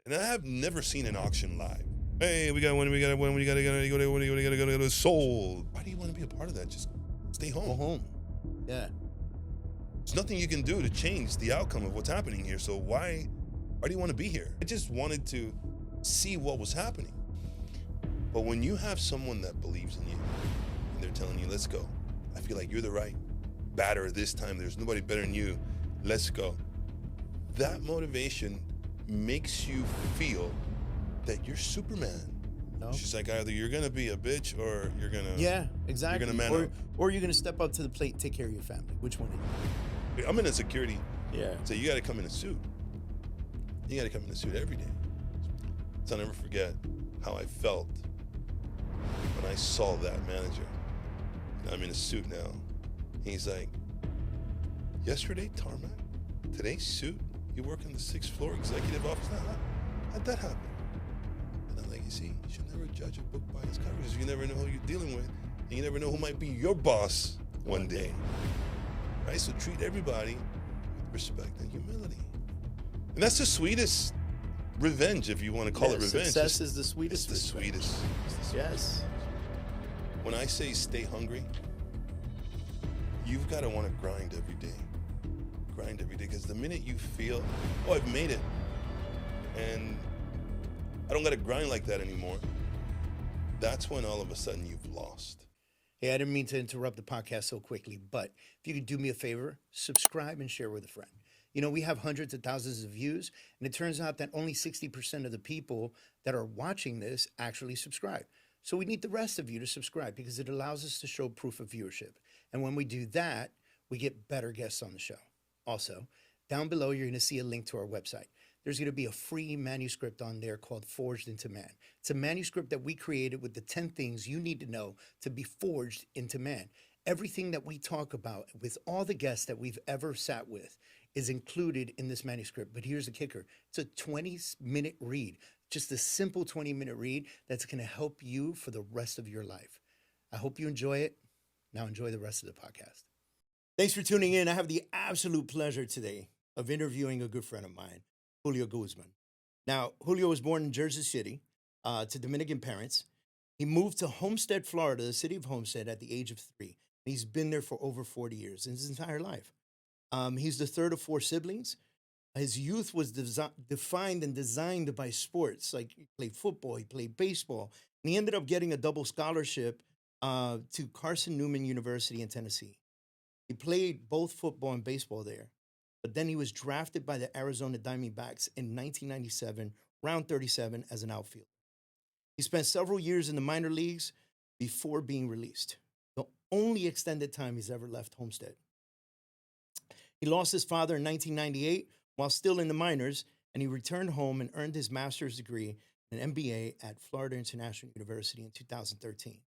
And I have never seen an auction live. Hey, we got one, we got one, we got to go sold. Why do you want to be a part of that? Just stay home. Go home. Yeah. There's nothing you can do to change the outcome of what's happening here. So why do you want to be here? I just wanted to see what was happening. But when you have someone that believes in you and they're telling you, let's go. I feel like you're the right batter this time. There's nobody better than you. Let's go. That motivation makes you feel that you're Superman. No. She's like, either you're gonna be a bitch or you're gonna exactly. You're gonna man up. Or you're gonna step up to the plate and take care of your family. Which one? I'm in a security. Yeah. So you gotta come in a suit. You gotta come in a suit every day. So I'll never forget how I felt when I saw that manager. I'm in a suit now. He's like, yesterday tarmac, today suit. You work in the 6th floor executive office. How'd that happen? And I'm like, you see, you should never judge a book by its covers. You never know who you're dealing with. And you never know who might be your boss one day. Right? So treat everybody with respect and humility. And that's the sweetest revenge, if you want to call it revenge. Success is the sweetest. It's the sweetest. Yes. When I say stay hungry, you've got to want to grind every day. Grind every day, because the minute you feel, oh, I've made it, and I don't got to grind like that anymore, that's when all of a sudden you've lost. Hey, I didn't mean to interrupt the podcast so quickly, but if you could do me a favor, subscribe and share with a friend. You know, we have hundreds of thousands of views, and it turns out that only 60% of the people that are watching this actually subscribe. So we need the rest of you to subscribe, because it allows us to show proof of viewership. And when we do that, we get better guests on the show. Also, down below, you're going to see a link to our website. There's going to be a free manuscript on there called Forged into Man. It's a manuscript that we created with the 10 things you need to know to be forged into man. Everything that we talk about with all the guests that we've ever sat with is included in this manuscript. But here's the kicker. It's a 20-minute read, just a simple 20-minute read that's going to help you for the rest of your life. I hope you enjoy it. Now enjoy the rest of the podcast. Thanks for tuning in. I have the absolute pleasure today of interviewing a good friend of mine, Julio Guzman. Now, Julio was born in Jersey City to Dominican parents. He moved to Homestead, Florida, the city of Homestead, at the age of 3. He's been there for over 40 years in his entire life. He's the third of 4 siblings. His youth was defined and designed by sports. Like, he played football, he played baseball, and he ended up getting a double scholarship to Carson Newman University in Tennessee. He played both football and baseball there, but then he was drafted by the Arizona Diamondbacks in 1997, round 37, as an outfielder. He spent several years in the minor leagues before being released, the only extended time he's ever left Homestead. He lost his father in 1998 while still in the minors, and he returned home and earned his master's degree and MBA at Florida International University in 2013. He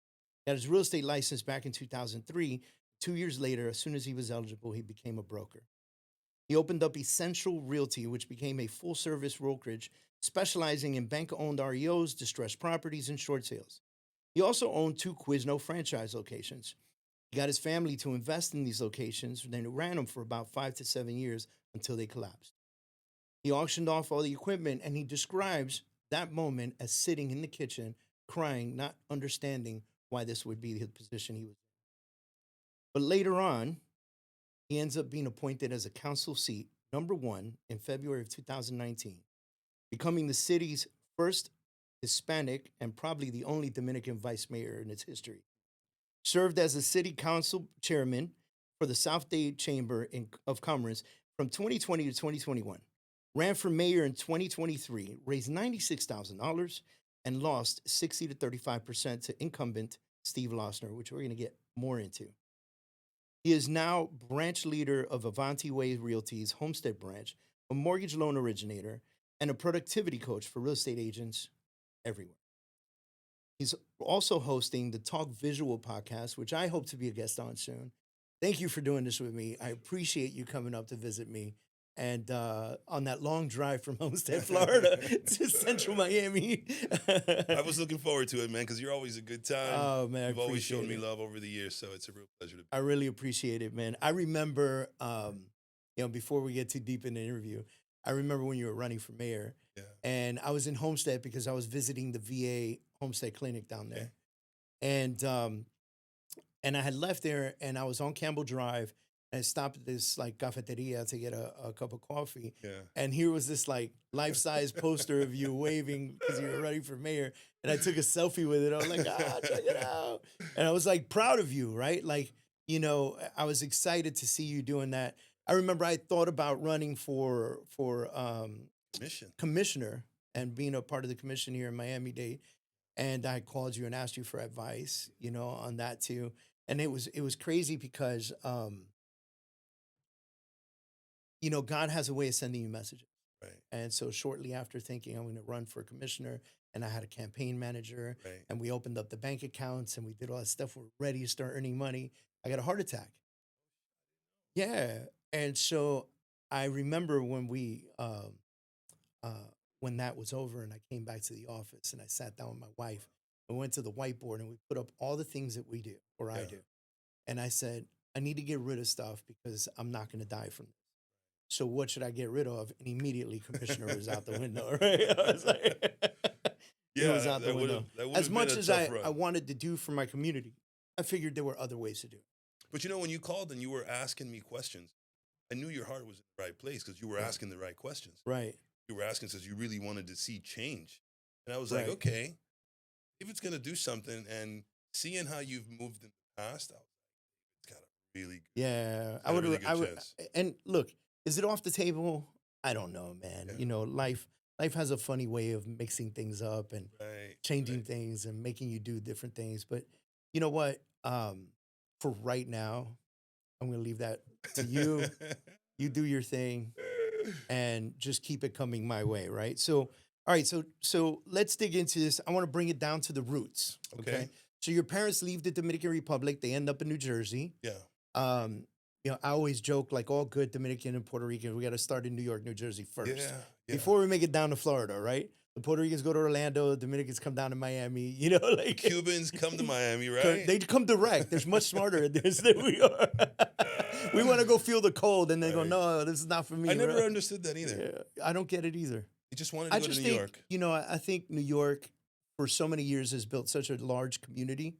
got his real estate license back in 2003. 2 years later, as soon as he was eligible, he became a broker. He opened up Essential Realty, which became a full-service brokerage specializing in bank-owned REOs, distressed properties, and short sales. He also owned 2 Quizno franchise locations. He got his family to invest in these locations, and then ran them for about 5 to 7 years until they collapsed. He auctioned off all the equipment, and he describes that moment as sitting in the kitchen, crying, not understanding why this would be the position he was in. But later on, he ends up being appointed as a council seat, number 1, in February of 2019, becoming the city's first Hispanic and probably the only Dominican vice mayor in its history. Served as the city council chairman for the South Dade Chamber of Commerce from 2020 to 2021. Ran for mayor in 2023, raised $96,000, and lost 60 to 35% to incumbent Steve Lossner, which we're going to get more into. He is now branch leader of Avanti Way Realty's Homestead branch, a mortgage loan originator, and a productivity coach for real estate agents everywhere. He's also hosting the Talk Visual podcast, which I hope to be a guest on soon. Thank you for doing this with me. I appreciate you coming up to visit me. And on that long drive from Homestead, Florida to central Miami. I was looking forward to it, man, because you're always a good time. Oh, man, You've always shown me love over the years, so it's a real pleasure to be. I really appreciate it, man. I remember, before we get too deep in the interview, I remember when you were running for mayor, And I was in Homestead because I was visiting the VA Homestead clinic down there. And I had left there, and I was on Campbell Drive, and I stopped at this like cafeteria to get a cup of coffee. And here was this like life-size poster of you waving because you were running for mayor. And I took a selfie with it. I was like, check it out. And I was like proud of you, right? Like, you know, I was excited to see you doing that. I remember I thought about running for commissioner and being a part of the commission here in Miami-Dade. And I called you and asked you for advice, you know, on that too. And it was crazy because, you know, God has a way of sending you messages. Right. And so shortly after thinking I'm going to run for commissioner, and I had a campaign manager, Right. and we opened up the bank accounts and we did all that stuff. We're ready to start earning money. I got a heart attack. Yeah. And so I remember when when that was over and I came back to the office and I sat down with my wife and went to the whiteboard and we put up all the things that we do, or I do. And I said, I need to get rid of stuff because I'm not going to die from this. So what should I get rid of? And immediately commissioner was out the window, right? I was like, it was out the window. As much as I wanted to do for my community, I figured there were other ways to do it. But you know, when you called and you were asking me questions, I knew your heart was in the right place because you were asking the right questions. Right. You were asking because you really wanted to see change. And I was like, okay, if it's going to do something, and seeing how you've moved in the past, it's got a really good chance. And look, is it off the table? I don't know, man. You know, life has a funny way of mixing things up and changing things and making you do different things. But you know what? For right now, I'm going to leave that to you. You do your thing and just keep it coming my way, right? So, all right, so let's dig into this. I want to bring it down to the roots, okay? So your parents leave the Dominican Republic. They end up in New Jersey. Yeah. You know, I always joke, like all good Dominican and Puerto Rican, we got to start in New York, New Jersey first. Before we make it down to Florida, right? The Puerto Ricans go to Orlando, the Dominicans come down to Miami, you know, like Cubans come to Miami, right? They come direct. They're much smarter at this than we are. We want to go feel the cold, and they go, no, this is not for me. I never understood that either. Yeah, I don't get it either. You just wanted to go to New York. You know, I think New York, for so many years, has built such a large community.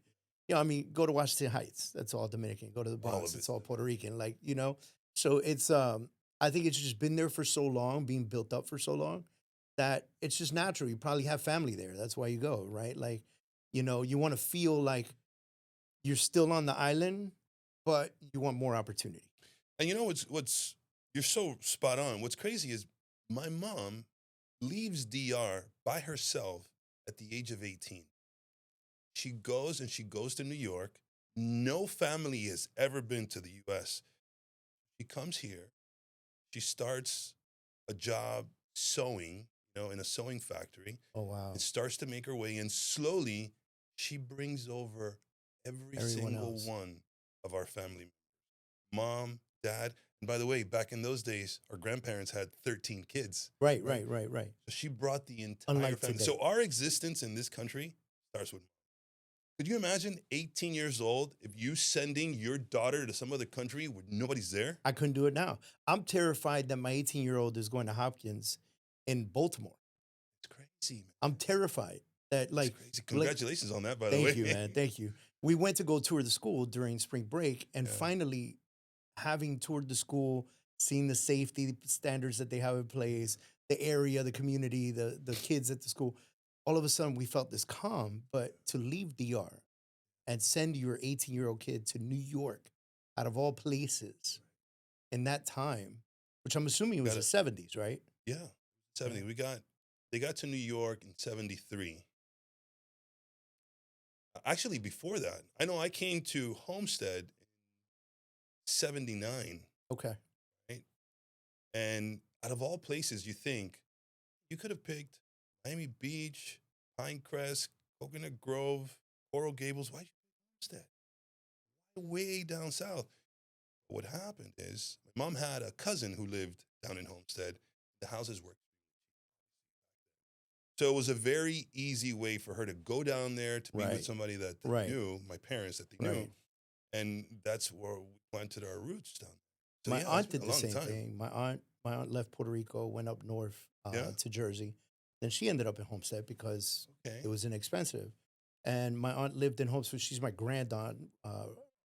You know, I mean, go to Washington Heights. That's all Dominican. Go to the Bronx. It's all Puerto Rican. Like, you know, so it's, I think it's just been there for so long, being built up for so long, that it's just natural. You probably have family there. That's why you go, right? Like, you know, you want to feel like you're still on the island, but you want more opportunity. And you know what's you're so spot on. What's crazy is my mom leaves DR by herself at the age of 18. She goes to New York. No family has ever been to the U.S. She comes here. She starts a job sewing, you know, in a sewing factory. Oh, wow. It starts to make her way, and slowly she brings over everyone single one of our family members. Mom, dad. And by the way, back in those days, our grandparents had 13 kids. Right. So she brought the entire family. Today. So our existence in this country starts with mom. Could you imagine 18 years old, if you sending your daughter to some other country where nobody's there? I couldn't do it now. I'm terrified that my 18-year-old is going to Hopkins in Baltimore. It's crazy, man. I'm terrified that, like, crazy. Congratulations on that, by the way. Thank you, man. Thank you. We went to go tour the school during spring break, and finally, having toured the school, seeing the safety standards that they have in place, the area, the community, the kids at the school, all of a sudden we felt this calm. But to leave DR and send your 18-year-old kid to New York, out of all places, in that time, which I'm assuming was the 70s, right? Yeah, 70s. They got to New York in 73. Actually, before that, I know I came to Homestead in 79. Okay. Right? And out of all places, you think you could have picked Miami Beach, Pinecrest, Coconut Grove, Coral Gables. Why Homestead? Way down south. What happened is my mom had a cousin who lived down in Homestead. The houses were. So it was a very easy way for her to go down there to be with somebody that they knew, my parents that they knew. And that's where we planted our roots down. So my aunt did the same thing. My aunt left Puerto Rico, went up north to Jersey, Then she ended up in Homestead because Okay. it was inexpensive. And my aunt lived in Homestead. She's my grandaunt.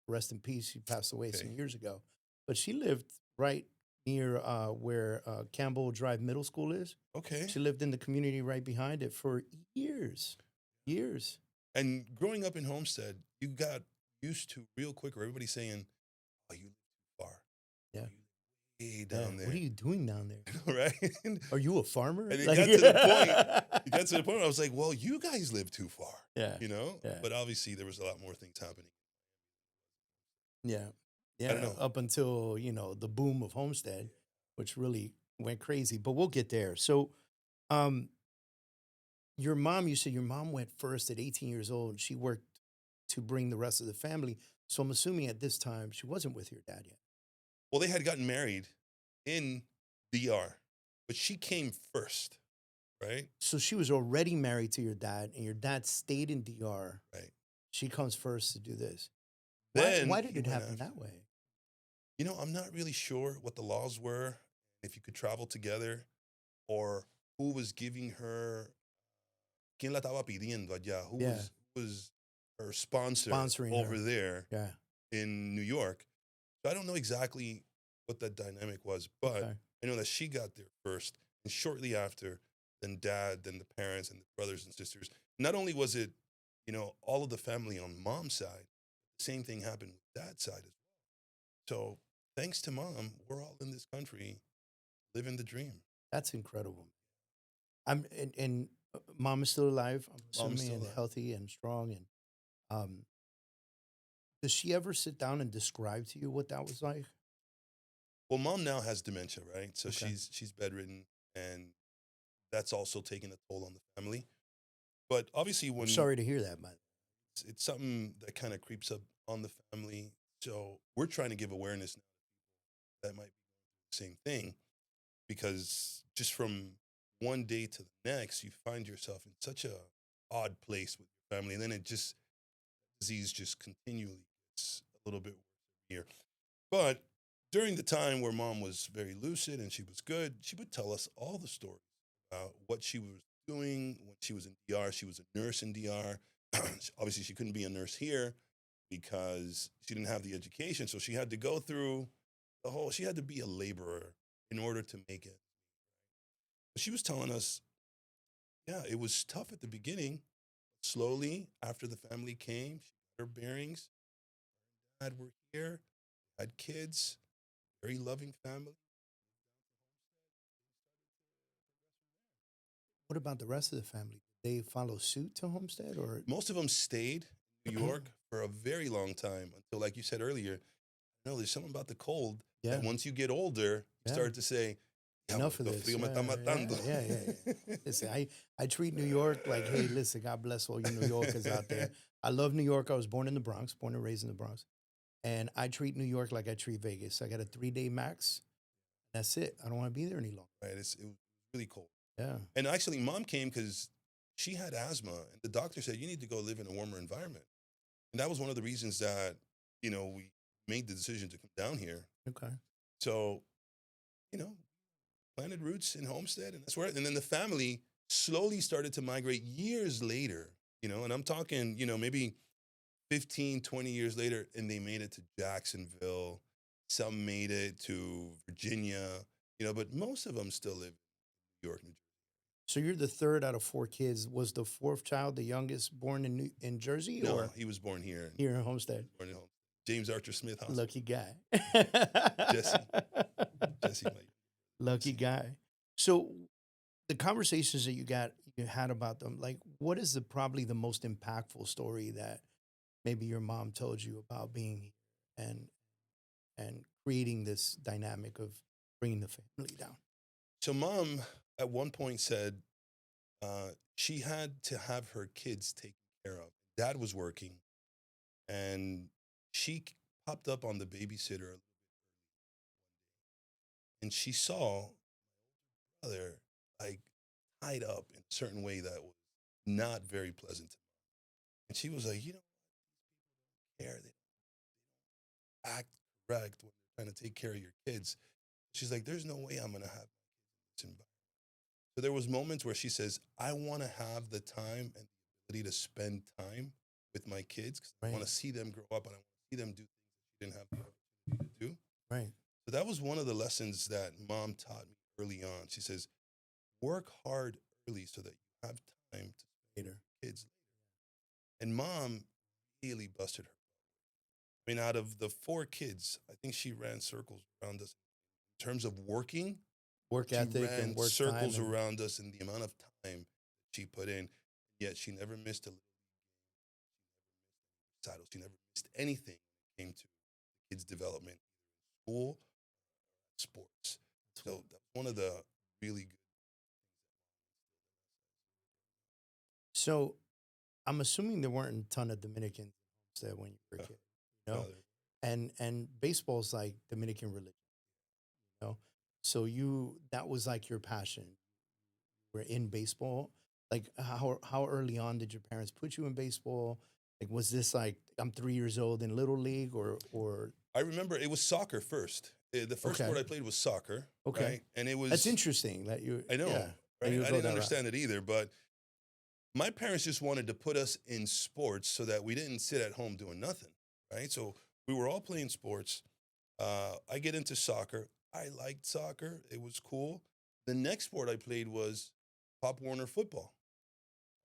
Rest in peace. She passed away some Okay. years ago. But she lived right near where Campbell Drive Middle School is. Okay. She lived in the community right behind it for years. Years. And growing up in Homestead, you got used to real quick, or everybody saying, "Oh, you live too far. Yeah. You live way Yeah. down there." What are you doing down there? Right? And Are you a farmer? it Like- got to the point. It got to the point where I was like, "Well, you guys live too far." Yeah. You know. Yeah. But obviously, there was a lot more things happening. Yeah. I Yeah. don't know. Up until, the boom of Homestead, which really went crazy. But we'll get there. So your mom, you said your mom went first at 18 years old and she worked to bring the rest of the family. So I'm assuming at this time she wasn't with your dad yet. Well, they had gotten married in DR, but she came first, right? So she was already married to your dad and your dad stayed in DR. Right. She comes first to do this. Then Why did he it went happen after. that way? I'm not really sure what the laws were, if you could travel together, or who was giving her, quién la estaba pidiendo allá, who Yeah. was her sponsor Sponsoring over her. there Yeah. in New York. So I don't know exactly what that dynamic was, but Okay. I know that she got there first, and shortly after, then dad, then the parents, and the brothers and sisters. Not only was it, all of the family on mom's side, the same thing happened with dad's side as well. So thanks to mom, we're all in this country living the dream. That's incredible. And mom is still alive, I'm Mom is assuming, still and alive. healthy and strong. And does she ever sit down and describe to you what that was like? Well, mom now has dementia, right? So Okay. she's bedridden, and that's also taking a toll on the family. But obviously, I'm when sorry to hear that, but it's something that kind of creeps up on the family, so we're trying to give awareness now that might be the same thing, because just from one day to the next, you find yourself in such a odd place with your family, and then disease just continually gets a little bit worse here. But during the time where mom was very lucid and she was good, she would tell us all the stories about what she was doing when she was in DR. She was a nurse in DR. Obviously, she couldn't be a nurse here because she didn't have the education. So she had to go through she had to be a laborer in order to make it. But she was telling us, yeah, it was tough at the beginning. Slowly, after the family came, she got her bearings. Dad were here, had kids, very loving family. what about the rest of the family? Did they follow suit to Homestead or? Most of them stayed in New York for a very long time until, like you said earlier, there's something about the cold Yeah. that once you get older, you Yeah. start to say, Enough of "El this. frío me está matando." Yeah. Listen, I treat New York like, hey, listen, God bless all you New Yorkers out there. I love New York. I was born in the Bronx, born and raised in the Bronx. And I treat New York like I treat Vegas. I got a 3-day max. That's it. I don't want to be there any longer. Right? It was really cold. Yeah. And actually, mom came because she had asthma, and the doctor said, you need to go live in a warmer environment. And that was one of the reasons that, we made the decision to come down here. Okay. So, planted roots in Homestead, and that's where, and then the family slowly started to migrate years later, and I'm talking, maybe 15, 20 years later, and they made it to Jacksonville. Some made it to Virginia, but most of them still live in New York, New Jersey. So you're the third out of 4 kids. Was the fourth child the youngest born in Jersey No, or he was born here. here in Homestead? Born in Homestead. James Archer Smith Hospital. Lucky guy. Jesse. Jesse, like, Lucky guy. So the conversations that you had about them, like what is probably the most impactful story that maybe your mom told you about being here and creating this dynamic of bringing the family down? So mom at one point said she had to have her kids taken care of. Dad was working, and she popped up on the babysitter a little bit early, and she saw my brother like tied up in a certain way that was not very pleasant to mom. And she was like, these people don't care. They don't act correct when they're trying to take care of your kids. She's like, there's no way I'm going to have my kids in this environment. So there was moments where she says, I want to have the time and the ability to spend time with my kids because I want to see them grow up and I want to see them do things that she didn't have the opportunity to do. Right. So that was one of the lessons that mom taught me early on. She says, work hard early so that you have time to spend with kids later. And mom really busted her. I mean, out of the 4 kids, I think she ran circles around us in terms of working. Work She ethic ran and work circles time. around us in the amount of time she put in. Yet she never missed a little recital. She never missed anything when it came to the kids' development, school, sports. So that's one of the really good. So I'm assuming there weren't a ton of Dominicans in Homestead when you were a kid, you know? And baseball's like Dominican religion, you know? So that was like your passion. You were in baseball. Like how early on did your parents put you in baseball? Like was this like I'm 3 years old in little league or I remember it was soccer first. The first sport I played was soccer. Okay. Right? And it was. That's interesting that you. I know. Yeah, right? you I go didn't that understand it either, but my parents just wanted to put us in sports so that we didn't sit at home doing nothing. Right? So we were all playing sports. I get into soccer. I liked soccer. It was cool. The next sport I played was Pop Warner football.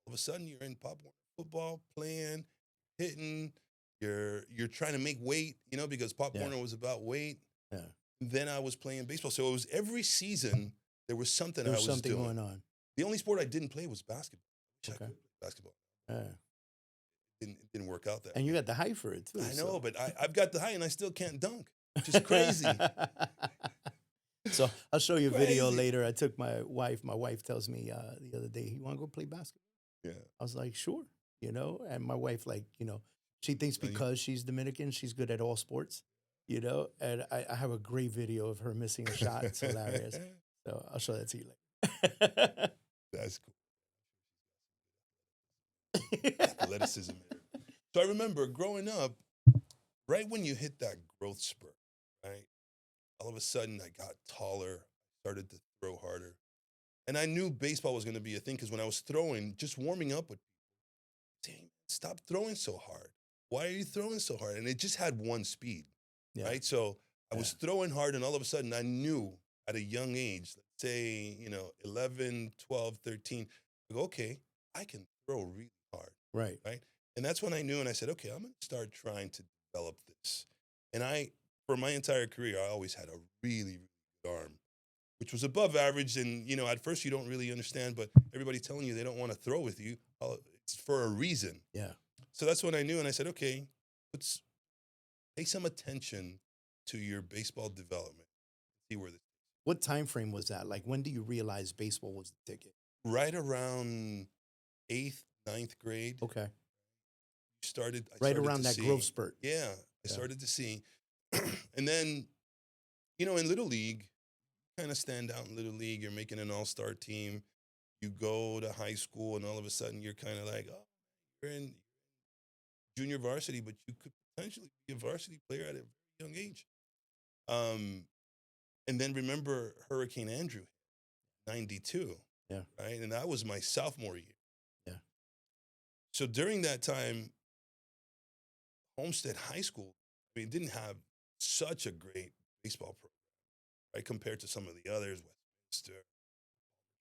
All of a sudden, you're in Pop Warner football, playing, hitting. You're trying to make weight, you know, because Pop Warner was about weight. Yeah. Then I was playing baseball. So it was every season there was something There I was was something doing. going on. The only sport I didn't play was basketball. I wish I could play basketball. Yeah. It didn't work out that And you way. got the height for it too. I know, but I've got the height and I still can't dunk, which is crazy. So I'll show you a video Crazy. later. I took my wife. My wife tells me the other day, "You want to go play basketball?" Yeah. I was like, "Sure," you know. And my wife, like, you know, she thinks because she's Dominican, she's good at all sports, you know. And I have a great video of her missing a shot. It's hilarious. So I'll show that to you later. That's cool. Athleticism. So I remember growing up, right when you hit that growth spurt, right? All of a sudden I got taller, started to throw harder. And I knew baseball was going to be a thing because when I was throwing, just warming up with people, saying, stop throwing so hard. Why are you throwing so hard? And it just had one speed, right? So I was throwing hard and all of a sudden I knew at a young age, let's say, 11, 12, 13, I go, okay, I can throw really hard. Right. And that's when I knew and I said, okay, I'm going to start trying to develop this. And for my entire career, I always had a really, really good arm, which was above average. And, at first you don't really understand, but everybody telling you they don't want to throw with you, it's for a reason. Yeah. So that's when I knew. And I said, okay, let's pay some attention to your baseball development. See where this. What time frame was that? Like, when do you realize baseball was the ticket? Right around 8th, 9th grade. Okay. I started around to that see, growth spurt. Yeah. I started to see. And then, in Little League, kind of stand out in Little League. You're making an all-star team. You go to high school, and all of a sudden, you're kind of like, oh, you're in junior varsity, but you could potentially be a varsity player at a very young age. And then remember Hurricane Andrew, 92. Yeah. Right? And that was my sophomore year. Yeah. So during that time, Homestead High School, didn't have such a great baseball program, right? Compared to some of the others, Westminster,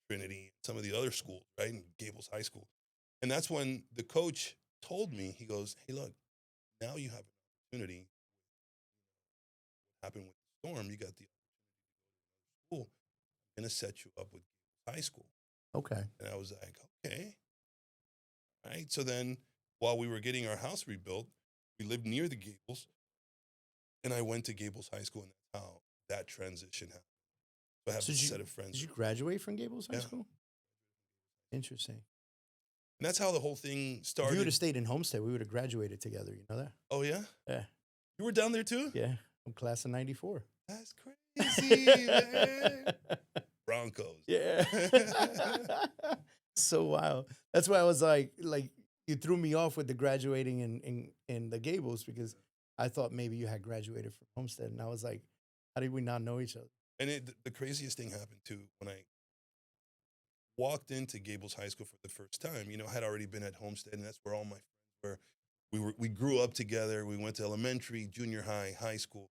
Trinity, some of the other schools, right? And Gables High School. And that's when the coach told me, he goes, hey, look, now you have an opportunity. What happened with the storm, you got the opportunity to go to another school. I'm going to set you up with Gables High School. Okay. And I was like, okay. All right. So then while we were getting our house rebuilt, we lived near the Gables. And I went to Gables High School, and that's how that transition happened. So I have a set of friends. Did you graduate from Gables High School? Interesting. And that's how the whole thing started. If you would have stayed in Homestead, we would have graduated together. You know that? Oh, yeah? Yeah. You were down there too? Yeah. I'm class of 94. That's crazy, man. Broncos. Yeah. So wild. That's why I was like, you threw me off with the graduating in the Gables because I thought maybe you had graduated from Homestead. And I was like, how did we not know each other? And the craziest thing happened too when walked into Gables High School for the first time, I had already been at Homestead, and that's where all my friends were. We grew up together. We went to elementary, junior high, high school.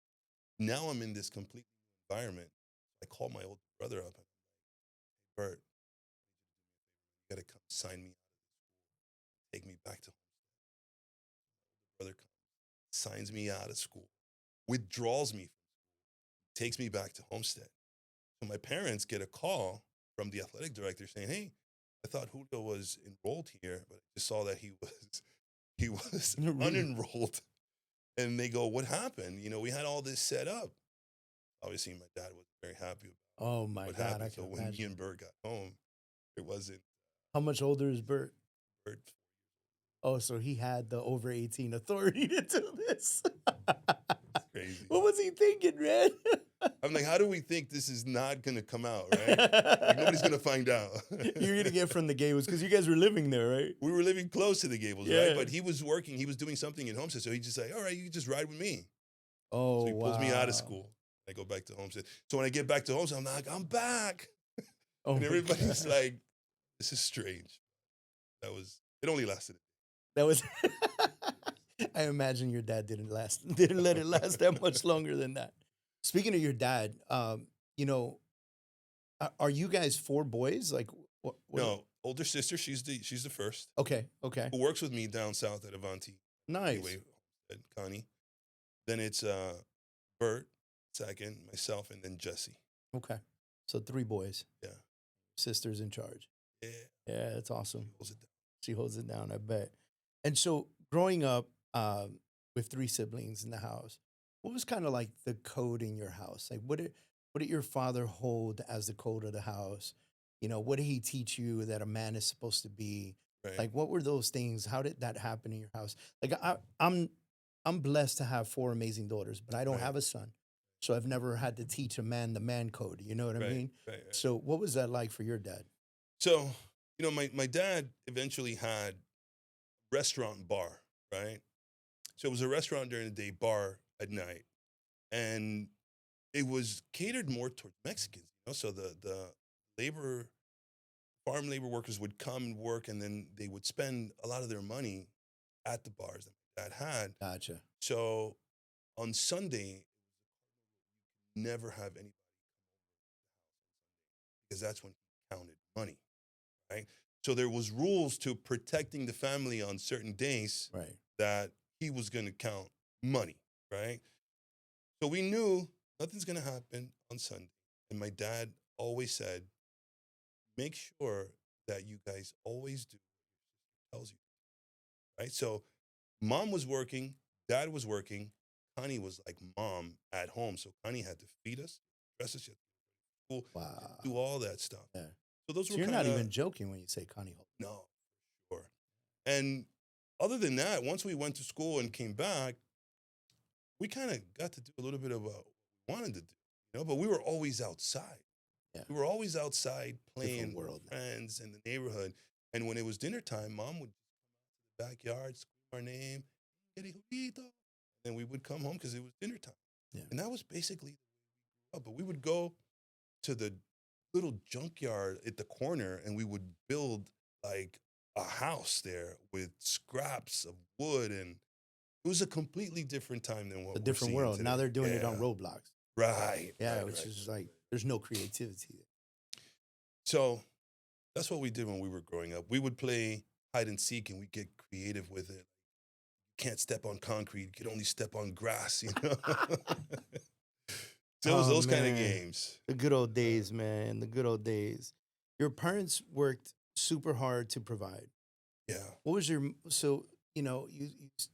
Now I'm in this complete new environment. I called my older brother up and I'm like, Bert, you gotta come sign me out, take me back to Homestead. Brother comes, signs me out of school, withdraws me, takes me back to Homestead. So my parents get a call from the athletic director saying, "Hey, I thought Julio was enrolled here, but I just saw that he was unenrolled." And they go, "What happened? We had all this set up." Obviously, my dad wasn't very happy about Oh my what God, I happened. So can when me imagine. and Bert got home, it wasn't How much older is Bert? Bert. Oh, so he had the over 18 authority to do this. It's crazy. What was he thinking, man? I'm like, how do we think this is not going to come out, right? Like, nobody's going to find out. You're going to get from the Gables because you guys were living there, right? We were living close to the Gables, Yeah. right? But he was working. He was doing something in Homestead. So he just like, all right, you can just ride with me. Oh, So he pulls me out of wow. school. I go back to Homestead. So when I get back to Homestead, I'm like, I'm back. Oh And my everybody's God. like, this is strange. It only lasted. That was. I imagine your dad didn't let it last that much longer than that. Speaking of your dad, are you guys 4 boys? Like, what? No, older sister, she's the first, Okay. who works with me down south at Avanti. Nice. Anyway, at Connie. Then it's Bert, second, myself, and then Jesse. Okay. So 3 boys. Yeah. Sister's in charge. Yeah. Yeah, that's awesome. Holds it down. She holds it down, I bet. And so growing up with 3 siblings in the house, what was kind of like the code in your house? Like, what did your father hold as the code of the house? What did he teach you that a man is supposed to be? Right. Like, what were those things? How did that happen in your house? Like, I'm blessed to have 4 amazing daughters, but I don't Right. have a son, so I've never had to teach a man the man code. You know what I Right, mean? right. So, what was that like for your dad? So, my dad eventually had restaurant and bar, right? So it was a restaurant during the day, bar at night. And it was catered more towards Mexicans, So the farm labor workers would come and work, and then they would spend a lot of their money at the bars that my dad had. Gotcha. So on Sunday, never have anybody because that's when he counted money, right? So there was rules to protecting the family on certain days Right. that he was going to count money, right? So we knew nothing's going to happen on Sunday. And my dad always said, make sure that you guys always do what your sister tells you, right? So mom was working, dad was working. Connie was like mom at home. So Connie had to feed us, dress us, she had to go to school, Wow. do all that stuff. Yeah. So those So were you're kinda, not even joking when you say Connie Holt. no, sure. And other than that, once we went to school and came back, we kind of got to do a little bit of what we wanted to do, but we were always outside. Yeah. We were always outside playing Different with world now. friends in the neighborhood. And when it was dinner time, mom would come out to the backyard, scream our name, Julito. And we would come home because it was dinner time. Yeah. And that was basically the way we grew up. But we would go to the little junkyard at the corner and we would build like a house there with scraps of wood, and it was a completely different time than what A we're different seeing world. today. Now they're doing it on Yeah. Roblox. Right. Yeah, right, which right. is like there's no creativity there. So that's what we did when we were growing up. We would play hide and seek and we'd get creative with it. You can't step on concrete, you can only step on grass, So it was Oh, those kind of man. games. The good old days, man. The good old days. Your parents worked super hard to provide. Yeah. What was you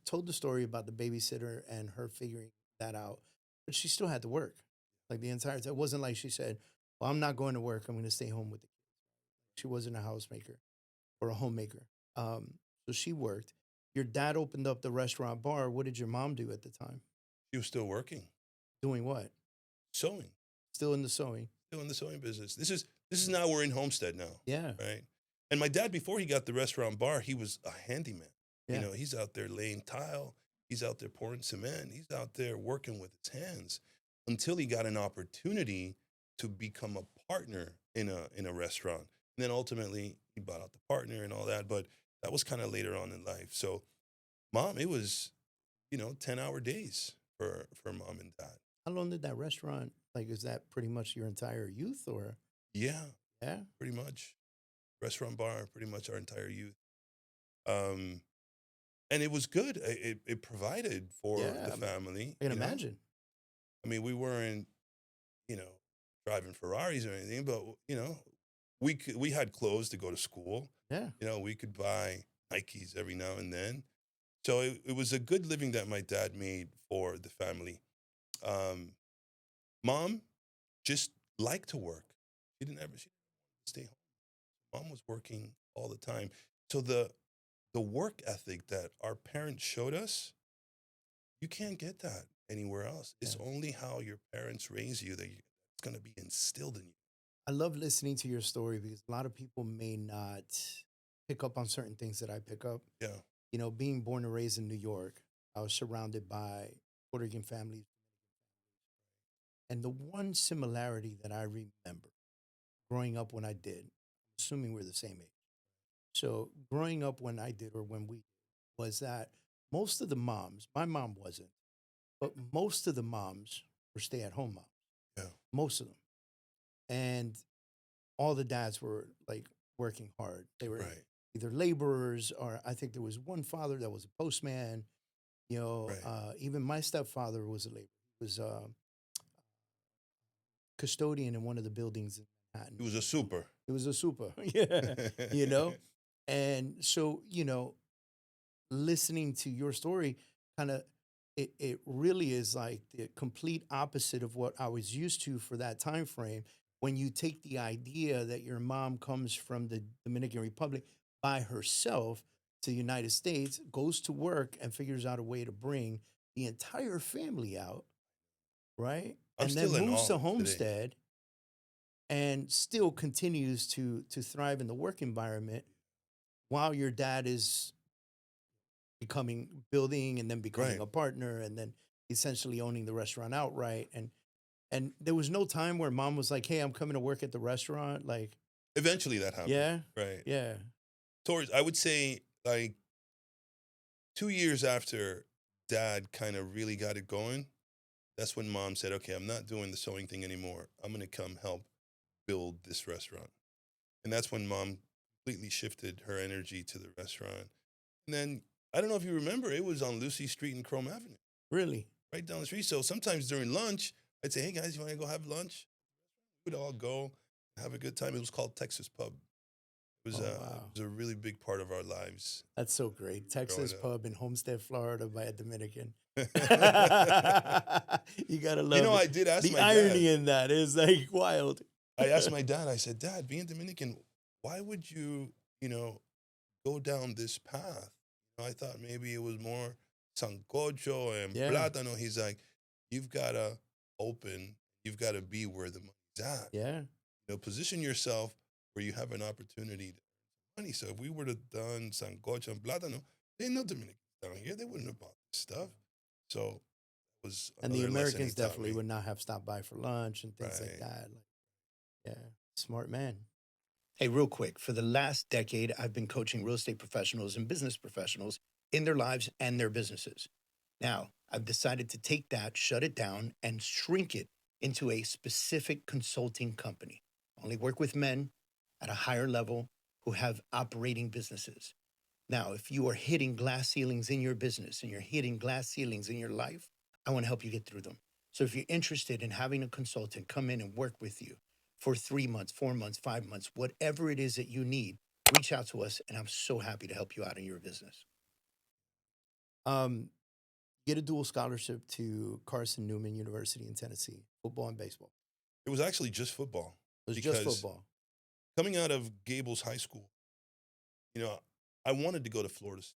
told the story about the babysitter and her figuring that out, but she still had to work like the entire time. It wasn't like she said, well, I'm not going to work. I'm going to stay home with the kids. She wasn't a housemaker or a homemaker. So she worked. Your dad opened up the restaurant bar. What did your mom do at the time? She was still working, Doing what? sewing, Still in the sewing. still in the sewing business. This is now we're in Homestead now, Yeah. right? And my dad, before he got the restaurant bar, he was a handyman. Yeah. He's out there laying tile. He's out there pouring cement. He's out there working with his hands until he got an opportunity to become a partner in a restaurant. And then ultimately, he bought out the partner and all that. But that was kind of later on in life. So, mom, it was, 10-hour days for mom and dad. How long did that restaurant, like, is that pretty much your entire youth or? Yeah, Yeah. pretty much. Restaurant bar, pretty much our entire youth. Um, and it was good. It provided for Yeah. the family. I can imagine. I mean, we weren't, you know, driving Ferraris or anything, but we had clothes to go to school. Yeah. We could buy Nikes every now and then. So it was a good living that my dad made for the family. Um, Mom just liked to work. She didn't stay home. Mom was working all the time. So the work ethic that our parents showed us, you can't get that anywhere else. It's Yeah. only how your parents raise you that it's going to be instilled in you. I love listening to your story because a lot of people may not pick up on certain things that I pick up. Yeah. Being born and raised in New York, I was surrounded by Puerto Rican families. And the one similarity that I remember growing up when I did, assuming we're the same age. So growing up when I did or when we did, was that most of the moms, my mom wasn't, but most of the moms were stay at home moms, Yeah. most of them. And all the dads were like working hard. They were Right. either laborers or I think there was one father that was a postman. Right. Even my stepfather was a laborer. He was a custodian in one of the buildings in Manhattan. It was a super. It was a super, yeah, you know. And so, listening to your story, kind of, it really is like the complete opposite of what I was used to for that time frame. When you take the idea that your mom comes from the Dominican Republic by herself to the United States, goes to work and figures out a way to bring the entire family out, right? I'm And then still in moves to awe today. Homestead and still continues to thrive in the work environment while your dad is building and then becoming Right. a partner and then essentially owning the restaurant outright. And there was no time where mom was like, "Hey, I'm coming to work at the restaurant." Like, Eventually that happened. yeah, Right. yeah, I would say like 2 years after dad kind of really got it going, that's when mom said, okay, I'm not doing the sewing thing anymore. I'm going to come help build this restaurant. And that's when mom completely shifted her energy to the restaurant. And then I don't know if you remember, it was on Lucy Street and Chrome Avenue, really. right down the street. So sometimes during lunch, I'd say, hey guys, you want to go have lunch? We'd all go have a good time. It was called Texas Pub. It was, Oh it wow, was a really big part of our lives that's so great. growing Texas pub in Homestead, Florida, by a Dominican. up. You gotta love it. I did ask The my dad. irony in that is like wild. I asked my dad, I said, Dad, being Dominican, why would you, go down this path? I thought maybe it was more sancocho and Yeah, plátano. He's like, you've got to you've got to be where the money's at. yeah. Position yourself where you have an opportunity to earn money. So if we would have done sancocho and plátano, they ain't no Dominicans down here. They wouldn't have bought this stuff. So it was And the another lesson he Americans taught definitely me. would not have stopped by for lunch and things like Right. that. Like, yeah, smart man. Hey, real quick, for the last decade, I've been coaching real estate professionals and business professionals in their lives and their businesses. Now, I've decided to take that, shut it down, and shrink it into a specific consulting company. I only work with men at a higher level who have operating businesses. Now, if you are hitting glass ceilings in your business and you're hitting glass ceilings in your life, I want to help you get through them. So if you're interested in having a consultant come in and work with you for 3 months, 4 months, 5 months, whatever it is that you need, reach out to us and I'm so happy to help you out in your business. Get a dual scholarship to Carson Newman University in Tennessee, football and baseball. It was actually just football. It was just Because football. coming out of Gables High School, I wanted to go to Florida State.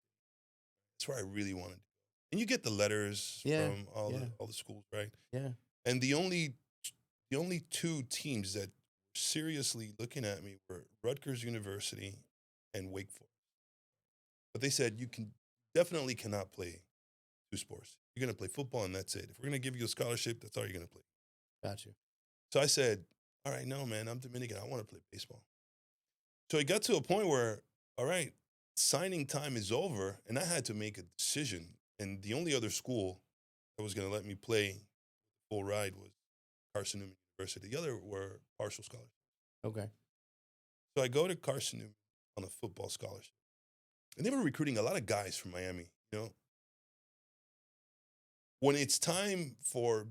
That's where I really wanted to go. And you get the letters Yeah, from all yeah. the schools, right? Yeah. And the only two teams that were seriously looking at me were Rutgers University and Wake Forest. But they said you definitely cannot play two sports. You're going to play football and that's it. If we're going to give you a scholarship, that's all you're going to play. Got you. So I said, all right, no, man, I'm Dominican. I want to play baseball. So it got to a point where, all right, signing time is over, and I had to make a decision. And the only other school that was going to let me play full ride was Carson Newman University. The other were partial scholarships. Okay. So I go to Carson Newman on a football scholarship. And they were recruiting a lot of guys from Miami, you know. When it's time for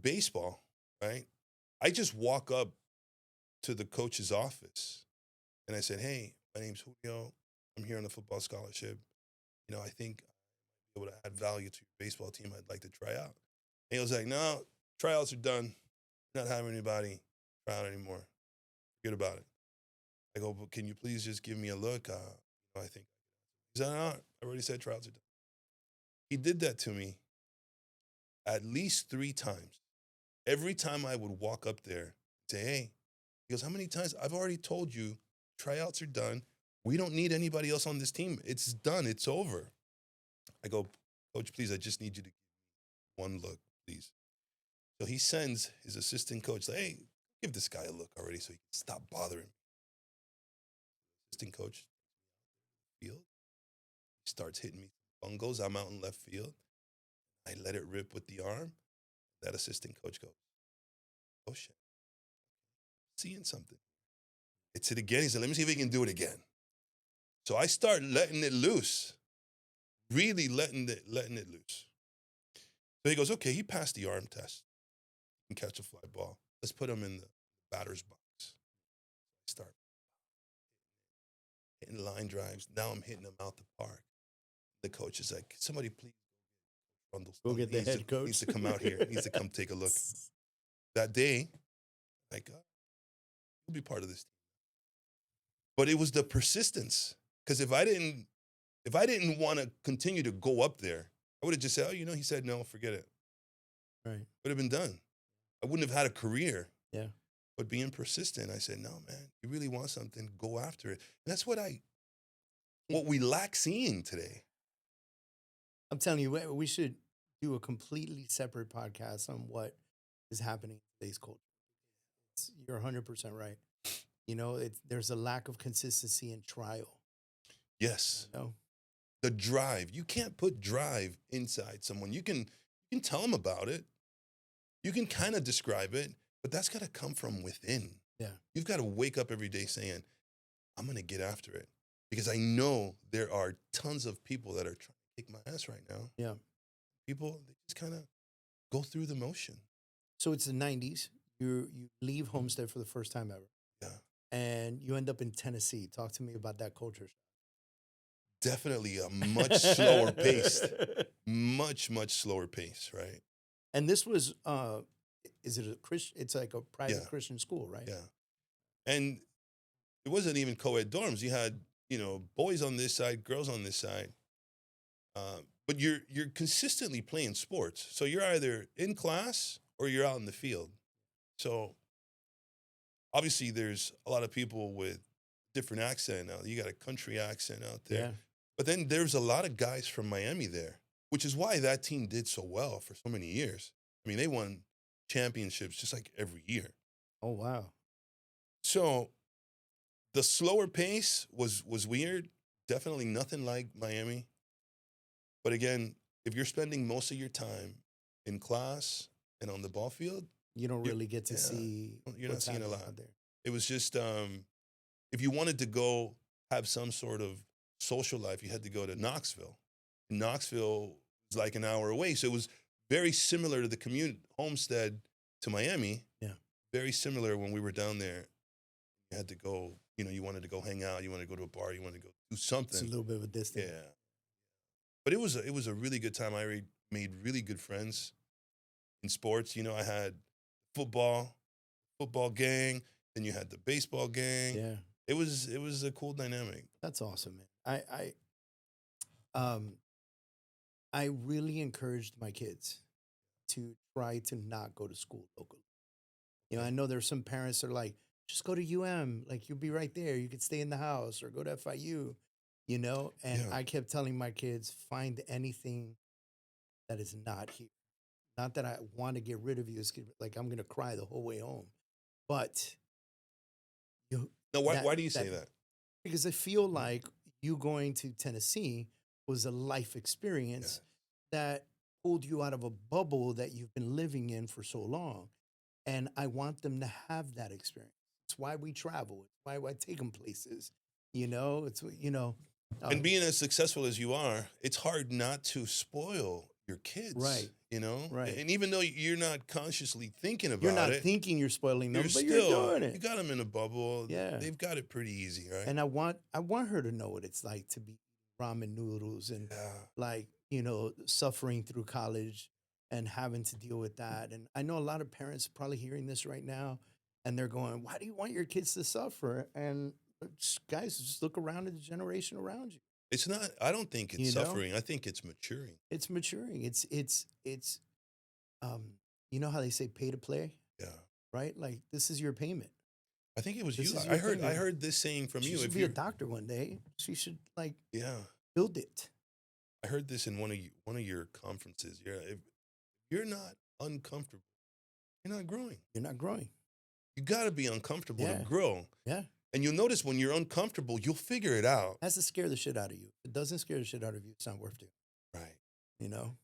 baseball, right? I just walk up to the coach's office and I said, "Hey, my name's Julio. I'm here on a football scholarship. You know, I think I'm able to add value to your baseball team. I'd like to try out." And he was like, "No, tryouts are done. We're not having anybody try out anymore. Forget about it." I go, "But can you please just give me a look? I think." He said, "No, I already said tryouts are done." He did that to me at least 3 times. Every time I would walk up there and say, "Hey," he goes, "How many times? I've already told you tryouts are done. We don't need anybody else on this team. It's done. It's over." I go, "Coach, please, I just need you to give me one look, please." So he sends his assistant coach, like, "Hey, give this guy a look already so he can stop bothering me." Assistant coach, field, he starts hitting me bungles. I'm out in left field. I let it rip with the arm. That assistant coach goes, "Oh, shit. Seeing something." It's it again. He said, "Let me see if he can do it again." So I start letting it loose, really letting it loose. So he goes, "Okay, he passed the arm test. He can catch a fly ball. Let's put him in the batter's box." I start hitting line drives. Now I'm hitting him out the park. The coach is like, "Somebody please Go get the head coach. Needs to come out here. Needs to come take a look." That day, like, you'll be part of this team. But it was the persistence. Because if I didn't want to continue to go up there, I would have just said, "Oh, he said no, forget it." Right. Would have been done. I wouldn't have had a career. Yeah. But being persistent, I said, "No, man, you really want something, go after it." And that's what we lack seeing today. I'm telling you, we should do a completely separate podcast on what is happening in today's culture. You're 100% right. There's a lack of consistency and trial. Yes. You know? The drive. You can't put drive inside someone. You can tell them about it. You can kind of describe it, but that's got to come from within. Yeah. You've got to wake up every day saying, "I'm going to get after it." Because I know there are tons of people that are trying to kick my ass right now. Yeah. People, they just kind of go through the motion. So it's the 90s. You leave Homestead for the first time ever. Yeah. And you end up in Tennessee. Talk to me about that culture. Definitely a much slower pace. Much, much slower pace, right? And this was, is it a Christian? It's like a private Yeah. Christian school, right? Yeah. And it wasn't even co-ed dorms. You had, boys on this side, girls on this side. But you're consistently playing sports. So you're either in class or you're out in the field. So obviously there's a lot of people with different accent now. You got a country accent out there. Yeah. But then there's a lot of guys from Miami there, which is why that team did so well for so many years. I mean, they won championships just like every year. Oh, wow. So the slower pace was weird. Definitely nothing like Miami. But again, if you're spending most of your time in class and on the ball field, you don't really get to see. You're not seeing a lot. Out there. It was just if you wanted to go have some sort of social life, you had to go to Knoxville. Knoxville was like an hour away, so it was very similar to the commute Homestead to Miami. Yeah, very similar. When we were down there, you had to go. You wanted to go hang out. You wanted to go to a bar. You wanted to go do something. It's a little bit of a distance. Yeah, but it was a really good time. I made really good friends in sports. I had football gang, then you had the baseball gang. Yeah. It was a cool dynamic. That's awesome, man. I really encouraged my kids to try to not go to school locally. I know there's some parents that are like, just go to UM, like you'll be right there. You could stay in the house or go to FIU, and Yeah. I kept telling my kids, find anything that is not here. Not that I want to get rid of you. It's like I'm going to cry the whole way home. But No, why, That why do you say that? because I feel like you going to Tennessee was a life experience Yeah. that pulled you out of a bubble that you've been living in for so long. And I want them to have that experience. It's why we travel. It's why I take them places. It's And um, being as successful as you are, it's hard not to spoil your kids, right, right. And even though you're not consciously thinking You're about not it, thinking you're spoiling you're them, but you're still, doing you it. got them in a bubble. Yeah. They've got it pretty easy, right? And I want her to know what it's like to be ramen noodles and Yeah. like, suffering through college and having to deal with that. And I know a lot of parents are probably hearing this right now and they're going, "Why do you want your kids to suffer?" And guys, just look around at the generation around you. It's not, I don't think it's You know, suffering. I think it's maturing. it's maturing. It's um you know how they say pay to play, Yeah. right? Like this is your payment. I think it was This you. is I your heard, I payment. heard this saying from She you. should If be a you're, doctor one day. She should like yeah, build it. I heard this in one of your conferences. Yeah. If you're not uncomfortable, you're not growing. You're not growing. You got to be uncomfortable to Yeah. grow. Yeah. And you'll notice when you're uncomfortable, you'll figure it out. Has to scare the shit out of you. If it doesn't scare the shit out of you, it's not worth it. Right. You know?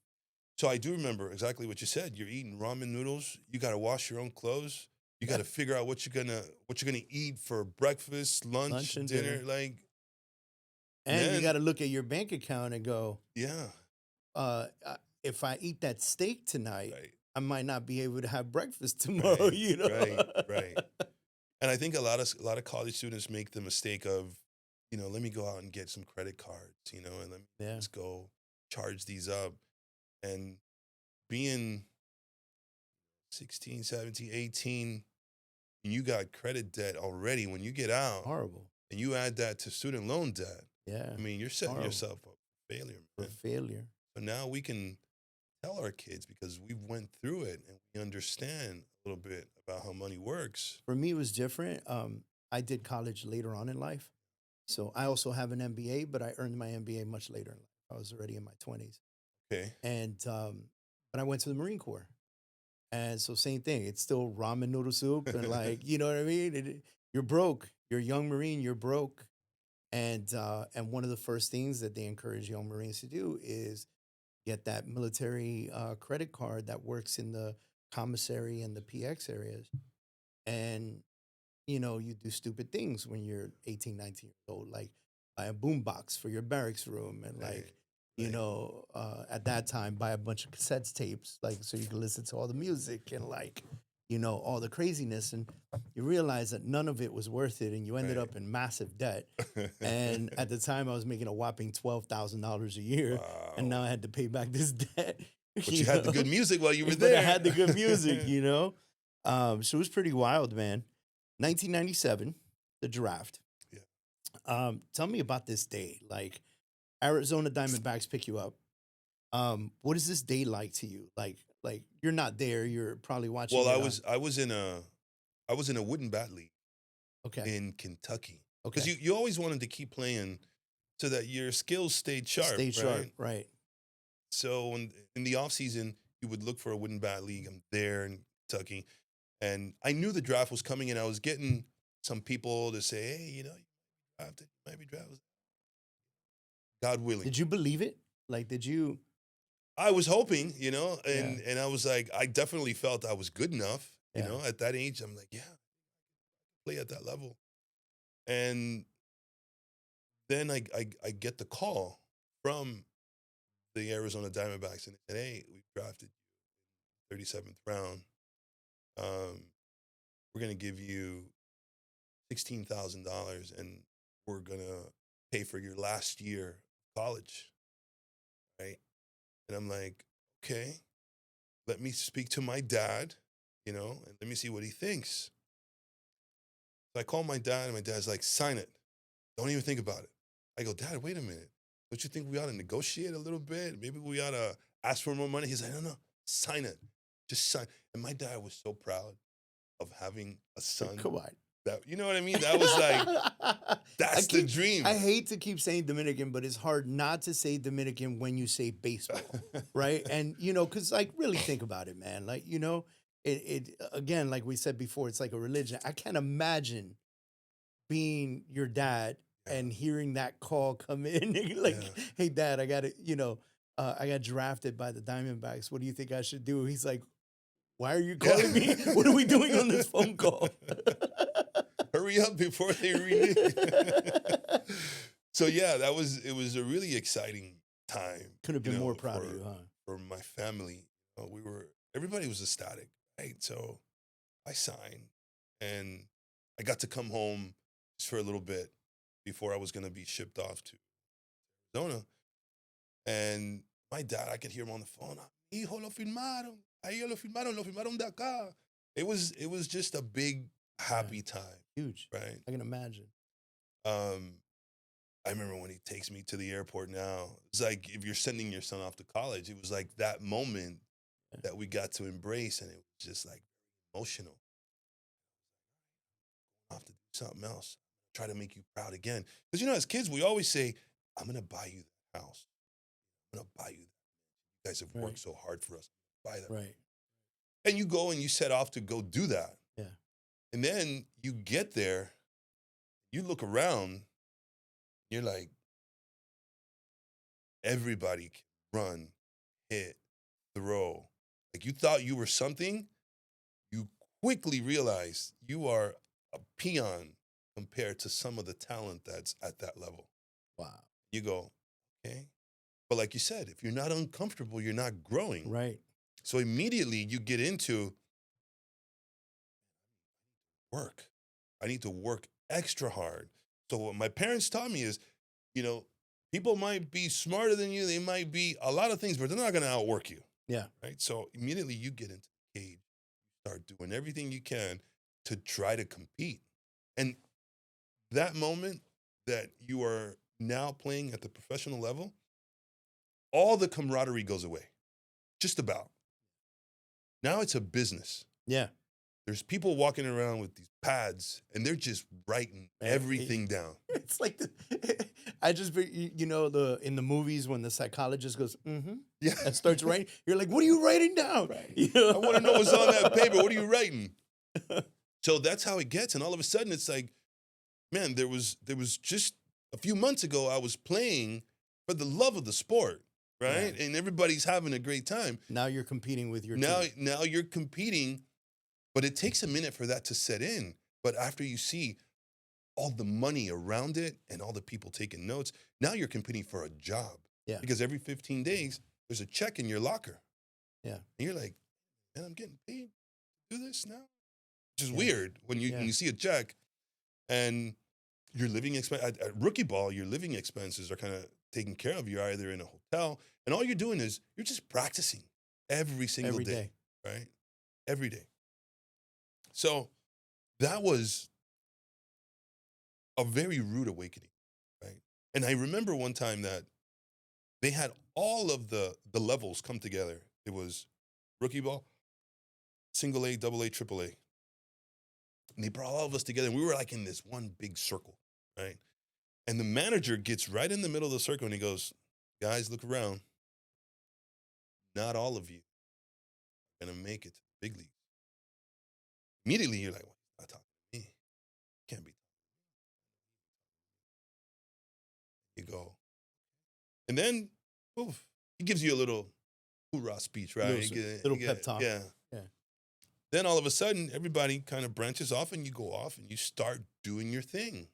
So I do remember exactly what you said. You're eating ramen noodles. You got to wash your own clothes. You got to figure out what you're gonna eat for breakfast, lunch And dinner. dinner. Like, And you then, got to look at your bank account and go, yeah, if I eat that steak tonight, right, I might not be able to have breakfast tomorrow. right, right. And I think a lot of college students make the mistake of, let me go out and get some credit cards, and let me Yeah. just go charge these up. And being 16, 17, 18, and you got credit debt already when you get out, Horrible. and you add that to student loan debt, Yeah. I mean, you're setting Horrible. yourself up for failure, For man. failure. So now we can tell our kids because we went through it and we understand a little bit about how money works. For me, it was different. I did college later on in life. So I also have an MBA, but I earned my MBA much later in life. I was already in my 20s. Okay. And, but I went to the Marine Corps. And so same thing. It's still ramen noodle soup and like, you know what I mean? You're broke. You're a young Marine. You're broke. And one of the first things that they encourage young Marines to do is get that military credit card that works in the commissary and the PX areas. And, you do stupid things when you're 18, 19 years old, like buy a boombox for your barracks room and like, at that time, buy a bunch of cassette tapes, like so you can listen to all the music and like, all the craziness. And you realize that none of it was worth it. And you ended up in massive debt. And at the time, I was making a whopping $12,000 a year. Wow. And now I had to pay back this debt. But you had the good music while you were But there. I had the good music, So it was pretty wild, man. 1997, the draft. Yeah. Tell me about this day. Like, Arizona Diamondbacks pick you up. What is this day like to you? Like you're not there. You're probably watching. Well, I was in a wooden bat league okay. in Kentucky. Okay. Because you always wanted to keep playing so that your skills stayed sharp. Stay sharp, right. So in the off season, you would look for a wooden bat league. I'm there in Kentucky. And I knew the draft was coming, and I was getting some people to say, hey, you might be drafted. God willing. Did you believe it? Like, did you? I was hoping, and I was like, I definitely felt I was good enough, Yeah. At that age. I'm like, yeah, play at that level. And then I get the call from the Arizona Diamondbacks, and they said, hey, we drafted you 37th round. We're going to give you $16,000, and we're going to pay for your last year of college, right? And I'm like, okay, let me speak to my dad, and let me see what he thinks. So I call my dad, and my dad's like, sign it. Don't even think about it. I go, Dad, wait a minute. Don't you think we ought to negotiate a little bit? Maybe we ought to ask for more money. He's like, no, sign it. Just sign. And my dad was so proud of having a son. Come on. That, you know what I mean? That was like, that's the dream. I hate to keep saying Dominican, but it's hard not to say Dominican when you say baseball, right? And, because like really think about it, man. Like, it again, like we said before, it's like a religion. I can't imagine being your dad Yeah. and hearing that call come in, like, Yeah. "Hey, Dad, I got it. I got drafted by the Diamondbacks. What do you think I should do?" He's like, "Why are you calling me? What are we doing on this phone call?" Hurry up before they renew. So yeah, it was a really exciting time. Could have been more proud of you, huh? For my family. Everybody was ecstatic, right? So I signed, and I got to come home just for a little bit before I was going to be shipped off to Arizona. And my dad, I could hear him on the phone. Hijo, lo firmaron. Ahí lo firmaron de acá. It was just a big, happy time, Huge. right? I can imagine. I remember when he takes me to the airport now. It's like if you're sending your son off to college, it was like that moment that we got to embrace, and it was just like emotional. I have to do something else. Try to make you proud again. Because, as kids, we always say, I'm going to buy you that house. I'm going to buy you that. You guys have worked so hard for us. Buy that. Right. And you go and you set off to go do that. Yeah. And then you get there, you look around, you're like, everybody can run, hit, throw. Like you thought you were something, you quickly realize you are a peon compared to some of the talent that's at that level. Wow. You go, okay. But like you said, if you're not uncomfortable, you're not growing. Right. So immediately you get into work. I need to work extra hard. So what my parents taught me is, people might be smarter than you. They might be a lot of things, but they're not going to outwork you. Yeah. Right. So immediately you get into the cage, start doing everything you can to try to compete. And that moment that you are now playing at the professional level, all the camaraderie goes away. Just about. Now it's a business. Yeah. There's people walking around with these pads, and they're just writing everything down. It's like in the movies when the psychologist goes, Yeah, and starts writing, you're like, what are you writing down? Right. I want to know what's on that paper. What are you writing? So that's how it gets, and all of a sudden it's like, man, there was just a few months ago I was playing for the love of the sport, right? Yeah. And everybody's having a great time. Now you're competing with your team. Now you're competing. But it takes a minute for that to set in. But after you see all the money around it and all the people taking notes, now you're competing for a job. Yeah. Because every 15 days, there's a check in your locker. Yeah. And you're like, man, I'm getting paid to do this now. Which is weird when you see a check and your living expense at rookie ball, your living expenses are kind of taken care of. You're either in a hotel, and all you're doing is you're just practicing every single day. Right? Every day. So that was a very rude awakening, right? And I remember one time that they had all of the levels come together. It was rookie ball, single A, double A, triple A. And they brought all of us together, and we were like in this one big circle, right? And the manager gets right in the middle of the circle, and he goes, guys, look around. Not all of you are going to make it to the big league. Immediately, you're like, well, not talking to me. Can't be. You go. And then, he gives you a little hoorah speech, right? Little pep talk. Yeah. Then all of a sudden, everybody kind of branches off, and you go off and you start doing your thing.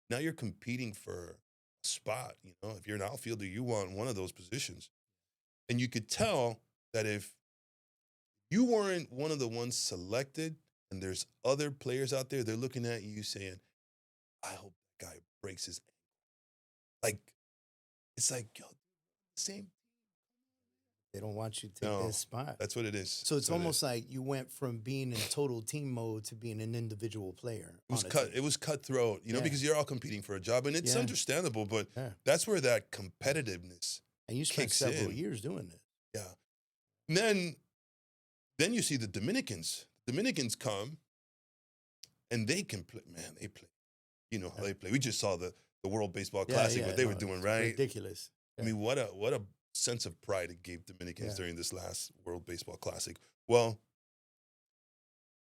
Now you're competing for a spot. If you're an outfielder, you want one of those positions. And you could tell that if you weren't one of the ones selected, and there's other players out there, they're looking at you saying, I hope that guy breaks his ankle. It's like, yo, same. They don't want you to take this spot. That's what it is. So it's almost like you went from being in total team mode to being an individual player. It was cutthroat, because you're all competing for a job, and it's understandable, but that's where that competitiveness and you spent several years doing this. Yeah. And then you see the Dominicans. Dominicans come, and they can play. Man, they play. You know how they play. We just saw the World Baseball Classic, what they were doing, right? Ridiculous. I mean, what a sense of pride it gave Dominicans during this last World Baseball Classic. Well,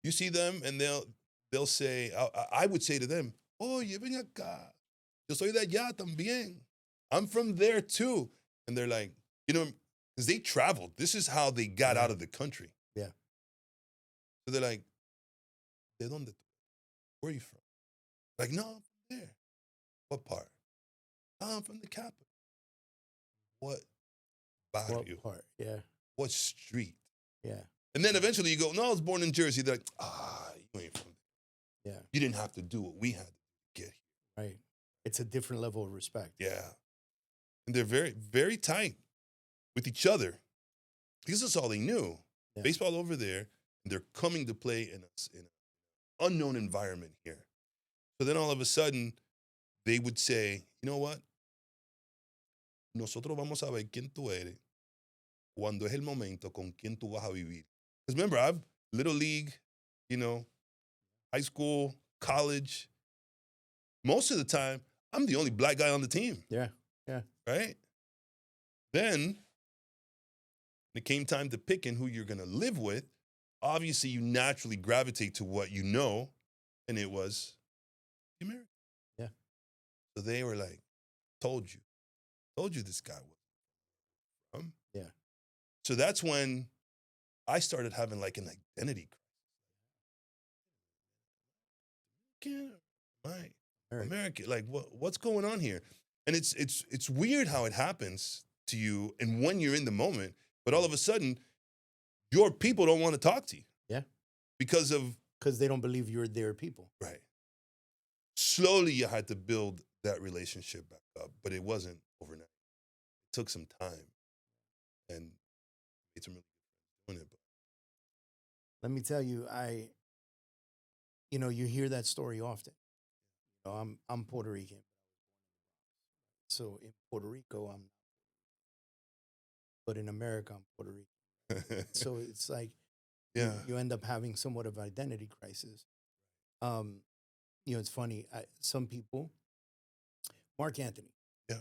you see them, and they'll say, I would say to them, Oye, ven acá. Yo soy de allá también. I'm from there too. And they're like, because they traveled. This is how they got out of the country. Yeah. So they're like, ¿de dónde? Where are you from? Like, no, I'm from there. What part? Oh, I'm from the capital. What barrio? What part? Yeah. What street? Yeah. And then eventually you go, no, I was born in Jersey. They're like, you ain't from there. Yeah. You didn't have to do what we had to get here. Right. It's a different level of respect. Yeah. And they're very, very tight with each other because that's all they knew. Yeah. Baseball over there, and they're coming to play in an unknown environment here. So then all of a sudden, they would say, you know what? Nosotros vamos a ver quién tú eres cuando es el momento con quién tú vas a vivir. Because remember, I've little league, high school, college. Most of the time, I'm the only black guy on the team. Yeah. Yeah. Right? Then it came time to picking who you're going to live with. Obviously, you naturally gravitate to what you know, and it was the American. Yeah. So they were like, told you this guy was from. Yeah. So that's when I started having like an identity crisis. American, like what's going on here? And it's weird how it happens to you and when you're in the moment, but all of a sudden, your people don't want to talk to you. Yeah. Because they don't believe you're their people. Right. Slowly you had to build that relationship back up, but it wasn't overnight. It took some time. And it's really good doing it. But let me tell you, you hear that story often. I'm Puerto Rican. So in Puerto Rico, but in America, I'm Puerto Rican. So it's like, yeah, you end up having somewhat of an identity crisis. It's funny. Some people, Mark Anthony, yeah,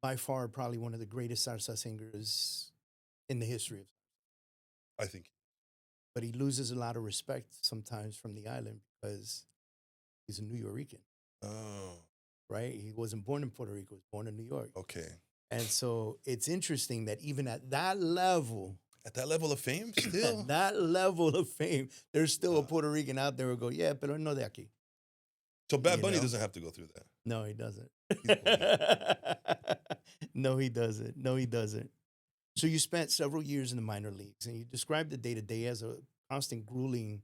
by far probably one of the greatest salsa singers in the history of. I think. But he loses a lot of respect sometimes from the island because he's a New Yorican. Oh. Right? He wasn't born in Puerto Rico. He was born in New York. Okay. And so it's interesting that even at that level. At that level of fame still? At that level of fame, there's still a Puerto Rican out there who go, yeah, pero no de aquí. So Bad Bunny doesn't have to go through that. No, he doesn't. No, he doesn't. No, he doesn't. So you spent several years in the minor leagues, and you described the day-to-day as a constant grueling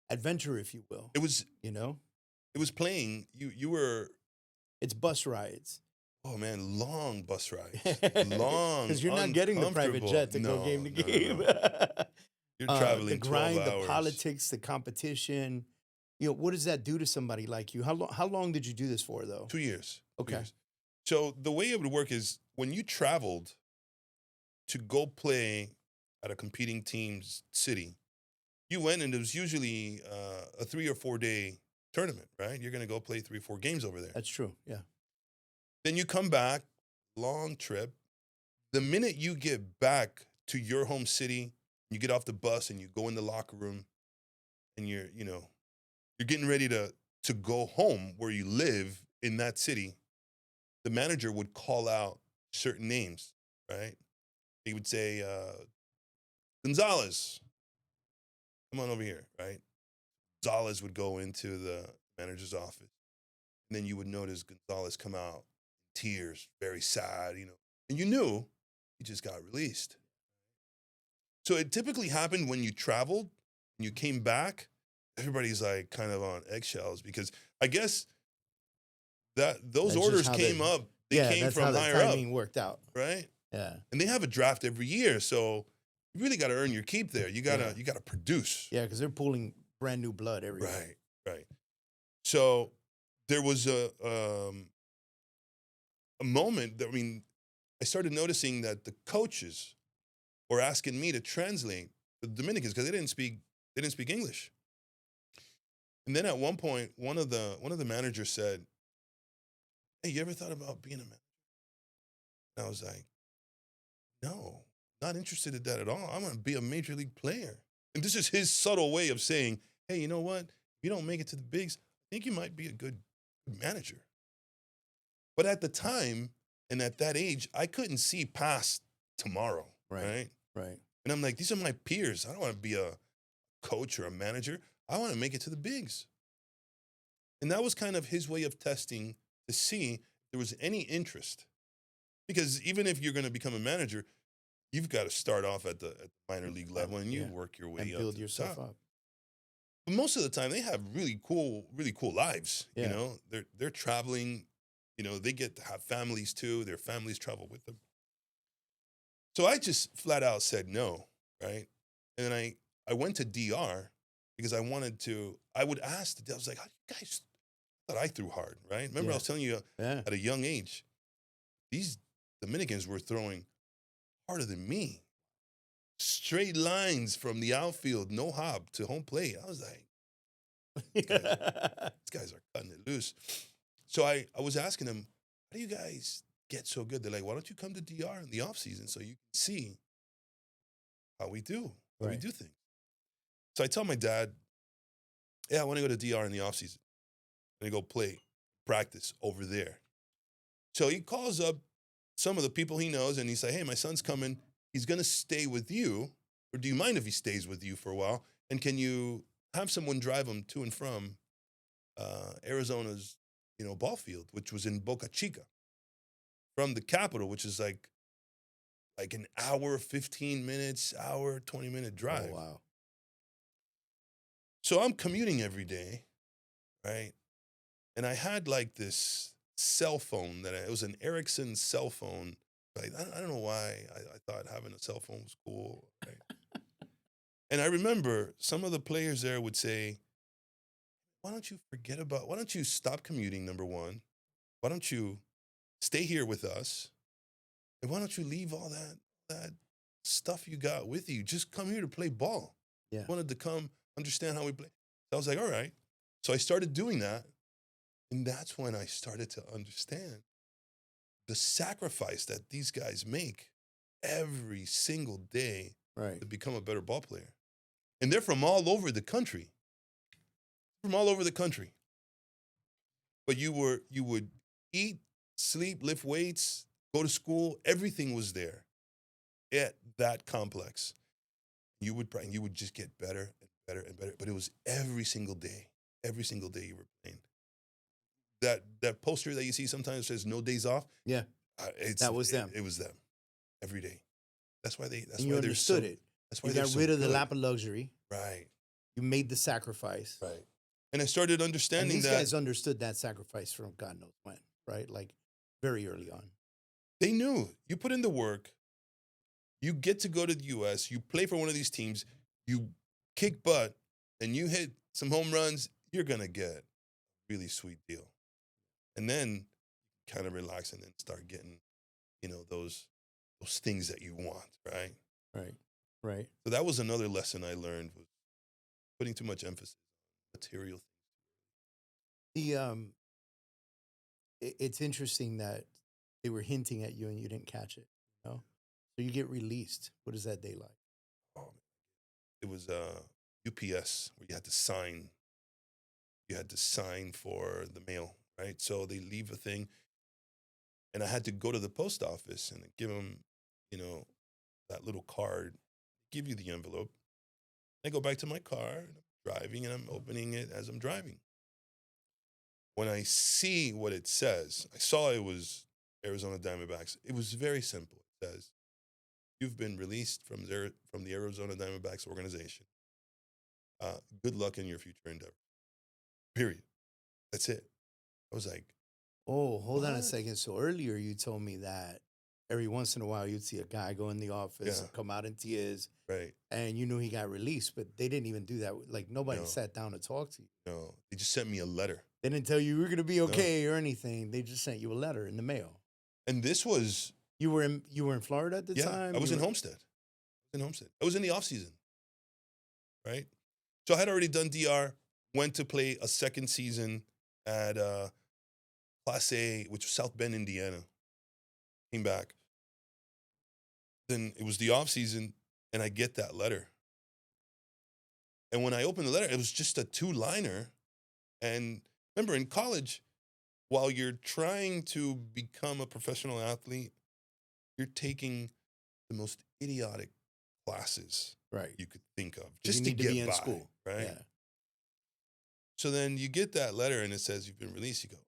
adventure, if you will. It was, it was playing. You were. It's bus rides. Oh man, long bus rides. Long. Because you're not getting the private jet to go game to game. No. You're traveling the grind, 12 hours. The politics, the competition. What does that do to somebody like you? How long did you do this for, though? 2 years. Okay. 2 years. So the way it would work is when you traveled to go play at a competing team's city, you went and it was usually a 3 or 4 day tournament, right? You're going to go play 3 or 4 games over there. That's true, yeah. Then you come back, long trip. The minute you get back to your home city, you get off the bus and you go in the locker room and you're getting ready to go home where you live in that city, the manager would call out certain names, right? He would say, Gonzalez, come on over here, right? Gonzalez would go into the manager's office. And then you would notice Gonzalez come out, tears, very sad, And you knew he just got released. So it typically happened when you traveled and you came back, everybody's like kind of on eggshells because I guess that those orders came up. They came that's from how the higher up. timing worked out. Right? Yeah. And they have a draft every year, so you really got to earn your keep there. You gotta produce. Yeah, because they're pulling brand new blood every year. Right. So there was a moment that I started noticing that the coaches were asking me to translate the Dominicans because they didn't speak English. And then at one point, one of the managers said, "Hey, you ever thought about being a manager?" And I was like, "No, not interested in that at all. I'm going to be a major league player." And this is his subtle way of saying, "Hey, you know what? If you don't make it to the bigs, I think you might be a good manager. But at the time and at that age, I couldn't see past tomorrow, right? Right. And I'm like, these are my peers. I don't want to be a coach or a manager. I want to make it to the bigs. And that was kind of his way of testing to see if there was any interest. Because even if you're going to become a manager, you've got to start off at the minor league level and you work your way and up. build to yourself the top. up. But most of the time, they have really cool lives. Yeah. You know, they're traveling. You know, they get to have families too. Their families travel with them. So I just flat out said no, right? And then I went to DR because I would ask I was like, how do you guys thought I threw hard, right? Remember I was telling you at a young age, these Dominicans were throwing harder than me. Straight lines from the outfield, no hop to home plate. I was like, these guys are cutting it loose. So I was asking them, how do you guys get so good? They're like, why don't you come to DR in the off season so you can see how we do things. So I tell my dad, yeah, I want to go to DR in the off season. I'm going to go practice over there. So he calls up some of the people he knows and he's like, hey, my son's coming. He's going to stay with you. Or do you mind if he stays with you for a while? And can you have someone drive him to and from Arizona's, ball field, which was in Boca Chica, from the capital, which is like an hour, 15 minutes, 20-minute drive. Oh, wow. So I'm commuting every day, right? And I had like this cell phone it was an Ericsson cell phone. Like, I don't know why I thought having a cell phone was cool, right? And I remember some of the players there would say, why don't you stop commuting, number one? Why don't you stay here with us? And why don't you leave all that stuff you got with you? Just come here to play ball. Yeah. I wanted to come understand how we play. So I was like, all right. So I started doing that. And that's when I started to understand the sacrifice that these guys make every single day to become a better ball player. And they're from all over the country. But you would eat, sleep, lift weights, go to school. Everything was there at that complex. You would just get better and better and better. But it was every single day you were playing. That poster that you see sometimes says no days off. Yeah, that was them. It was them every day. That's why you understood it. That's why you they're got so rid of the good. lap of luxury. Right. You made the sacrifice. Right. And I started understanding and these guys understood that sacrifice from God knows when, right? Like very early on. They knew you put in the work. You get to go to the U.S. You play for one of these teams. You kick butt and you hit some home runs. You're gonna get a really sweet deal. And then kind of relax and then start getting, those things that you want, right? Right. So that was another lesson I learned, was putting too much emphasis on material things. It's interesting that they were hinting at you and you didn't catch it, So you get released. What is that day like? Oh, it was UPS where you had to sign. You had to sign for the mail, right? So they leave a thing. And I had to go to the post office and give them, that little card, give you the envelope. I go back to my car, and I'm driving, and I'm opening it as I'm driving. When I see what it says, I saw it was Arizona Diamondbacks. It was very simple. It says, you've been released from the Arizona Diamondbacks organization. Good luck in your future endeavor. Period. That's it. I was like, oh, hold on a second. So earlier you told me that every once in a while you'd see a guy go in the office and come out in tears. Right. And you knew he got released, but they didn't even do that. Like nobody sat down to talk to you. No, they just sent me a letter. They didn't tell you were going to be okay or anything. They just sent you a letter in the mail. And this was... You were in Florida at the time? I was in Homestead. I was in the off season, right? So I had already done DR, went to play a second season at Class A, which was South Bend, Indiana. Came back. Then it was the off season, and I get that letter. And when I opened the letter, it was just a 2-liner. And remember, in college, while you're trying to become a professional athlete, you're taking the most idiotic classes Right. you could think of 'Cause just you to need to get be in by, school. right? Yeah. So then you get that letter and it says you've been released. You go,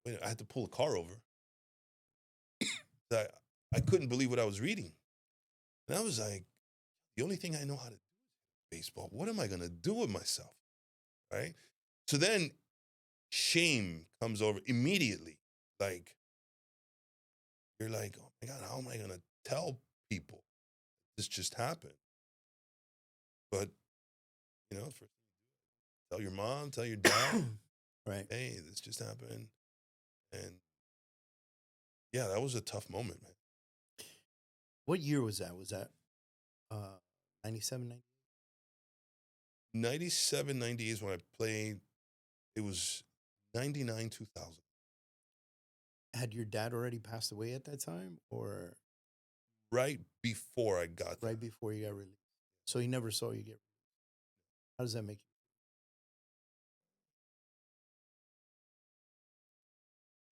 wait, I had to pull a car over. I couldn't believe what I was reading. And I was like, the only thing I know how to do is baseball. What am I going to do with myself? Right? So then shame comes over immediately. Like, you're like, oh my God, how am I going to tell people this just happened? But, tell your mom, tell your dad, Right. hey, this just happened. And yeah, that was a tough moment, man. What year was that? Was that 97, 90? 97, 98 is when I played. It was 99, 2000. Had your dad already passed away at that time, or Right before I got there. right before you got released? So he never saw you get released. How does that make you?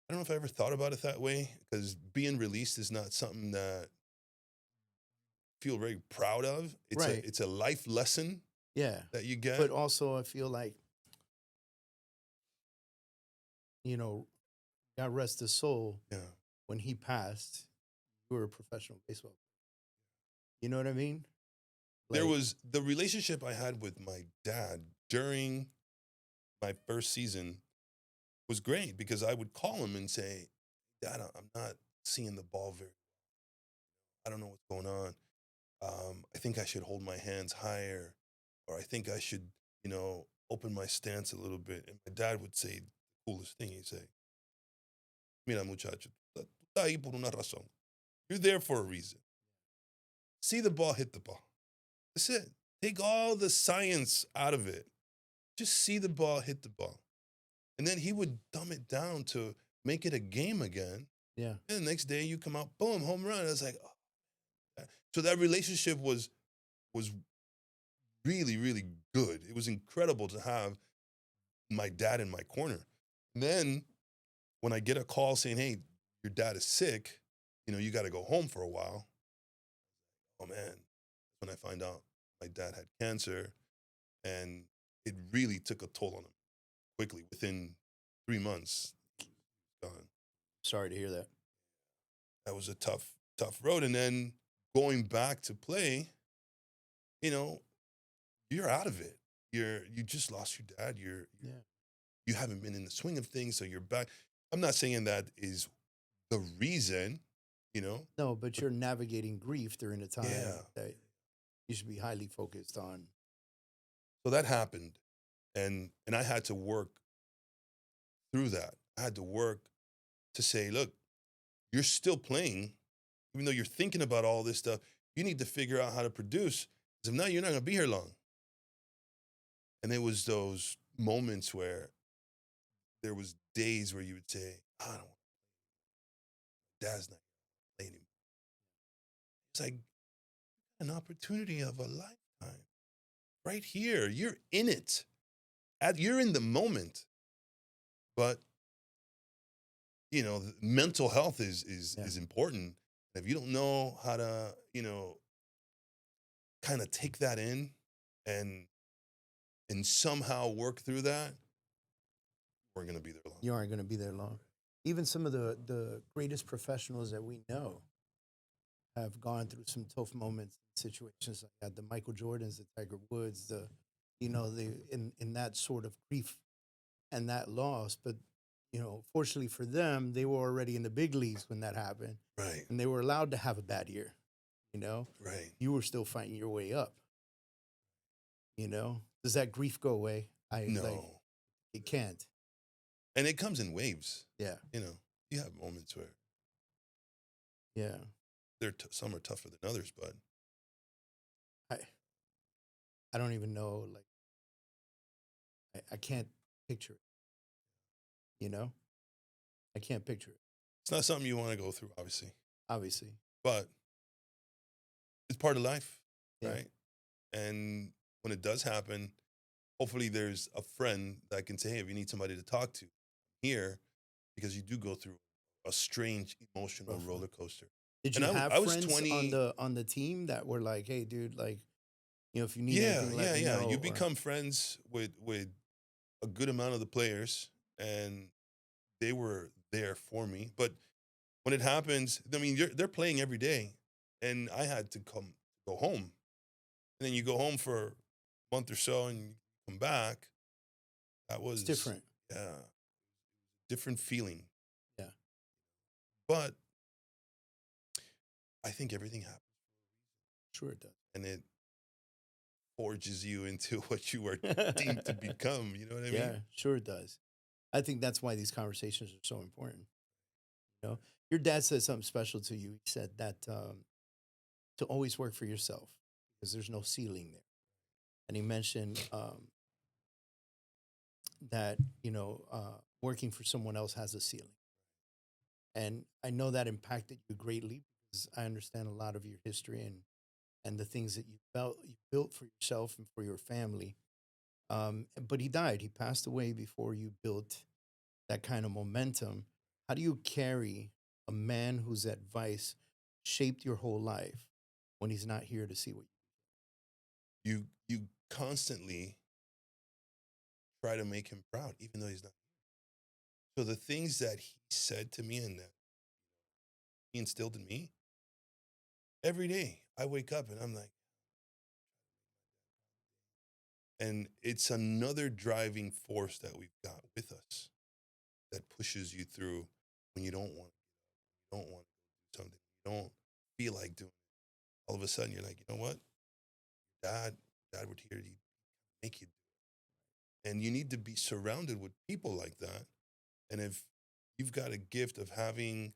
I don't know if I ever thought about it that way, because being released is not something that I feel very proud of. Right. It's a life lesson Yeah. that you get. But also, I feel like, God rest his soul, Yeah. when he passed, you were a professional baseball player. You know what I mean? There Like, was the relationship I had with my dad during my first season was great, because I would call him and say, Dad, I'm not seeing the ball very well. I don't know what's going on. I think I should hold my hands higher, or I think I should, open my stance a little bit. And my dad would say the coolest thing. He'd say, Mira, muchacho, tú estás ahí por una razón. You're there for a reason. See the ball hit the ball. That's it. Take all the science out of it. Just see the ball hit the ball. And then he would dumb it down to make it a game again. yeah. And the next day you come out, boom, home run. I was like, oh. So that relationship was really, really good. It was incredible to have my dad in my corner. And then when I get a call saying, hey, your dad is sick, you got to go home for a while. Oh man, when I find out my dad had cancer, and it really took a toll on him quickly. Within 3 months, gone. Sorry to hear that. That was a tough road. And then going back to play, you're out of it. You just lost your dad. Yeah. You haven't been in the swing of things, so you're back. I'm not saying that is the reason, No, but you're navigating grief during a time Yeah. that you should be highly focused on. So that happened, and I had to work through that. I had to work to say, look, you're still playing, even though you're thinking about all this stuff. You need to figure out how to produce, because if not, you're not going to be here long. And there was those moments where there was days where you would say, I don't want to play. Dad's not going to play anymore. It's like an opportunity of a lifetime right here. You're in it. You're in the moment. But, mental health is important. If you don't know how to, kind of take that in and somehow work through that, we're going to be there long. You aren't going to be there long. Even some of the greatest professionals that we know have gone through some tough moments, situations like that. The Michael Jordans, the Tiger Woods, in that sort of grief and that loss. But, fortunately for them, they were already in the big leagues when that happened. Right. And they were allowed to have a bad year, Right. You were still fighting your way up, Does that grief go away? No. It can't. And it comes in waves. Yeah. You have moments where Yeah. some are tougher than others, but I don't even know, I can't picture it, I can't picture it, it's not something you want to go through, obviously. obviously. But it's part of life, Yeah. right? And when it does happen, hopefully there's a friend that can say, hey, if you need somebody to talk to, here. because you do go through a strange emotional Rough one. roller coaster. Did And you have I was friends 20. on the team that were like, "Hey, dude, like, if you need Yeah, anything, let yeah, me yeah. You know," or become friends with a good amount of the players, and they were there for me. But when it happens, I mean, they're playing every day, and I had to go home, and then you go home for a month or so, and you come back. That it's was, different. yeah, different feeling. Yeah, But I think everything happens, sure it and it forges you into what you are deemed to does. become. You know what I Yeah, mean? sure it does. I think that's why these conversations are so important. You know, your dad said something special to you. He said that to always work for yourself because there's no ceiling there. And he mentioned that working for someone else has a ceiling. And I know that impacted you greatly because I understand a lot of your history and the things that you built for yourself and for your family. But he died. He passed away before you built that kind of momentum. How do you carry a man whose advice shaped your whole life when he's not here to see what You constantly try to make him proud, even though he's not. So the things that he said to me and that he instilled in me, every day I wake up and I'm like, and it's another driving force that we've got with us that pushes you through when you don't want to do something, you don't feel like doing it. All of a sudden you're like, you know what? Dad, Dad would hear you make you do it. And you need to be surrounded with people like that. And if you've got a gift of having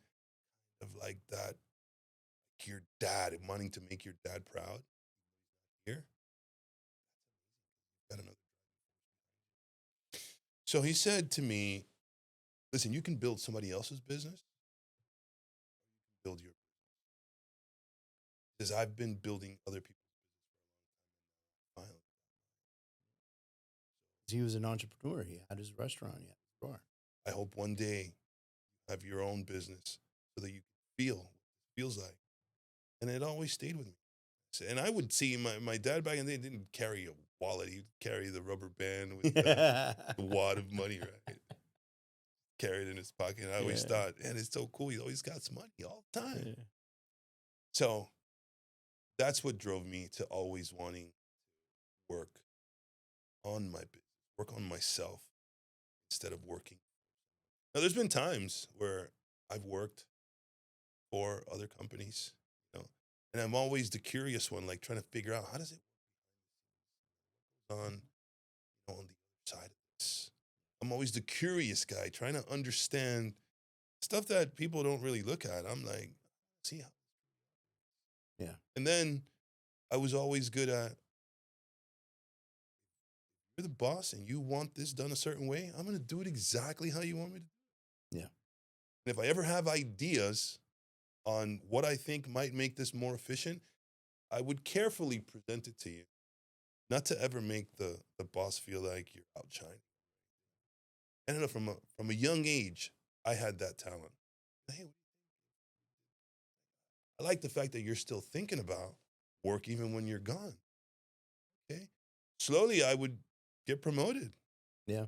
of like that, your dad and wanting to make your dad proud here, got another. So he said to me, listen, you can build somebody else's business, build your because I've been building other people's business. he was an entrepreneur. He had his restaurant. He had his bar. I hope one day you have your own business so that you can feel what it feels like. And it always stayed with me. And I would see my dad back in the day didn't carry a wallet. He'd carry the rubber band with the wad of money, right? Carried in his pocket. I always Yeah. thought, man, it's so cool. He always got some money all the time. Yeah. So that's what drove me to always wanting to work on my business, work on myself instead of working. Now, there's been times where I've worked for other companies, and I'm always the curious one, like trying to figure out how does it work on the other side of this. I'm always the curious guy trying to understand stuff that people don't really look at. I'm like, see how. Yeah. And then I was always good at, you're the boss and you want this done a certain way, I'm going to do it exactly how you want me to do Yeah. it. And if I ever have ideas on what I think might make this more efficient, I would carefully present it to you, not to ever make the boss feel like you're outshining. I don't know, from a young age, I had that talent. Hey, I like the fact that you're still thinking about work even when you're gone. Okay. Slowly, I would get promoted. Yeah.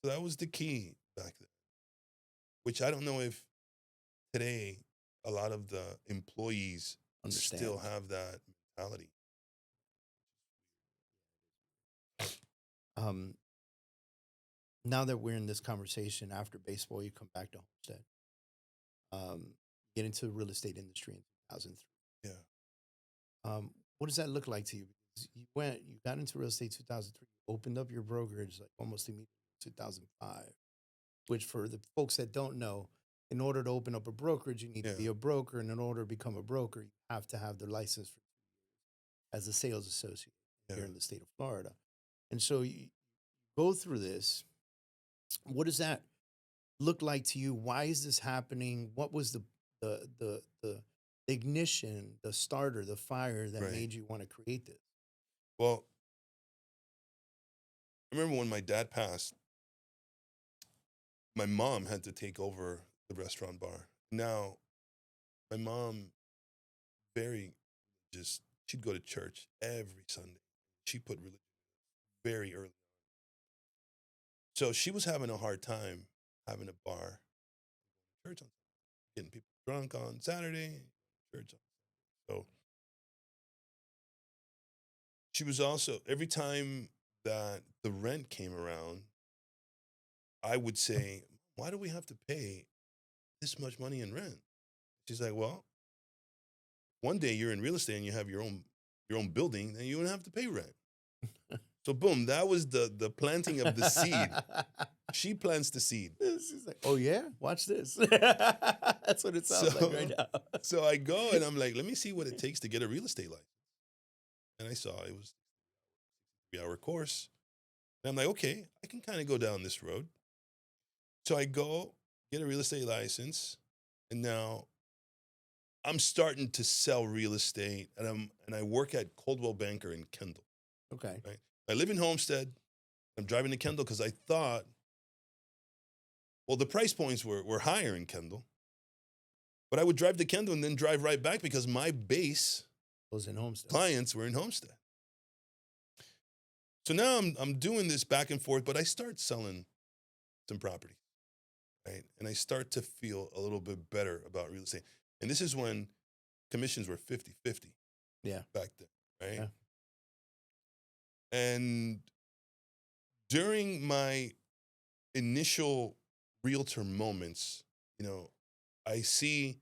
So that was the key back then, which I don't know if today a lot of the employees still Understand. have that mentality. Um, Now that we're in this conversation after baseball, you come back to Homestead, get into the real estate industry in 2003. Yeah. What does that look like to you? Because you got into real estate 2003, opened up your brokerage like almost immediately in 2005, which for the folks that don't know, in order to open up a brokerage, you need Yeah. to be a broker. And in order to become a broker, you have to have the license for as a sales associate here in the state of Florida. And so you go through this. What does that look like to you? Why is this happening? What was the ignition, the starter, the fire that Right. made you want to create this? Well, I remember when my dad passed, my mom had to take over the restaurant bar. Now, my mom, very just, she'd go to church every Sunday. She put religion very early. So she was having a hard time having a bar, church on, getting people drunk on Saturday, church on. So she was also, every time that the rent came around, I would say, why do we have to pay this much money in rent? She's like, well, one day you're in real estate and you have your own building, then you don't have to pay rent. So boom, that was the planting of the seed. She plants the seed. She's like, oh yeah, watch this. That's what it sounds like right now. So I go and I'm like, let me see what it takes to get a real estate license. And I saw it was a 3-hour course. And I'm like, okay, I can kind of go down this road. So I go get a real estate license, and now I'm starting to sell real estate, and I work at Coldwell Banker in Kendall. Okay. Right? I live in Homestead. I'm driving to Kendall because I thought, well, the price points were higher in Kendall. But I would drive to Kendall and then drive right back because my base was in Homestead. Clients were in Homestead. So now I'm doing this back and forth, but I start selling some property, right? And I start to feel a little bit better about real estate. And this is when commissions were 50-50. Yeah. Back then, right? Yeah. And during my initial realtor moments, I see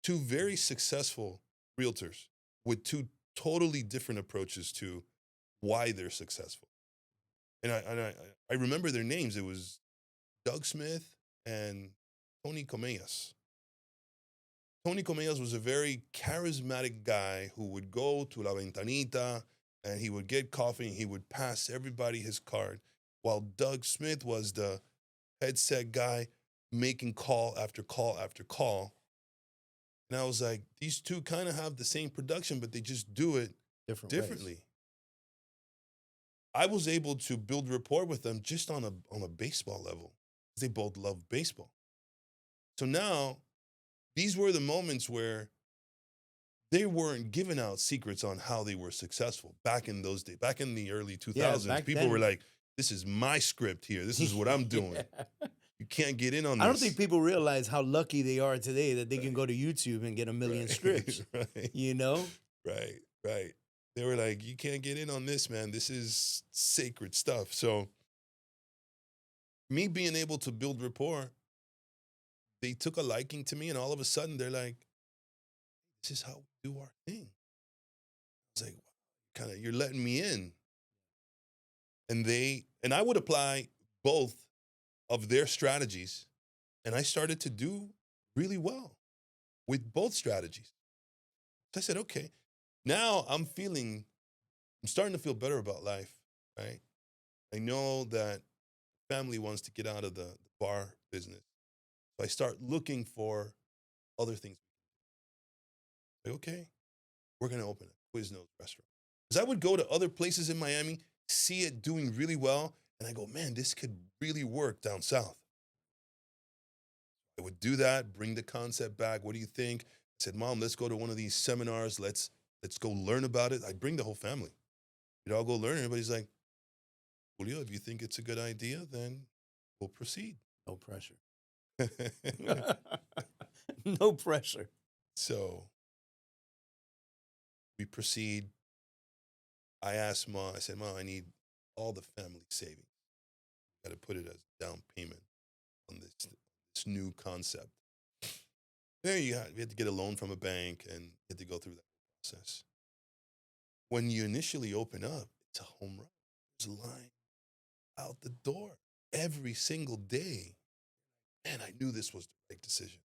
two very successful realtors with two totally different approaches to why they're successful. And I remember their names. It was Doug Smith and Tony Comillas. Tony Comillas was a very charismatic guy who would go to La Ventanita and he would get coffee and he would pass everybody his card, while Doug Smith was the headset guy making call after call after call. And I was like, these two kind of have the same production, but they just do it differently. Ways. I was able to build rapport with them just on a baseball level. They both love baseball. So now, these were the moments where they weren't giving out secrets on how they were successful back in those days. Back in the early 2000s, people were like, this is my script here. This is what I'm doing. Yeah. You can't get in on this. I don't think people realize how lucky they are today that they can go to YouTube and get a million scripts. Right. Right. They were like, you can't get in on this, man. This is sacred stuff. So me being able to build rapport, they took a liking to me, and all of a sudden they're like, this is how we do our thing. I was like, you're letting me in. And I would apply both of their strategies, and I started to do really well with both strategies. So I said, okay, now I'm starting to feel better about life, right? I know that family wants to get out of the bar business. So I start looking for other things. Like, okay, we're going to open a Quiznos restaurant. Because I would go to other places in Miami, see it doing really well, and I go, man, this could really work down south. I would do that, bring the concept back. What do you think? I said, Mom, let's go to one of these seminars. Let's go learn about it. I'd bring the whole family. We'd all go learn. Everybody's like, Julio, if you think it's a good idea, then we'll proceed. No pressure. No pressure. So we proceed. I asked Mom, I said, Mom, I need all the family savings. Got to put it as down payment on this new concept. There you have. We had to get a loan from a bank and had to go through that process. When you initially open up, it's a home run. There's a line out the door every single day. Man, I knew this was the right decision.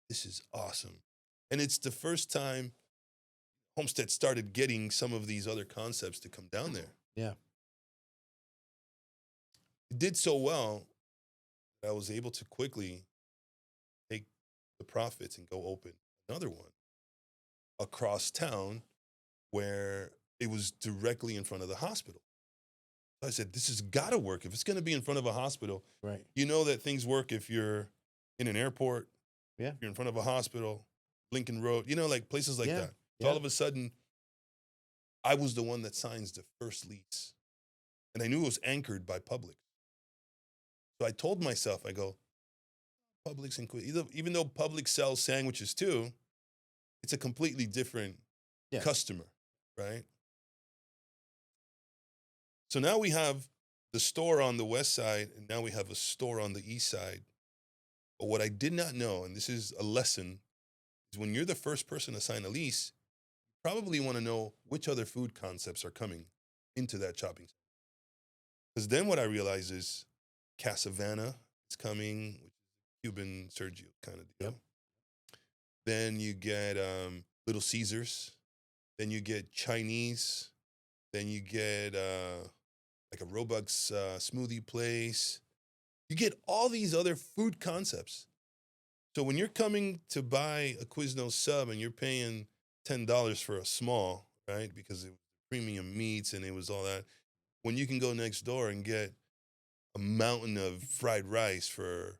This is awesome. And it's the first time Homestead started getting some of these other concepts to come down there. Yeah. It did so well that I was able to quickly take the profits and go open another one across town where it was directly in front of the hospital. I said, this has got to work. If it's going to be in front of a hospital, Right. you know that things work if you're in an airport, Yeah. you're in front of a hospital, Lincoln Road, like places like Yeah. that. So Yeah. all of a sudden, I was the one that signs the first lease. And I knew it was anchored by Publix. So I told myself, I go, Publix and even though Publix sells sandwiches too, it's a completely different customer, right? So now we have the store on the west side, and now we have a store on the east side. But what I did not know, and this is a lesson, is when you're the first person to sign a lease, you probably want to know which other food concepts are coming into that shopping center. Because then what I realize is Casavana is coming, which is Cuban Sergio kind of deal. Yep. Then you get Little Caesars. Then you get Chinese. Then you get like a Robux smoothie place. You get all these other food concepts. So when you're coming to buy a Quiznos sub and you're paying $10 for a small, right? Because it was premium meats and it was all that. When you can go next door and get a mountain of fried rice for,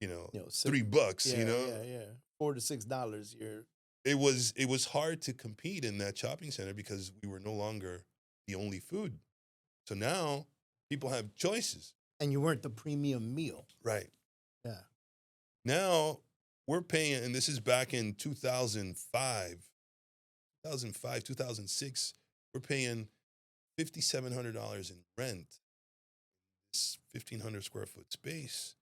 $3, Yeah. $4 to $6. It was hard to compete in that shopping center because we were no longer the only food. So now people have choices. And you weren't the premium meal. Right. Yeah. Now we're paying, and this is back in 2005, 2006, we're paying $5,700 in rent, this 1,500 square foot space.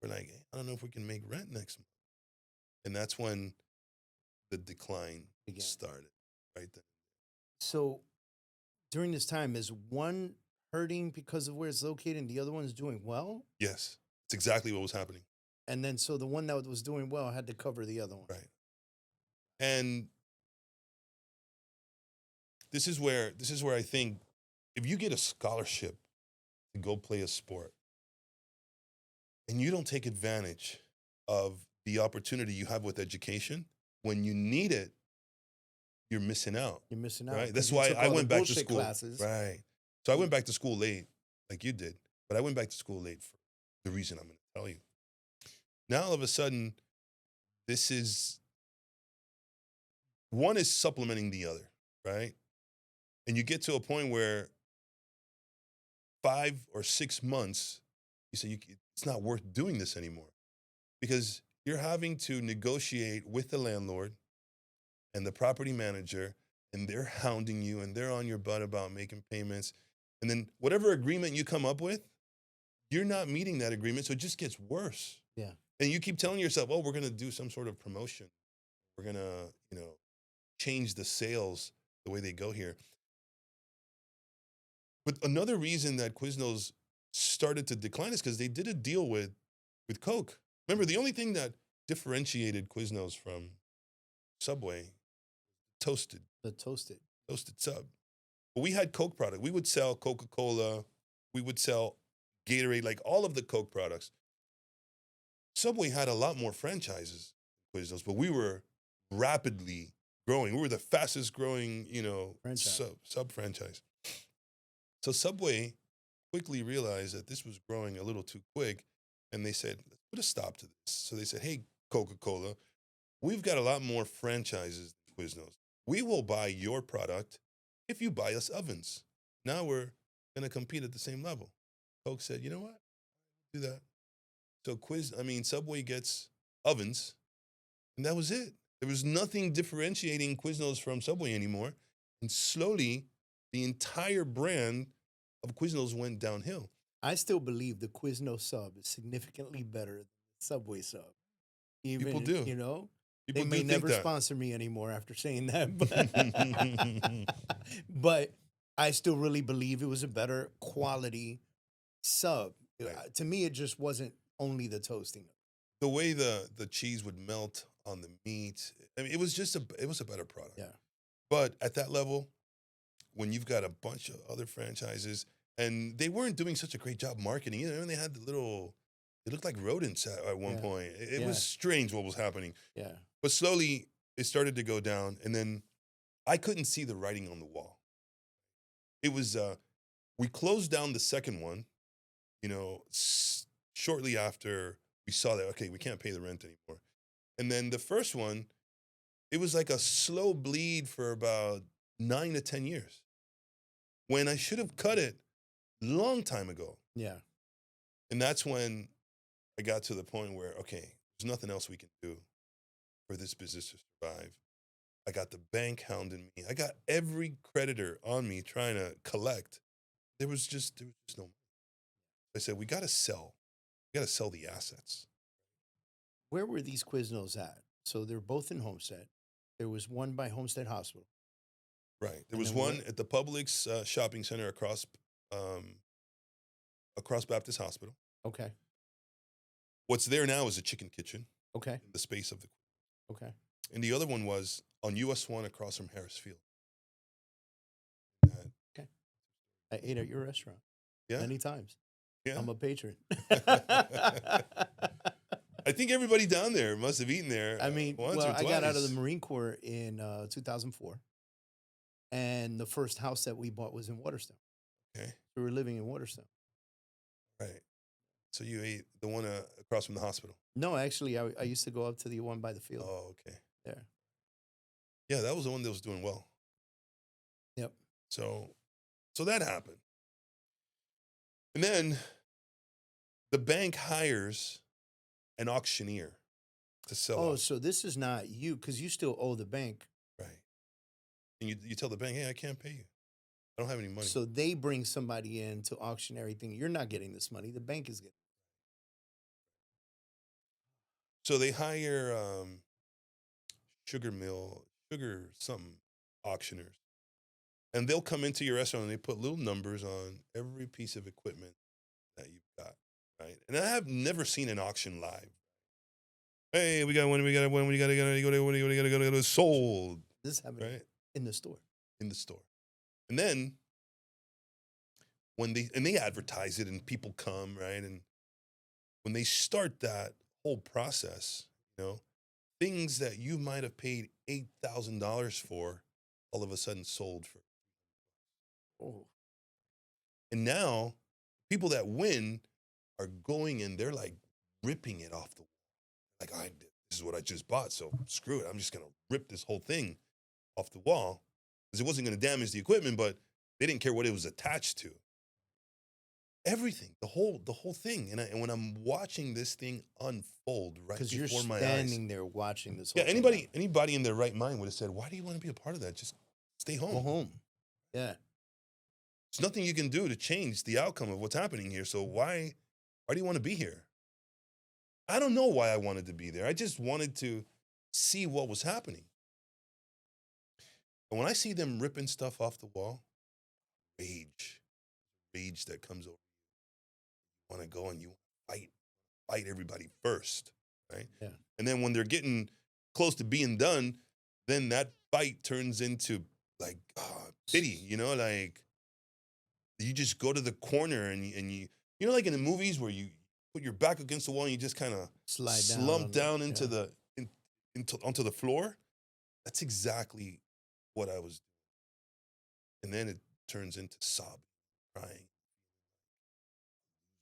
We're like, I don't know if we can make rent next month. And that's when the decline started, right there. So during this time, is one hurting because of where it's located and the other one's doing well? Yes, it's exactly what was happening. And then so the one that was doing well had to cover the other one. Right. And this is where I think if you get a scholarship to go play a sport and you don't take advantage of the opportunity you have with education, when you need it, you're missing out. You're missing out. Right? That's why I went back to school. Classes. Right. So I went back to school late, like you did. But I went back to school late for the reason I'm going to tell you. Now, all of a sudden, one is supplementing the other, right? And you get to a point where 5 or 6 months, you say it's not worth doing this anymore because you're having to negotiate with the landlord and the property manager, and they're hounding you and they're on your butt about making payments. And then whatever agreement you come up with, you're not meeting that agreement, so it just gets worse. Yeah. And you keep telling yourself, oh, we're going to do some sort of promotion. We're going to, change the sales the way they go here. But another reason that Quiznos started to decline is because they did a deal with Coke. Remember, the only thing that differentiated Quiznos from Subway, the toasted sub. But we had Coke product. We would sell Coca-Cola. We would sell Gatorade, like all of the Coke products. Subway had a lot more franchises than Quiznos, but we were rapidly growing. We were the fastest growing, sub franchise. So Subway quickly realized that this was growing a little too quick, and they said, let's put a stop to this. So they said, hey, Coca-Cola, we've got a lot more franchises than Quiznos. We will buy your product if you buy us ovens. Now we're going to compete at the same level. Coke said, you know what? Do that. So Subway gets ovens, and that was it. There was nothing differentiating Quiznos from Subway anymore. And slowly, the entire brand of Quiznos went downhill. I still believe the Quiznos sub is significantly better than the Subway sub. People do. They may never sponsor me anymore after saying that. But I still really believe it was a better quality sub. Right. To me, it just wasn't only the toasting. The way the cheese would melt on the meat, it was a better product. Yeah. But at that level, when you've got a bunch of other franchises, and they weren't doing such a great job marketing either. They had it looked like rodents at one point. It was strange what was happening. Yeah. But slowly, it started to go down, and then I couldn't see the writing on the wall. It was, we closed down the second one, shortly after we saw that, okay, we can't pay the rent anymore. And then the first one, it was like a slow bleed for about 9 to 10 years when I should have cut it long time ago. Yeah. And that's when I got to the point where, okay, there's nothing else we can do for this business to survive. I got the bank hounding me. I got every creditor on me trying to collect. There was just no money. I said, we got to sell. We got to sell the assets. Where were these Quiznos at? So they're both in Homestead. There was one by Homestead Hospital. Right. There was one at the Publix shopping center across Baptist Hospital. Okay. What's there now is a chicken kitchen. Okay. In the space of the. Okay. And the other one was on US 1 across from Harris Field. Okay. I ate at your restaurant. Yeah. Many times. Yeah. I'm a patron. I think everybody down there must have eaten there. I mean, once or twice. I got out of the Marine Corps in 2004. And the first house that we bought was in Waterstone. Okay. We were living in Waterstone. Right. So you ate the one across from the hospital? No, actually, I used to go up to the one by the field. Oh, okay. There. Yeah, that was the one that was doing well. Yep. So that happened. And then the bank hires an auctioneer to sell. Oh, so this is not you, because you still owe the bank. Right. And you tell the bank, hey, I can't pay you. I don't have any money. So they bring somebody in to auction everything. You're not getting this money. The bank is getting it. So they hire sugar something auctioners. And they'll come into your restaurant and they put little numbers on every piece of equipment that you've got, right? And I have never seen an auction live. Hey, we got one, we gotta go, sold. This happened right? in the store. In the store. And then when they advertise it and people come, right? And when they start that whole process, things that you might have paid $8,000 for, all of a sudden sold for. Oh. And now people that win are going and they're like ripping it off the wall. Like, this is what I just bought, so screw it. I'm just going to rip this whole thing off the wall because it wasn't going to damage the equipment, but they didn't care what it was attached to. Everything, the whole thing. And when I'm watching this thing unfold right before my eyes. Because you're standing there watching this whole Yeah, thing. anybody in their right mind would have said, why do you want to be a part of that? Just stay home. Go home. Yeah. There's nothing you can do to change the outcome of what's happening here. So why do you want to be here? I don't know why I wanted to be there. I just wanted to see what was happening. And when I see them ripping stuff off the wall, rage that comes over you. You want to go and you fight everybody first, right? Yeah. And then when they're getting close to being done, then that fight turns into like pity, like you just go to the corner and you like in the movies where you put your back against the wall and you just kind of slump down into onto the floor. That's exactly what I was doing. And then it turns into sobbing, crying,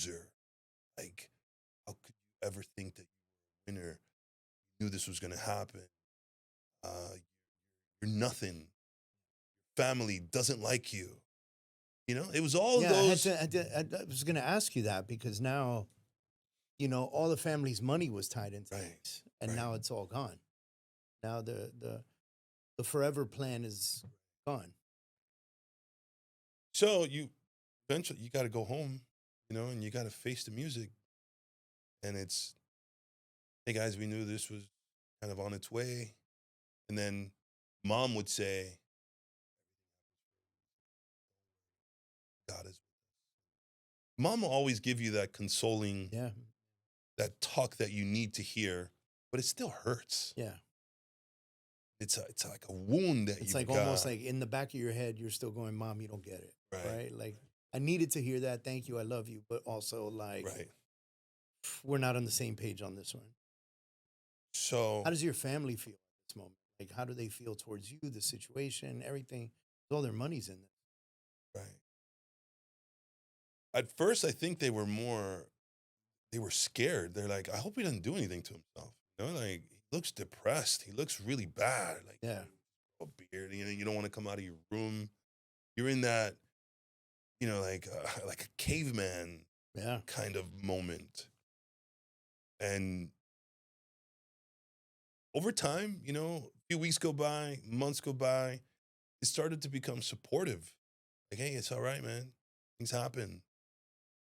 loser. Like, how could you ever think that you were a winner? You knew this was going to happen. You're nothing. Your family doesn't like you. It was all those. I was going to ask you that because now, all the family's money was tied into this, and now it's all gone. Now the forever plan is gone. So eventually you got to go home, and you got to face the music. And it's, hey guys, we knew this was kind of on its way. And then mom would say, God is with us. Mom will always give you that consoling, that talk that you need to hear, but it still hurts. Yeah. It's like a wound that it's you've like got. Almost like in the back of your head, you're still going, Mom, you don't get it. Right? Like, I needed to hear that. Thank you. I love you. But also, like, we're not on the same page on this one. So how does your family feel at this moment? Like, how do they feel towards you, the situation, everything? All their money's in this. Right. at first, I think they were scared. They're like, I hope he doesn't do anything to himself. You know, like he looks depressed. He looks really bad. Like, Yeah. a beard. You know, you don't want to come out of your room. You're in that, like a caveman Yeah. kind of moment. And over time, a few weeks go by, months go by, it started to become supportive. Like, hey, it's all right, man. Things happen.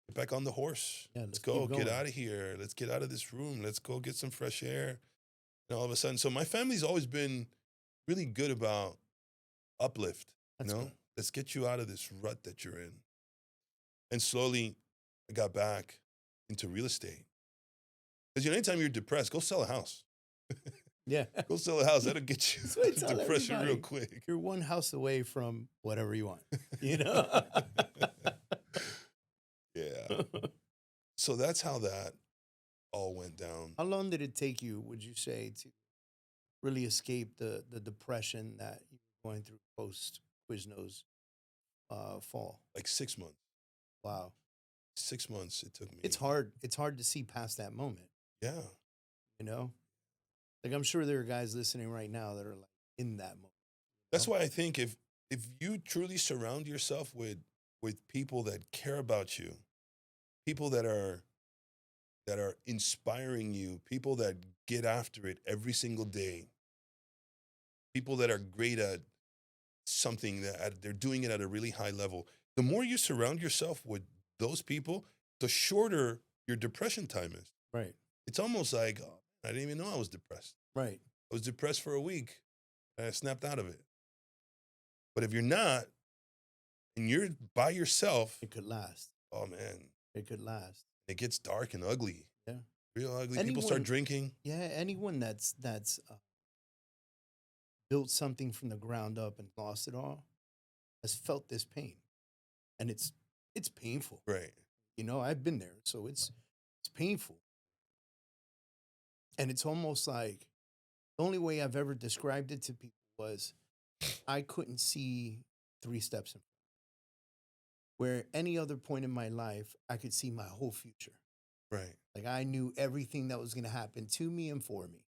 Get back on the horse. Yeah, Let's let's keep go. Get going. out of here. Let's get out of this room. Let's go get some fresh air. And all of a sudden, so my family's always been really good about uplift. That's good. Let's get you out of this rut that you're in. And slowly, I got back into real estate. Because anytime you're depressed, go sell a house. Yeah. Go sell a house. That'll get you That's what I tell depression real everybody. quick. You're one house away from whatever you want, you know? Yeah. So that's how that all went down. How long did it take you, would you say, to really escape the depression that you were going through post Quiznos fall? Like 6 months. Wow. 6 months it took me. It's hard. It's hard to see past that moment, Yeah. you know? Like, I'm sure there are guys listening right now that are like in that moment. That's why I think if you truly surround yourself with people that care about you, people that are inspiring you, people that get after it every single day, people that are great at something that they're doing it at a really high level. The more you surround yourself with those people, the shorter your depression time is. Right. It's almost like, oh, I didn't even know I was depressed. Right. I was depressed for a week and I snapped out of it. But if you're not, and you're by yourself, It could last. oh man, It could last. it gets dark and ugly. Yeah. Real ugly. People start drinking. Yeah. Anyone that's built something from the ground up and lost it all has felt this pain, and it's painful. Right. You know, I've been there, so it's painful, and it's almost like the only way I've ever described it to people was I couldn't see 3 steps in front. Where any other point in my life, I could see my whole future. Right. Like I knew everything that was going to happen to me and for me,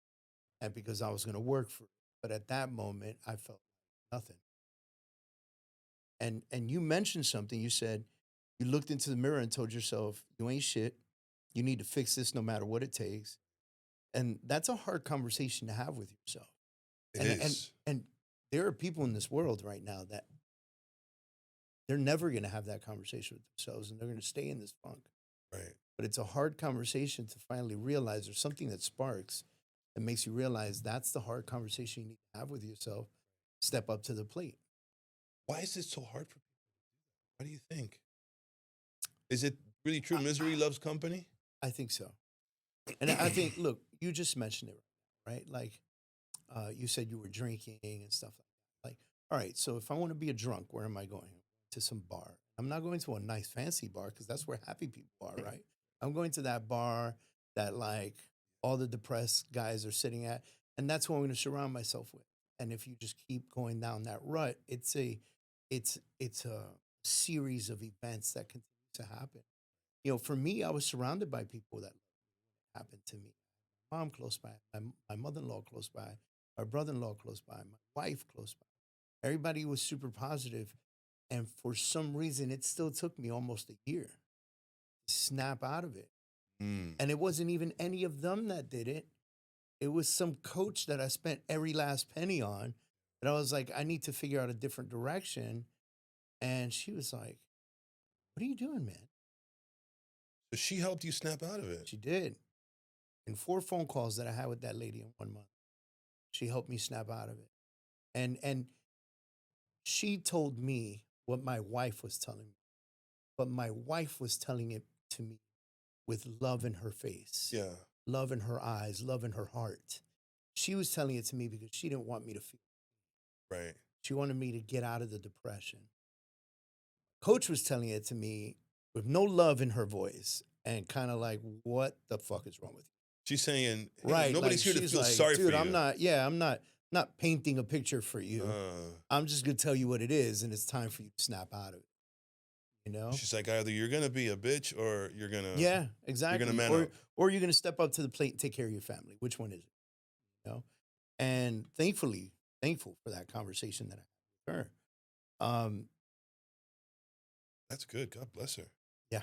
and because I was going to work for it. But at that moment, I felt nothing. And you mentioned something. You said you looked into the mirror and told yourself, you ain't shit. You need to fix this no matter what it takes. And that's a hard conversation to have with yourself. It is. And there are people in this world right now that they're never going to have that conversation with themselves, and they're going to stay in this funk. Right. But it's a hard conversation to finally realize there's something that sparks that makes you realize that's the hard conversation you need to have with yourself. Step up to the plate. Why is it so hard for people? What do you think? Is it really true? Misery loves company? I think so. And I think, look, you just mentioned it, right? Like you said you were drinking and stuff like that. Like, all right, so if I want to be a drunk, where am I going? To some bar. I'm not going to a nice fancy bar because that's where happy people are, right? I'm going to that bar that like all the depressed guys are sitting at, and that's what I'm going to surround myself with. And if you just keep going down that rut, it's a series of events that continue to happen. You know, for me, I was surrounded by people that happened to me. My mom close by, my mother-in-law close by, my brother-in-law close by, my wife close by. Everybody was super positive. And for some reason, it still took me almost a year to snap out of it. Mm. And it wasn't even any of them that did it. It was some coach that I spent every last penny on. That I was like, I need to figure out a different direction. And she was like, what are you doing, man? So she helped you snap out of it. She did. In 4 phone calls that I had with that lady in 1 month, she helped me snap out of it. And she told me what my wife was telling me, but my wife was telling it to me with love in her face, Yeah. love in her eyes, love in her heart. She was telling it to me because she didn't want me to feel. Right. She wanted me to get out of the depression. Coach was telling it to me with no love in her voice and kind of like, what the fuck is wrong with you? She's saying, hey, Right. nobody's like, here to she's feel like, sorry for dude, you. I'm not painting a picture for you. I'm just going to tell you what it is, and it's time for you to snap out of it. You know? She's like, either you're gonna be a bitch or you're gonna Yeah, exactly. man Or up. or you're gonna step up to the plate and take care of your family. Which one is it? You know? And thankful for that conversation that I had with her. That's good. God bless her. Yeah,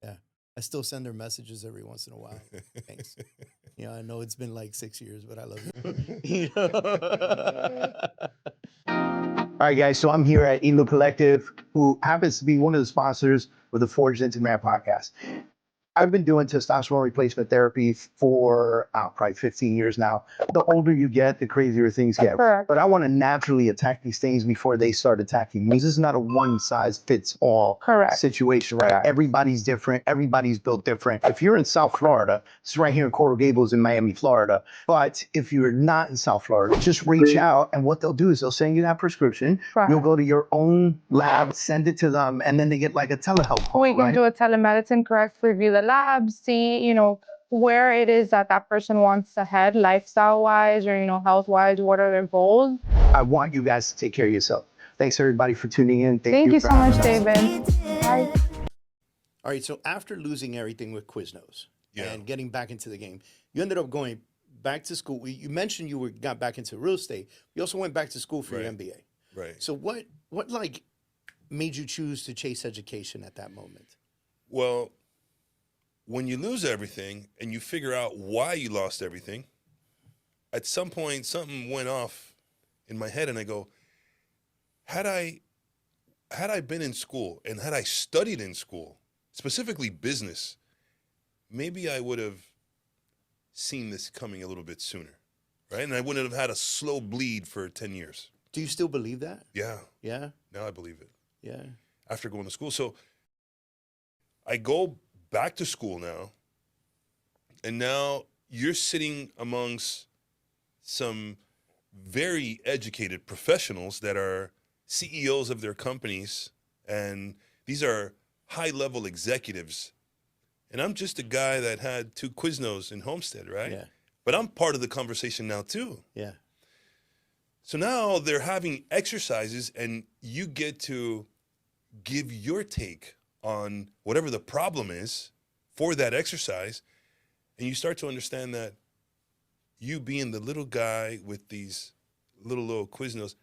yeah. I still send her messages every once in a while. Thanks. You know, I know it's been like 6 years, but I love you. All right, guys. So I'm here at Elo Collective, who happens to be one of the sponsors of the Forged Into Man podcast. I've been doing testosterone replacement therapy for probably 15 years now. The older you get, the crazier things get. Correct. But I want to naturally attack these things before they start attacking me. This is not a one-size-fits-all situation, right? Correct. Everybody's different. Everybody's built different. If you're in South Florida, it's right here in Coral Gables in Miami, Florida. But if you're not in South Florida, just reach out, and what they'll do is they'll send you that prescription. Right. You'll go to your own lab, send it to them, and then they get like a telehealth call. We can do a telemedicine, correct? Review the lab, see, where it is that that person wants to head lifestyle-wise or, health-wise, what are their goals. I want you guys to take care of yourself. Thanks, everybody, for tuning in. Thank you so much, David. Bye. All right, so after losing everything with Quiznos and getting back into the game, you ended up going back to school. You mentioned you got back into real estate. You also went back to school for your MBA. Right. So what made you choose to chase education at that moment? Well, when you lose everything and you figure out why you lost everything, at some point something went off in my head and I go, had I been in school and had I studied in school, specifically business, maybe I would have seen this coming a little bit sooner, right? And I wouldn't have had a slow bleed for 10 years. Do you still believe that? Yeah. Yeah? Now I believe it. Yeah. After going to school. So I go back to school now, and now you're sitting amongst some very educated professionals that are CEOs of their companies, and these are high-level executives. And I'm just a guy that had 2 Quiznos in Homestead, right? Yeah. But I'm part of the conversation now too. Yeah. So now they're having exercises, and you get to give your take on whatever the problem is for that exercise, and you start to understand that you being the little guy with these little Quiznos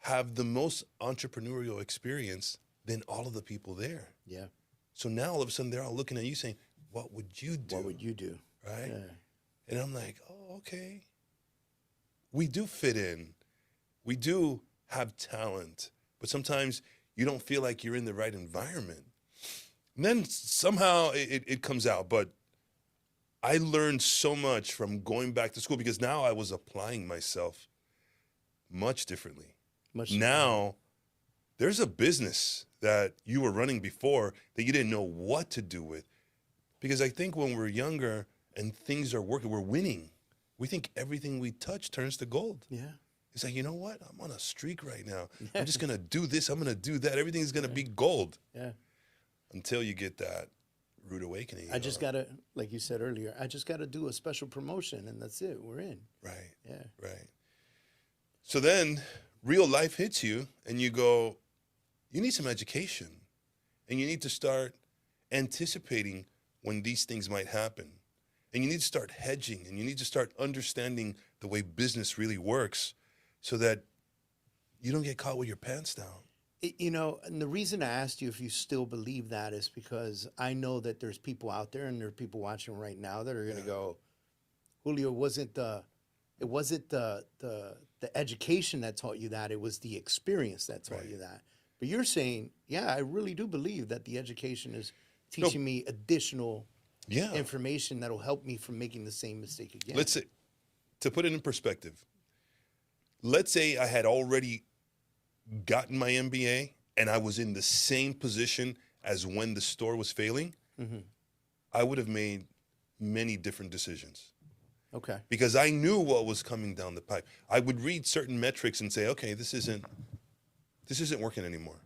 have the most entrepreneurial experience than all of the people there. Yeah. So now all of a sudden they're all looking at you saying, what would you do? What would you do? Right? Yeah. And I'm like, oh, okay. We do fit in. We do have talent, but sometimes you don't feel like you're in the right environment. And then somehow it comes out. But I learned so much from going back to school because now I was applying myself much differently. Now, there's a business that you were running before that you didn't know what to do with. Because I think when we're younger and things are working, we're winning. We think everything we touch turns to gold. Yeah. It's like, you know what? I'm on a streak right now. I'm just going to do this. I'm going to do that. Everything's going to be gold. Yeah. Until you get that rude awakening. I just got to, like you said earlier, I just got to do a special promotion and that's it. We're in. Right. Yeah. Right. So then real life hits you and you go, you need some education and you need to start anticipating when these things might happen. And you need to start hedging and you need to start understanding the way business really works so that you don't get caught with your pants down. And the reason I asked you if you still believe that is because I know that there's people out there and there are people watching right now that are going to go, Julio, it wasn't the education that taught you that, it was the experience that taught you that. But you're saying, yeah, I really do believe that the education is teaching me additional information that'll help me from making the same mistake again. Let's say, to put it in perspective, let's say I had already gotten my MBA and I was in the same position as when the store was failing, I would have made many different decisions. Okay. Because I knew what was coming down the pipe. I would read certain metrics and say, okay, this isn't working anymore.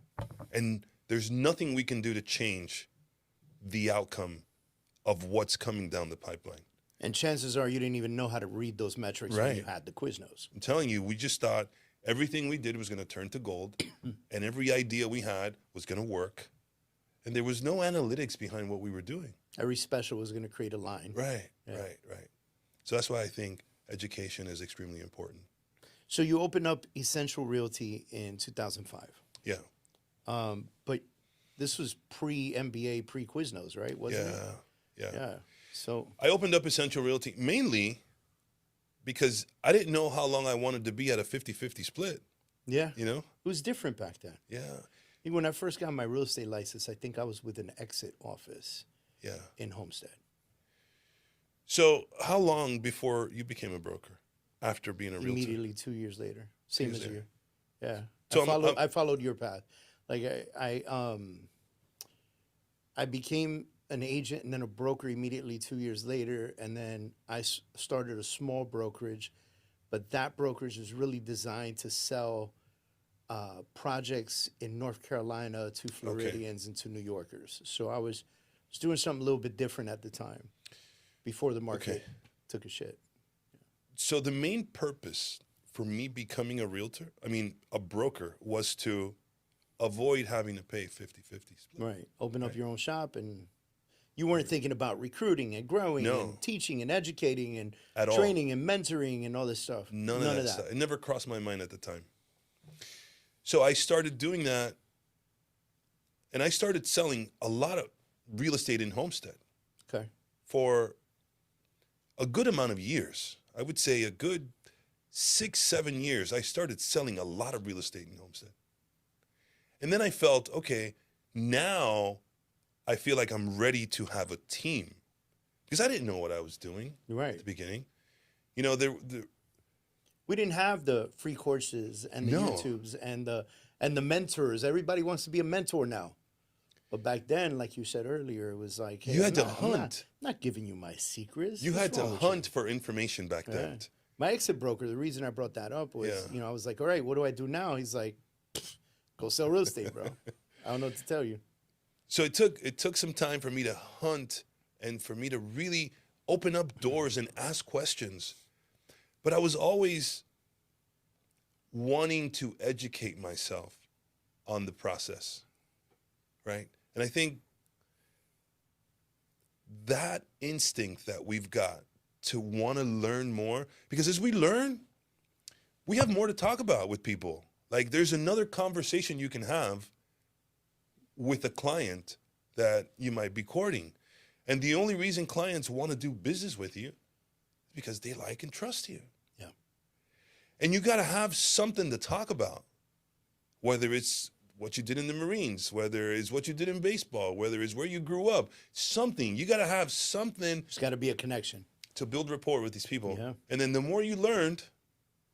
And there's nothing we can do to change the outcome of what's coming down the pipeline. And chances are you didn't even know how to read those metrics when you had the Quiznos. I'm telling you, we just thought everything we did was going to turn to gold and every idea we had was going to work. And there was no analytics behind what we were doing. Every special was going to create a line. Right, Yeah. right. So that's why I think education is extremely important. So you opened up Essential Realty in 2005. Yeah. But this was pre-MBA, pre-Quiznos, right? Wasn't it? Yeah. So I opened up Essential Realty mainly because I didn't know how long I wanted to be at a 50-50 split. yeah, You know? it was different back then. Yeah. When I first got my real estate license, I think I was with an exit office Yeah. in Homestead. So how long before you became a broker after being a realtor? Immediately 2 years later, same as years you. Yeah, So I followed your path. Like I became an agent and then a broker immediately 2 years later, and then I started a small brokerage, but that brokerage is really designed to sell projects in North Carolina to Floridians and to New Yorkers. So I was doing something a little bit different at the time, before the market took a shit. So the main purpose for me becoming a broker, was to avoid having to pay 50-50 split. Right. Open up your own shop, and you weren't thinking about recruiting and growing and teaching and educating and At all. training and mentoring and all this stuff. None of that stuff. It never crossed my mind at the time. So I started doing that, and I started selling a lot of real estate in Homestead Okay. for a good amount of years. I would say a good 6-7 years. I started selling a lot of real estate in Homestead. And then I felt, okay, now I feel like I'm ready to have a team, because I didn't know what I was doing Right. at the beginning. You know, We didn't have the free courses and the No. YouTubes and the mentors. Everybody wants to be a mentor now. But back then, like you said earlier, it was like, hey, You had to I'm hunt. not giving you my secrets. you What's had to wrong with you? hunt for information back then. Yeah. My exit broker, the reason I brought that up was, Yeah. I was like, all right, what do I do now? He's like, go sell real estate, bro. I don't know what to tell you. So it took some time for me to hunt and for me to really open up doors and ask questions. But I was always wanting to educate myself on the process, right? And I think that instinct that we've got to want to learn more, because as we learn, we have more to talk about with people. Like, there's another conversation you can have with a client that you might be courting. And the only reason clients want to do business with you is because they like and trust you. Yeah. And you got to have something to talk about, whether it's what you did in the Marines, whether it's what you did in baseball, whether it's where you grew up, something. You got to have something There's got to be a connection. to build rapport with these people. Yeah. And then the more you learned,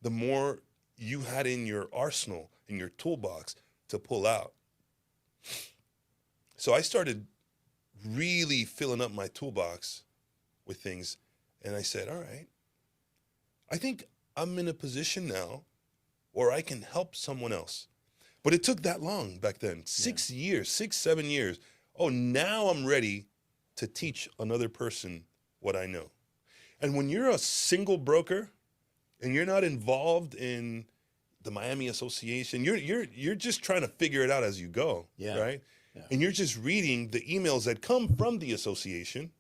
the more you had in your arsenal, in your toolbox to pull out. So I started really filling up my toolbox with things. And I said, all right, I think I'm in a position now where I can help someone else. But it took that long back then, 6 years, 6-7 years. Oh, now I'm ready to teach another person what I know. And when you're a single broker and you're not involved in the Miami Association, you're just trying to figure it out as you go, right? Yeah. And you're just reading the emails that come from the association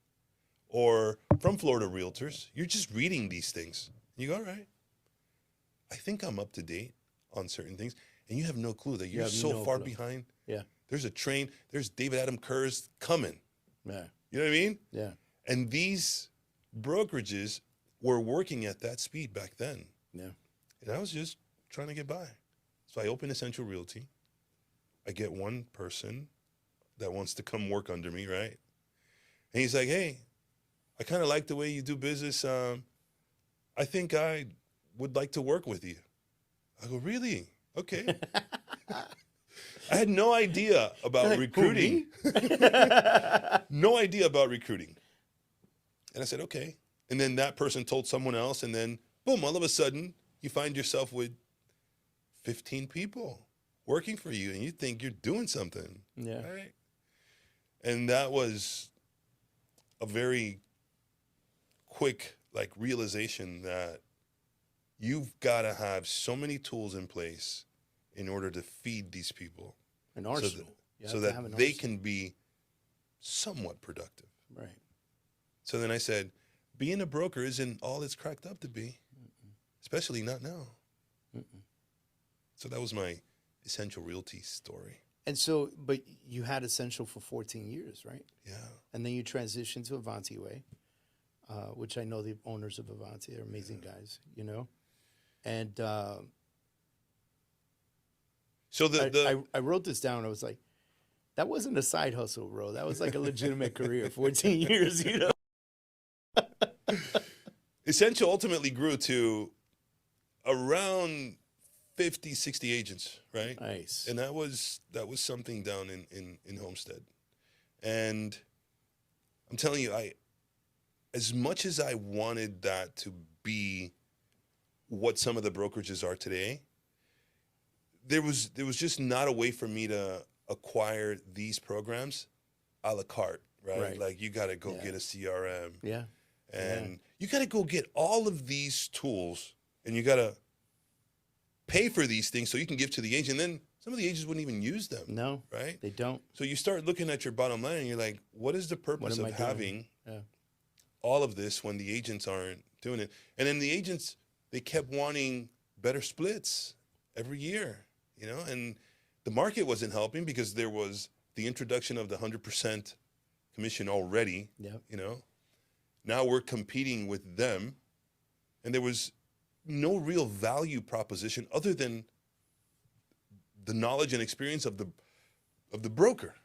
or from Florida Realtors. You're just reading these things. You go, all right, I think I'm up to date on certain things. And you have no clue that you're so far behind. Yeah. There's a train. There's David Adam Kurz coming. Yeah. You know what I mean? Yeah. And these brokerages were working at that speed back then. Yeah. And I was just trying to get by. So I open Essential Realty. I get one person that wants to come work under me, right? And he's like, hey, I kind of like the way you do business. I think I would like to work with you. I go, really? Okay. I had no idea about recruiting. No idea about recruiting. And I said, okay. And then that person told someone else, and then boom, all of a sudden you find yourself with 15 people working for you, and you think you're doing something. Yeah. Right? And that was a very quick realization that you've got to have so many tools in place in order to feed these people. An arsenal. You so have to have an that they oversight. can be somewhat productive. Right. So then I said, being a broker isn't all it's cracked up to be, especially not now. So that was my Essential Realty story. And so, but you had Essential for 14 years, right? Yeah. And then you transitioned to Avanti Way, which I know the owners of Avanti are amazing guys, you know? And So I wrote this down. I was like, that wasn't a side hustle, bro. That was like a legitimate career, 14 years, you know? Essential ultimately grew to around 50, 60 agents, right? Nice. And that was something down in Homestead. And I'm telling you, as much as I wanted that to be what some of the brokerages are today, there was just not a way for me to acquire these programs a la carte, right? Like you got to go get a CRM. Yeah. And you got to go get all of these tools, and you got to pay for these things so you can give to the agent. And then some of the agents wouldn't even use them. No, right? they don't. So you start looking at your bottom line, and you're like, what is the purpose of having all of this when the agents aren't doing it? And then the agents, they kept wanting better splits every year, you know? And the market wasn't helping because there was the introduction of the 100% commission already, you know? Now we're competing with them, and there was no real value proposition other than the knowledge and experience of the broker.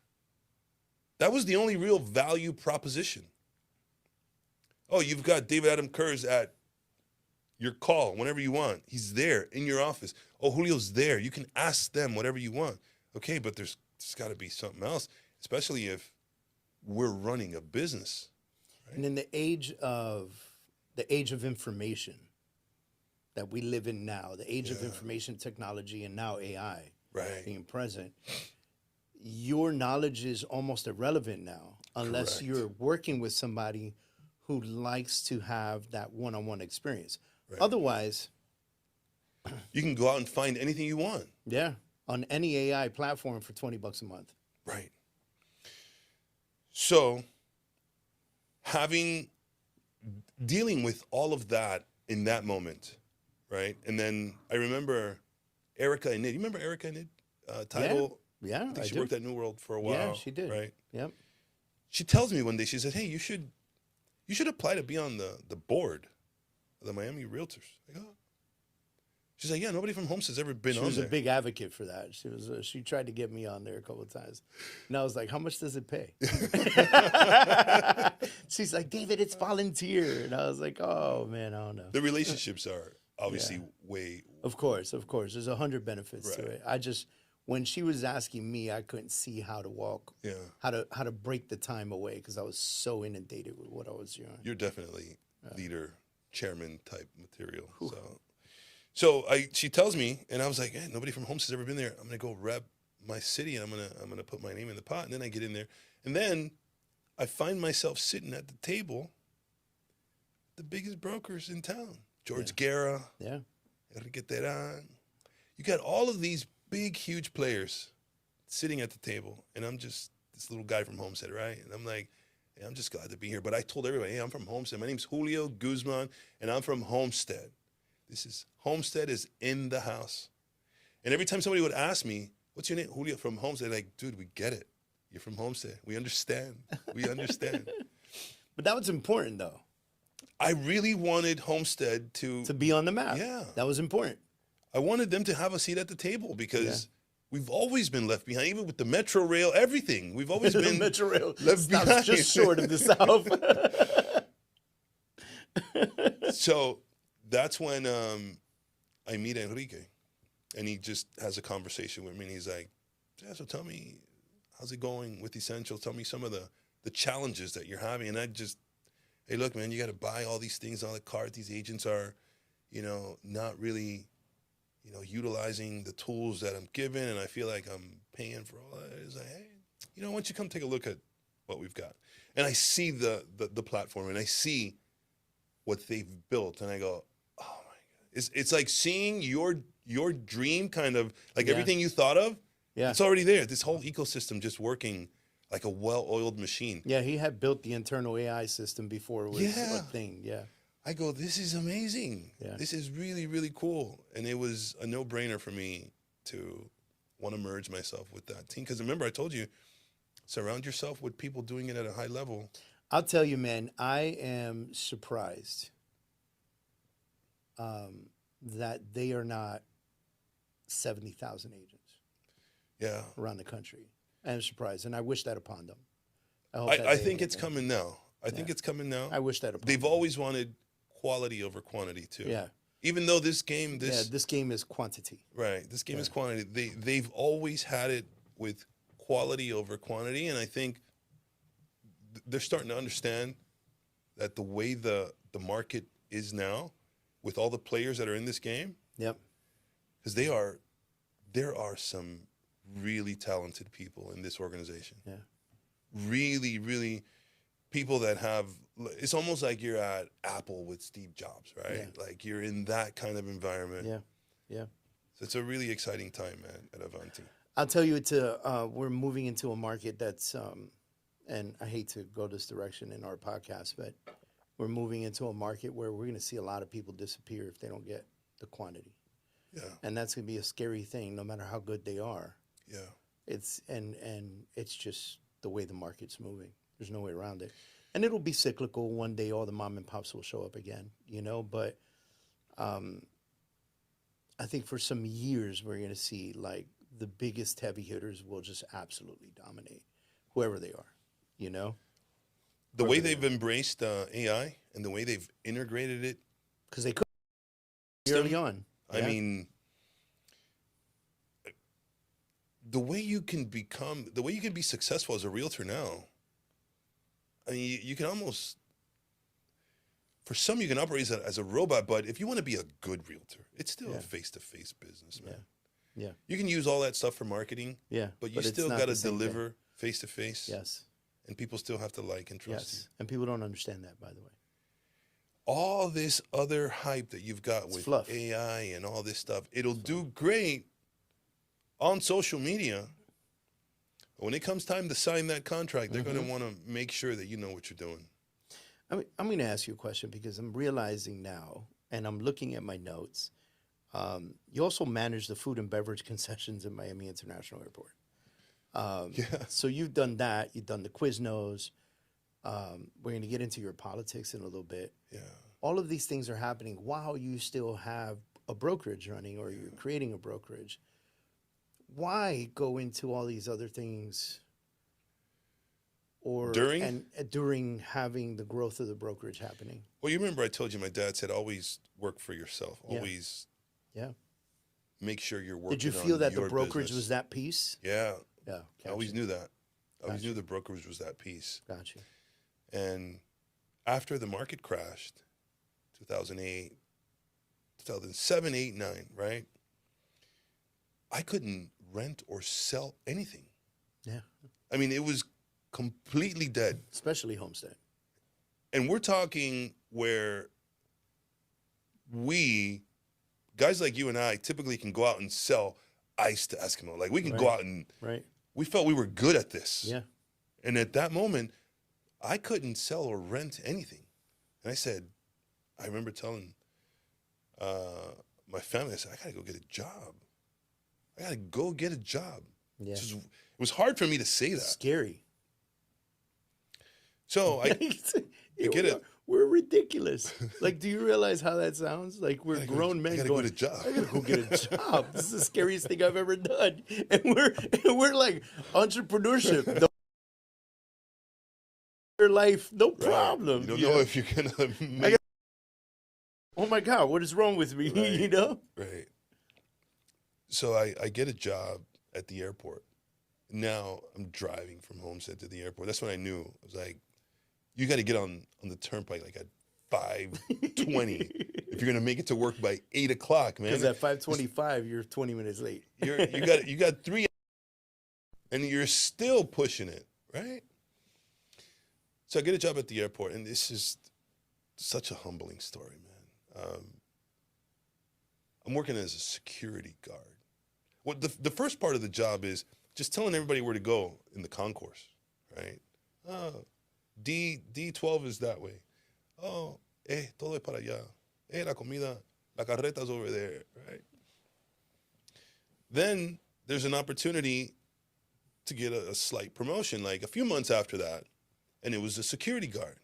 That was the only real value proposition. Oh, you've got David Adam Kurz at your call whenever you want. He's there in your office. Oh, Julio's there. You can ask them whatever you want. Okay, but there's got to be something else, especially if we're running a business. Right? And in the age of information that we live in now, the age of information technology and now AI being present, your knowledge is almost irrelevant now unless you're working with somebody who likes to have that one-on-one experience. Otherwise, you can go out and find anything you want. Yeah, on any AI platform for $20 a month. Right. So dealing with all of that in that moment, right? And then I remember Erica Enid. You remember Erica Enid? Title? Yeah, I think she worked at New World for a while. Yeah, she did. Right? Yep. She tells me one day, she said, hey, you should apply to be on the board of the Miami Realtors. I go, she's like, yeah, nobody from Homestead's ever been on there. She was a big advocate for that. She tried to get me on there a couple of times. And I was like, how much does it pay? She's like, David, it's volunteer. And I was like, oh, man, I don't know. The relationships are obviously way. Of course. There's 100 benefits to it. When she was asking me, I couldn't see how to walk, how to break the time away because I was so inundated with what I was doing. You're definitely leader, chairman type material. So she tells me, and I was like, hey, nobody from Homestead's ever been there. I'm gonna go rep my city, and I'm gonna put my name in the pot. And then I get in there, and then I find myself sitting at the table, the biggest brokers in town, George Guerra, Originator. You got all of these big, huge players sitting at the table, and I'm just this little guy from Homestead, right? And I'm like, hey, I'm just glad to be here. But I told everybody, hey, I'm from Homestead. My name's Julio Guzman, and I'm from Homestead. Homestead is in the house. And every time somebody would ask me, what's your name? Julio from Homestead. Like, dude, we get it. You're from Homestead. We understand. We understand. But that was important, though. I really wanted Homestead to be on the map. Yeah. That was important. I wanted them to have a seat at the table because we've always been left behind, even with the Metro Rail, everything. We've always been Metro Rail left behind. Just short of the South. So that's when I meet Enrique, and he just has a conversation with me, and he's like, yeah, so tell me, how's it going with Essential? Tell me some of the challenges that you're having. And I just, hey, look, man, you got to buy all these things on the cart. These agents are, not really, utilizing the tools that I'm given, and I feel like I'm paying for all that. It's like, hey, why don't you come take a look at what we've got? And I see the platform, and I see what they've built, and I go, oh my God. It's like seeing your dream kind of, like everything you thought of Yeah. It's already there. This whole ecosystem just working like a well-oiled machine. Yeah, he had built the internal AI system before it was Yeah. a thing. Yeah. I go, this is amazing. Yeah. This is really, really cool. And it was a no-brainer for me to want to merge myself with that team. Because remember, I told you, surround yourself with people doing it at a high level. I'll tell you, man, I am surprised that they are not 70,000 agents Yeah. around the country. I am surprised, and I wish that upon them. I think it's coming now. I think it's coming now. I wish that upon They've them. always wanted quality over quantity too. Yeah. Even though this game, This game is quantity. right, this game is quantity. They've always had it with quality over quantity, and I think they're starting to understand that the way the market is now, with all the players that are in this game, Yep. because there are some really talented people in this organization. Yeah. Really, really people that have, it's almost like you're at Apple with Steve Jobs, right? Yeah. Like you're in that kind of environment. Yeah. Yeah. So it's a really exciting time, man, at Avanti. I'll tell you, we're moving into a market that's, and I hate to go this direction in our podcast, but we're moving into a market where we're going to see a lot of people disappear if they don't get the quantity. Yeah, And that's going to be a scary thing, no matter how good they are. yeah. It's and it's just the way the market's moving. There's no way around it. And it'll be cyclical. One day, all the mom and pops will show up again, But I think for some years, we're going to see like the biggest heavy hitters will just absolutely dominate, whoever they are, The way they've embraced AI and the way they've integrated it, because they could early on. I Yeah. mean, the way you can be successful as a realtor now, I mean, you can almost, for some, you can operate as a robot, but if you want to be a good realtor, it's still a face-to-face business, man. Yeah. You can use all that stuff for marketing, Yeah. but you it's still not got to the same thing. deliver face-to-face, Yes. and people still have to like and trust you. Yes. And people don't understand that, by the way. All this other hype that you've got with fluff. AI and all this stuff, it'll do great on social media. But when it comes time to sign that contract, they're going to want to make sure that you know what you're doing. I'm going to ask you a question because I'm realizing now, and I'm looking at my notes. You also manage the food and beverage concessions in Miami International Airport. Yeah. So you've done that. You've done the Quiznos. We're going to get into your politics in a little bit. Yeah. All of these things are happening while you still have a brokerage running or you're creating a brokerage. Why go into all these other things during having the growth of the brokerage happening? Well, you remember I told you my dad said always work for yourself. Yeah. Always Yeah. make sure you're working. Did you feel on that the your brokerage business. was that piece? Yeah. Yeah. I always knew that. I always Gotcha. knew the brokerage was that piece. Gotcha. And after the market crashed, 2008, 2007, 8, 9, right? I couldn't rent or sell anything. Yeah. I mean, it was completely dead. Especially Homestead. And we're talking where guys like you and I, typically can go out and sell ice to Eskimo. Like we can go out and Right. we felt we were good at this. Yeah. And at that moment, I couldn't sell or rent anything. And I remember telling my family, I said, I got to go get a job. I got to go get a job. Yeah. It was hard for me to say that. Scary. So I get it. We're ridiculous. Like, do you realize how that sounds? Like we're grown men I gotta going, go get a job. I gotta go get a job. This is the scariest thing I've ever done. And we're like entrepreneurship. Your life, no problem. You don't know if you're gonna make Oh my God, what is wrong with me? Right. Right. So I get a job at the airport. Now I'm driving from Homestead to the airport. That's when I knew. I was like, you got to get on the turnpike like at 5:20 if you're gonna make it to work by 8 o'clock, man. Because at 5:25, you're 20 minutes late. you got 3, and you're still pushing it, right? So I get a job at the airport, and this is such a humbling story, man. I'm working as a security guard. what the first part of the job is just telling everybody where to go in the concourse, right? D12 is that way. Oh, todo es para allá. La comida, la carreta's over there, right? Then there's an opportunity to get a slight promotion, like a few months after that, and it was a security guard.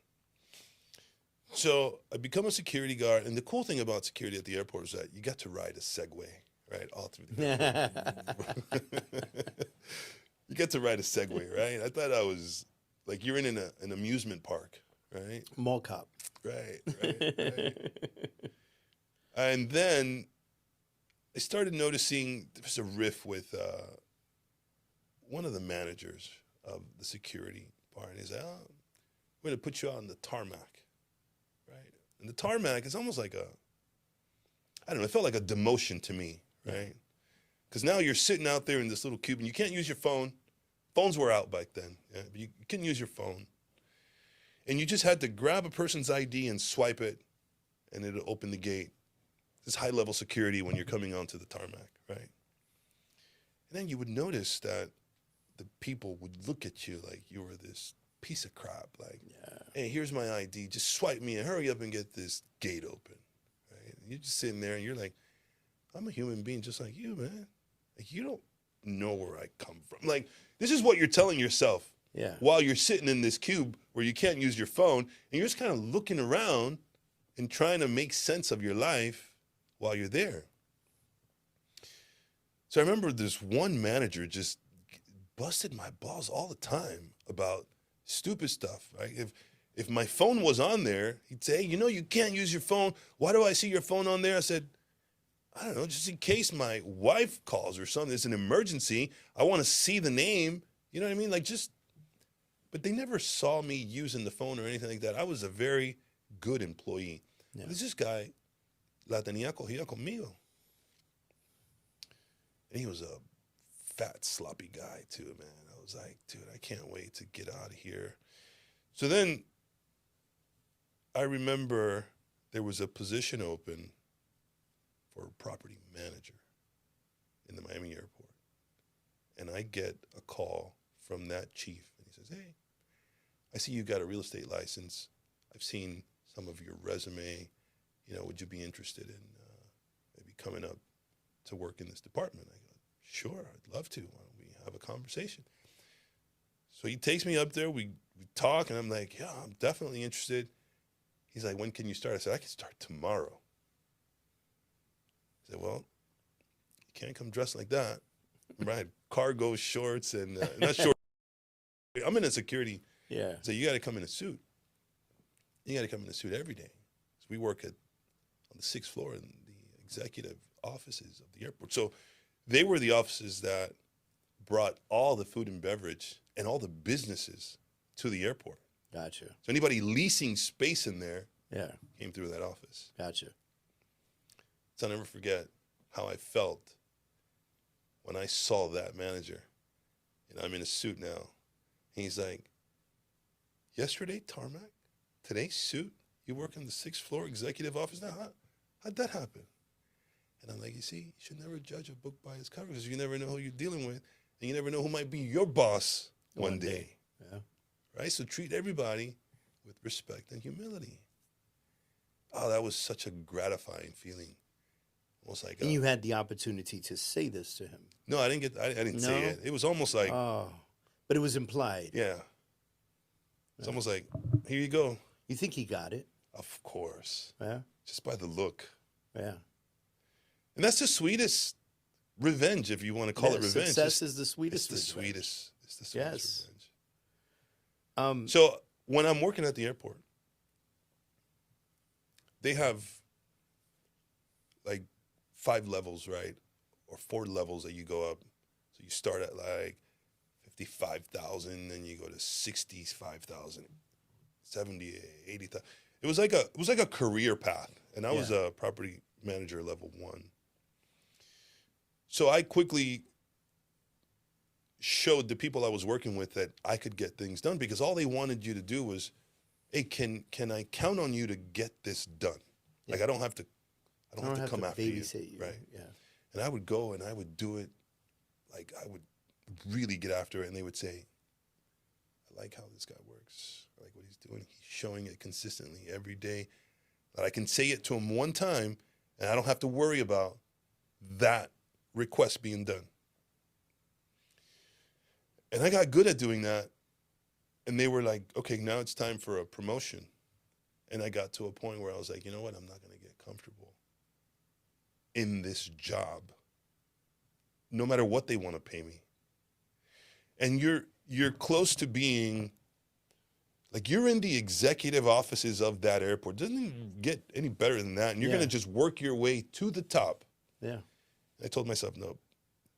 So I become a security guard, and the cool thing about security at the airport is that you get to ride a Segway, right, all through the airport. You get to ride a Segway, right? I thought I was, like, you're in an amusement park, right? Mall cop. Right. And then I started noticing there was a riff with one of the managers of the security bar, and he said, we're going to put you on the tarmac, right? And the tarmac is almost like I don't know, it felt like a demotion to me, right? Because now you're sitting out there in this little cube, and you can't use your phone. Phones were out back then, yeah? But you couldn't use your phone. And you just had to grab a person's ID and swipe it, and it'll open the gate. This high-level security when you're coming onto the tarmac, right? And then you would notice that the people would look at you like you were this piece of crap. Like, hey, here's my ID. Just swipe me and hurry up and get this gate open, right? And you're just sitting there, and you're like, I'm a human being just like you, man. Like, you don't know where I come from. Like, this is what you're telling yourself while you're sitting in this cube where you can't use your phone, and you're just kind of looking around and trying to make sense of your life while you're there. So I remember this one manager just busted my balls all the time about stupid stuff, right? If my phone was on there, he'd say, hey, you can't use your phone. Why do I see your phone on there? I said, I don't know, just in case my wife calls or something. It's an emergency. I want to see the name. You know what I mean? Like, but they never saw me using the phone or anything like that. I was a very good employee. Yeah. There's this guy, la tenía cogida conmigo. And he was a fat, sloppy guy too, man. I was like, dude, I can't wait to get out of here. So then I remember there was a position open for a property manager in the Miami airport. And I get a call from that chief. And he says, hey, I see you got a real estate license. I've seen some of your resume. Would you be interested in maybe coming up to work in this department? I go, sure, I'd love to. Why don't we have a conversation? So he takes me up there. We talk, and I'm like, yeah, I'm definitely interested. He's like, when can you start? I said, I can start tomorrow. I said, well, you can't come dressed like that. Remember, I had cargo shorts and not shorts. I'm in a security. Yeah. So you got to come in a suit. You got to come in a suit every day. So we work on the 6th floor in the executive offices of the airport. So they were the offices that brought all the food and beverage and all the businesses to the airport. Gotcha. So anybody leasing space in there came through that office. Gotcha. So I'll never forget how I felt when I saw that manager. I'm in a suit now. And he's like, yesterday, tarmac? Today, suit? You work in the 6th floor executive office now? How'd that happen? And I'm like, you see, you should never judge a book by its cover because you never know who you're dealing with, and you never know who might be your boss one day. Yeah. Right? So treat everybody with respect and humility. Oh, that was such a gratifying feeling. Almost like and you had the opportunity to say this to him. No, I didn't say it. It was almost like but it was implied. Yeah. It's almost like, here you go. You think he got it? Of course. Yeah. Just by the look. Yeah. And that's the sweetest revenge, if you want to call it revenge. Success is the sweetest revenge. It's the sweetest revenge. Yes. So when I'm working at the airport, they have like 5 levels, right? Or 4 levels that you go up. So you start at like 55,000, then you go to 65,000, 70, 80,000. It was like a career path, and I was a property manager level 1. So I quickly showed the people I was working with that I could get things done because all they wanted you to do was, hey, can I count on you to get this done? Yeah. Like I don't have to come after you, right? Yeah. And I would go and I would do it like I would really get after it, and they would say, I like how this guy works. I like what he's doing. He's showing it consistently every day. That I can say it to him one time, and I don't have to worry about that request being done. And I got good at doing that. And they were like, okay, now it's time for a promotion. And I got to a point where I was like, you know what? I'm not going to get comfortable in this job, no matter what they want to pay me. And you're close to being, like, you're in the executive offices of that airport. Doesn't even get any better than that. And you're going to just work your way to the top. Yeah. I told myself, no,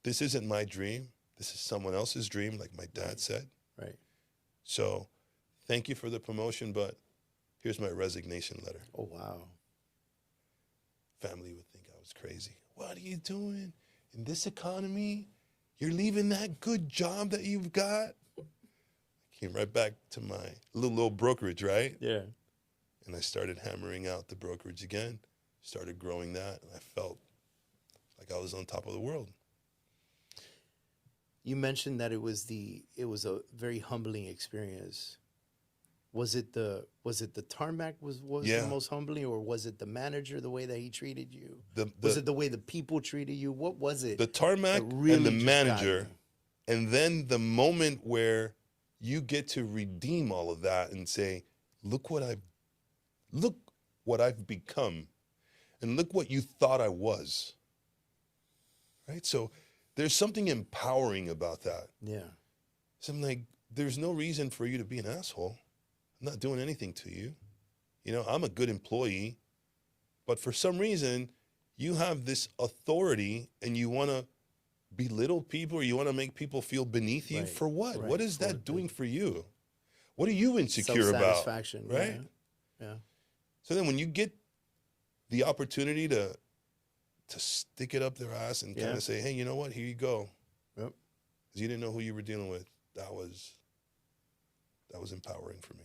this isn't my dream. This is someone else's dream, like my dad said. Right. So thank you for the promotion, but here's my resignation letter. Oh, wow. Family would think I was crazy. What are you doing in this economy? You're leaving that good job that you've got? I came right back to my little brokerage, right? Yeah. And I started hammering out the brokerage again, started growing that, and I felt like I was on top of the world. You mentioned that it was a very humbling experience. Was it the tarmac was the most humbling, or was it the manager, the way that he treated you? Was it the way the people treated you? What was it? The tarmac really and the manager, and then the moment where you get to redeem all of that and say, look what I've become, and look what you thought I was. Right? So there's something empowering about that. Yeah. Something like, there's no reason for you to be an asshole. I'm not doing anything to you. You know, I'm a good employee, but for some reason, you have this authority and you want to belittle people, or you want to make people feel beneath you. Right. For what? Right. What is that doing for you? What are you insecure about? Self-satisfaction. Right? Yeah. So then when you get the opportunity to stick it up their ass and kind of say, hey, you know what? Here you go. Yep. Because you didn't know who you were dealing with. That was empowering for me.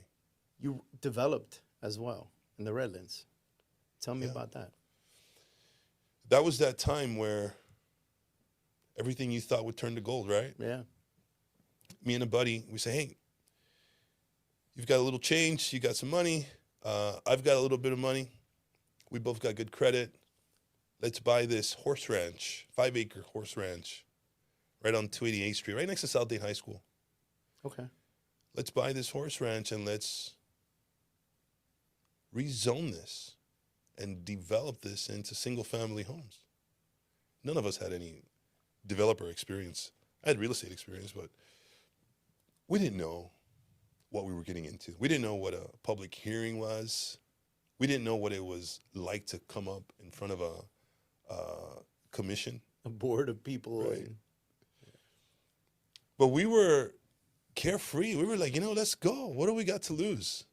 You developed as well in the Redlands. Tell me about that. That was that time where everything you thought would turn to gold, right? Yeah. Me and a buddy, we say, hey, you've got a little change. You got some money. I've got a little bit of money. We both got good credit. Let's buy this horse ranch, 5-acre horse ranch, right on 288th Street, right next to South Dade High School. Okay. Let's buy this horse ranch and let's rezone this and develop this into single-family homes. None of us had any developer experience. I had real estate experience, but we didn't know what we were getting into. We didn't know what a public hearing was. We didn't know what it was like to come up in front of a commission. A board of people. Right. But we were carefree. We were like, let's go. What do we got to lose?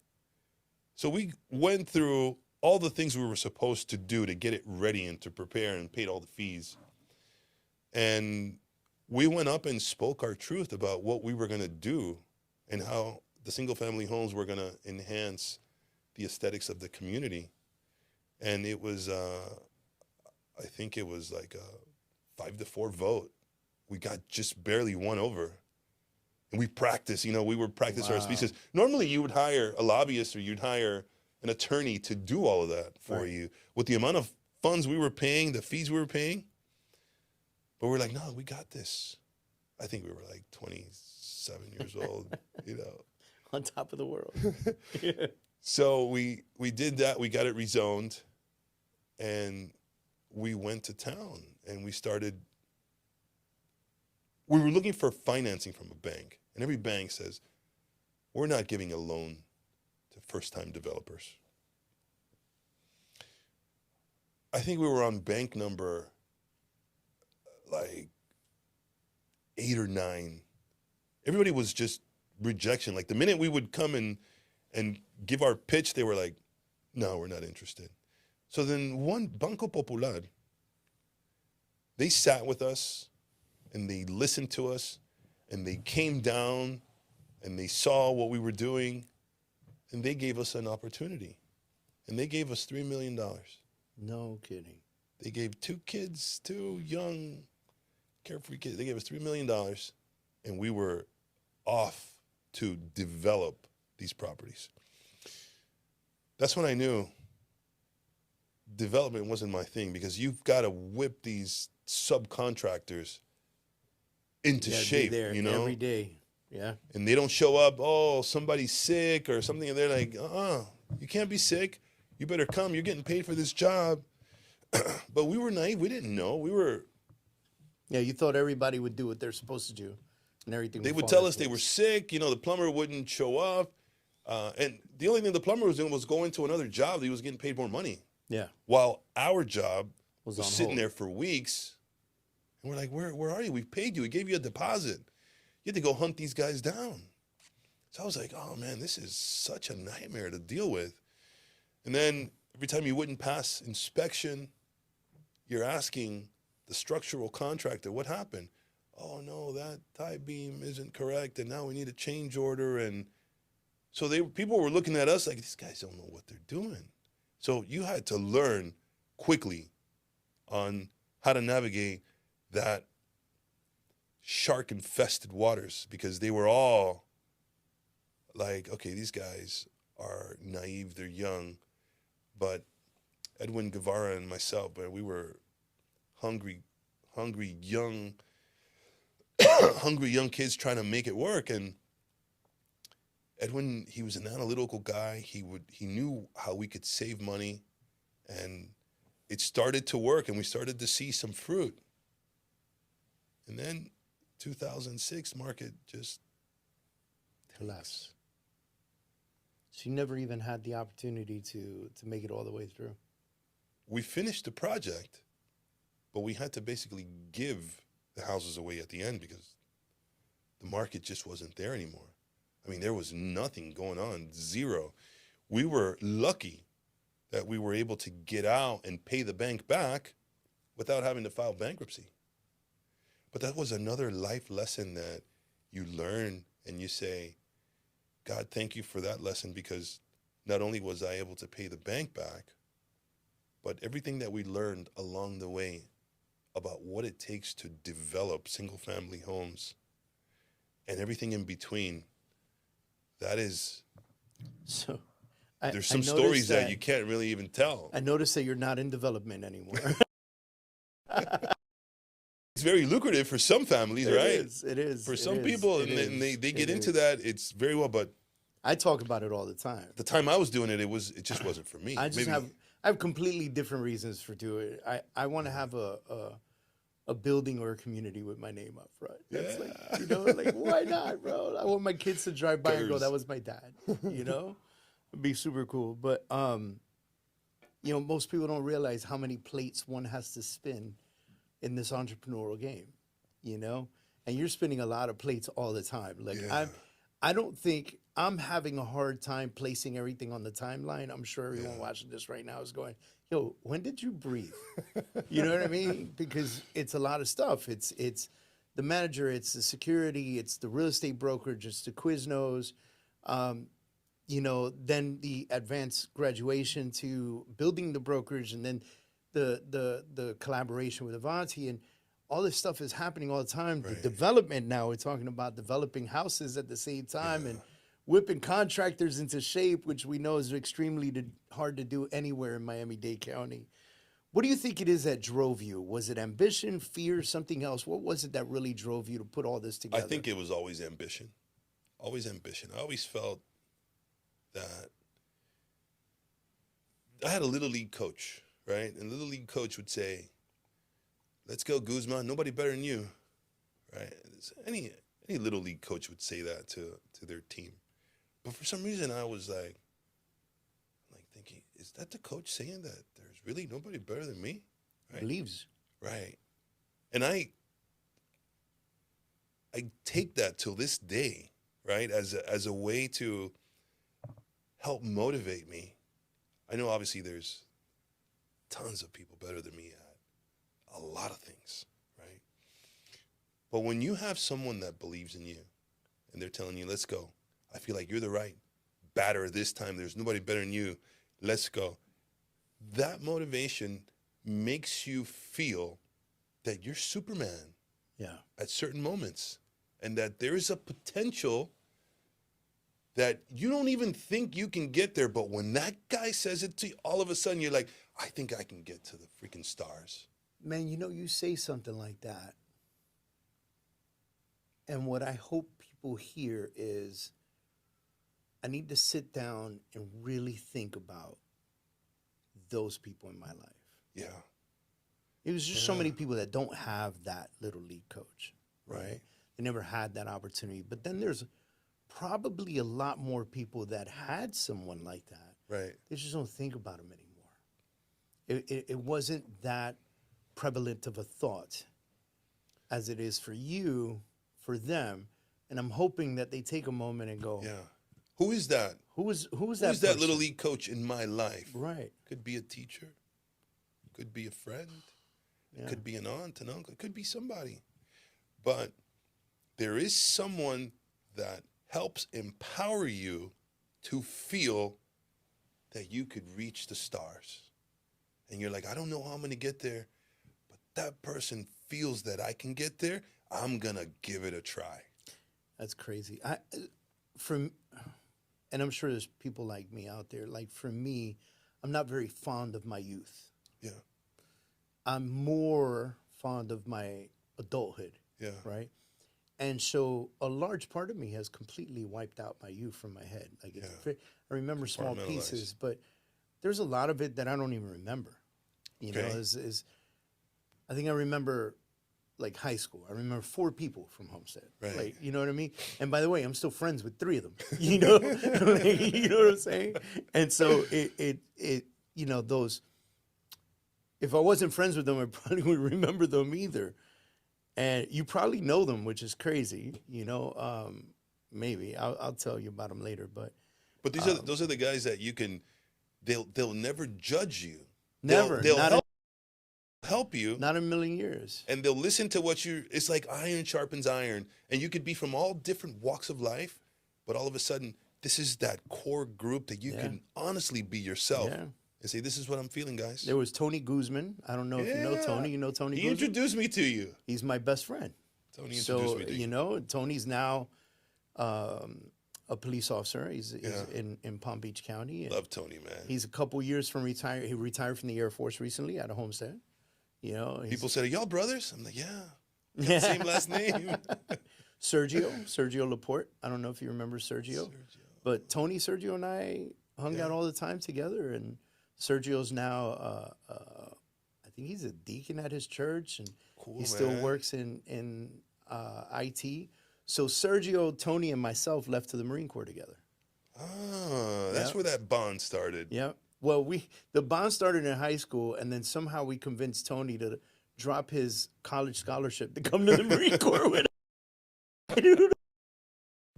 So we went through all the things we were supposed to do to get it ready and to prepare, and paid all the fees. And we went up and spoke our truth about what we were going to do and how the single-family homes were going to enhance the aesthetics of the community. And it was, I think it was like a 5-4 vote. We got just barely won over. And we practiced, we would practice our speeches. Normally you would hire a lobbyist or you'd hire an attorney to do all of that for you. With the amount of funds we were paying, the fees we were paying. But we're like, no, we got this. I think we were like 27 years old, On top of the world. So we did that. We got it rezoned. And we went to town and we were looking for financing from a bank. And every bank says, we're not giving a loan to first-time developers. I think we were on bank number like 8 or 9. Everybody was just rejection. Like the minute we would come and give our pitch, they were like, no, we're not interested. So then one Banco Popular, they sat with us and they listened to us and they came down and they saw what we were doing and they gave us an opportunity. And they gave us $3 million. No kidding. They gave 2 kids, 2 young Carefree Kids. They gave us $3 million, and we were off to develop these properties. That's when I knew development wasn't my thing, because you've got to whip these subcontractors into shape, there you know, every day. Yeah. And they don't show up. Oh, somebody's sick or something, and they're like, you can't be sick. You better come. You're getting paid for this job. But we were naive. We didn't know. We were. Yeah, you thought everybody would do what they're supposed to do, and everything. They would tell us they were sick. You know, the plumber wouldn't show up, and the only thing the plumber was doing was going to another job. He was getting paid more money. Yeah. While our job was on sitting hold there for weeks, and we're like, where are you? We've paid you. We gave you a deposit. You had to go hunt these guys down. So I was like, oh man, this is such a nightmare to deal with. And then every time you wouldn't pass inspection, you're asking the structural contractor, what happened? Oh no, that tie beam isn't correct, and now we need a change order. And so people were looking at us like, these guys don't know what they're doing. So you had to learn quickly on how to navigate that shark-infested waters, because they were all like, okay, these guys are naive, they're young. But Edwin Guevara and myself, we were hungry young kids trying to make it work. And Edwin, he was an analytical guy. He knew how we could save money, and it started to work, and we started to see some fruit. And then 2006 market just collapsed. So you never even had the opportunity to make it all the way through. We finished the project, but we had to basically give the houses away at the end because the market just wasn't there anymore. I mean, there was nothing going on, zero. We were lucky that we were able to get out and pay the bank back without having to file bankruptcy. But that was another life lesson that you learn, and you say, God, thank you for that lesson, because not only was I able to pay the bank back, but everything that we learned along the way about what it takes to develop single-family homes and everything in between, that is, so there's some stories that you can't really even tell. I noticed that you're not in development anymore. It's very lucrative for some families, right? It is. For some people, and they get into that, it's very well, but I talk about it all the time. the time I was doing it, it just wasn't for me. I have completely different reasons for doing it. I want to have a building or a community with my name up front. That's like, why not, bro? I want my kids to drive by and go, that was my dad. It'd be super cool. But most people don't realize how many plates one has to spin in this entrepreneurial game, and you're spinning a lot of plates all the time. Like I don't think I'm having a hard time placing everything on the timeline. I'm sure everyone watching this right now is going, yo, when did you breathe? You know what I mean? Because it's a lot of stuff. It's the manager, it's the security, it's the real estate brokerage, it's the Quiznos, then the advanced graduation to building the brokerage, and then the collaboration with Avanti, and all this stuff is happening all the time. Right. The development now, we're talking about developing houses at the same time and whipping contractors into shape, which we know is extremely hard to do anywhere in Miami-Dade County. What do you think it is that drove you? Was it ambition, fear, something else? What was it that really drove you to put all this together? I think it was always ambition. Always ambition. I always felt that I had a little league coach, right? And the little league coach would say, let's go, Guzman. Nobody better than you, right? Any little league coach would say that to their team. But for some reason, I was like thinking, is that the coach saying that there's really nobody better than me? Right? Believes. Right. And I take that till this day, right, as a way to help motivate me. I know obviously there's tons of people better than me at a lot of things, right? But when you have someone that believes in you and they're telling you, let's go, I feel like you're the right batter this time. There's nobody better than you. Let's go. That motivation makes you feel that you're Superman. at certain moments, and that there is a potential that you don't even think you can get there, but when that guy says it to you, all of a sudden you're like, I think I can get to the freaking stars. Man, you say something like that, and what I hope people hear is I need to sit down and really think about those people in my life. Yeah. It was just so many people that don't have that little league coach, right? They never had that opportunity. But then there's probably a lot more people that had someone like that. Right. They just don't think about them anymore. It wasn't that prevalent of a thought as it is for you, for them. And I'm hoping that they take a moment and go, yeah. Who is that? Who is that Who's person? that little league coach in my life? Right. Could be a teacher. Could be a friend. Yeah. Could be an aunt, an uncle. It could be somebody. But there is someone that helps empower you to feel that you could reach the stars. And you're like, I don't know how I'm going to get there, but that person feels that I can get there. I'm going to give it a try. That's crazy. And I'm sure there's people like me out there. Like for me, I'm not very fond of my youth. Yeah. I'm more fond of my adulthood. Yeah. Right. And so a large part of me has completely wiped out my youth from my head. Like I remember small pieces, but there's a lot of it that I don't even remember. You know, I think I remember like high school. I remember 4 people from Homestead. Right. Like, you know what I mean? And by the way, I'm still friends with 3 of them. You know, like, you know what I'm saying? And so it you know, those. If I wasn't friends with them, I probably wouldn't remember them either. And you probably know them, which is crazy. You know, maybe I'll tell you about them later. But those are the guys that you can. They'll never judge you. Never. They'll help you. Not in a million years. And they'll listen to what you. It's like iron sharpens iron, and you could be from all different walks of life, but all of a sudden, this is that core group that you can honestly be yourself. Yeah. And say, this is what I'm feeling, guys. There was Tony Guzman. I don't know if you know Tony. You know Tony Guzman? He introduced me to you. He's my best friend. Tony introduced me to you. You know, Tony's now a police officer. He's in Palm Beach County. Love Tony, man. He's a couple years from retire. He retired from the Air Force recently out of Homestead. You know, people said, are y'all brothers? I'm like, yeah. Got the same last name. Sergio Laporte. I don't know if you remember Sergio. But Tony, Sergio, and I hung out all the time together. And Sergio's now, I think he's a deacon at his church, and he still works in IT. So Sergio, Tony, and myself left to the Marine Corps together. Ah, that's where that bond started. Yep. Well, the bond started in high school, and then somehow we convinced Tony to drop his college scholarship to come to the Marine Corps with us.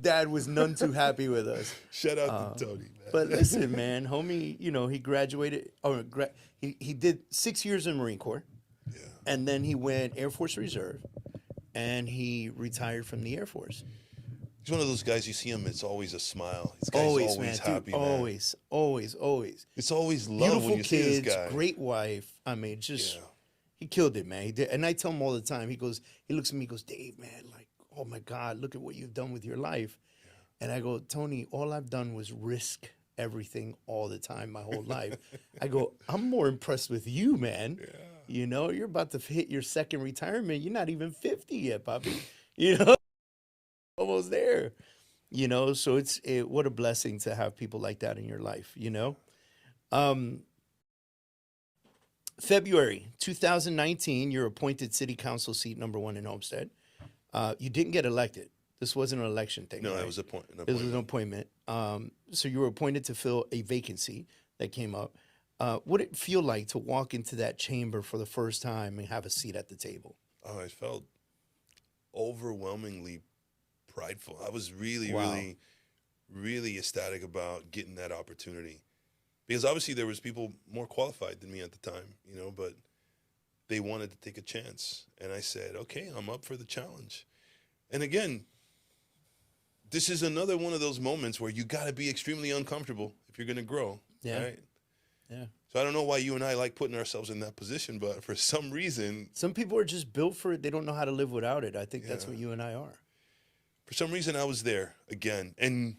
Dad was none too happy with us. Shout out to Tony, man. But listen, man, homie, you know, he graduated, he did 6 years in Marine Corps, and then he went Air Force Reserve, and he retired from the Air Force. He's one of those guys, you see him, it's always a smile. This guy's always man, happy, dude, man. Always. It's always love Beautiful when you see kids, this guy. great wife. I mean, just, he killed it, man. He did. And I tell him all the time, he looks at me, he goes, Dave, man, like, oh my God, look at what you've done with your life. And I go, Tony, all I've done was risk everything all the time, my whole life. I go, I'm more impressed with you, man. Yeah. You know, you're about to hit your second retirement. You're not even 50 yet, Bobby. You know, almost there. You know, so what a blessing to have people like that in your life, you know. February 2019, you're appointed city council seat number 1 in Homestead. You didn't get elected. This wasn't an election thing. No, right? it was an appointment. It was an appointment. So you were appointed to fill a vacancy that came up. What did it feel like to walk into that chamber for the first time and have a seat at the table? Oh, I felt overwhelmingly prideful. I was really ecstatic about getting that opportunity. Because obviously there was people more qualified than me at the time, you know, but they wanted to take a chance. And I said, okay, I'm up for the challenge. And again, this is another one of those moments where you got to be extremely uncomfortable if you're going to grow, right? Yeah. So I don't know why you and I like putting ourselves in that position, but for some reason, Some people are just built for it. They don't know how to live without it. I think that's Yeah. what you and I are. for some reason I was there again. And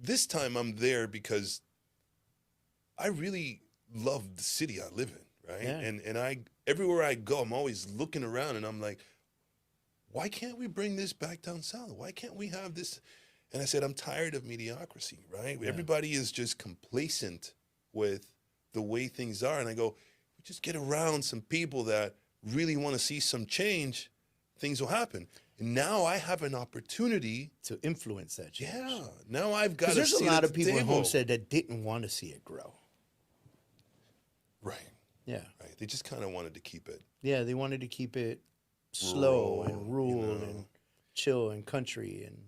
this time I'm there because I really love the city I live in, right? Yeah. And I everywhere I go, I'm always looking around and I'm like, why can't we bring this back down south? Why can't we have this? And I said, I'm tired of mediocrity, right? Yeah. Everybody is just complacent with the way things are. And I go, we just get around some people that really want to see some change, things will happen. And now I have an opportunity. To influence that change. Yeah. Now I've got Because to there's a sit lot at of the people in table. Homestead that didn't want to see it grow. Right. Yeah. Right. They just kind of wanted to keep it. Yeah, they wanted to keep it slow and Rural, you rural know. and chill and country. And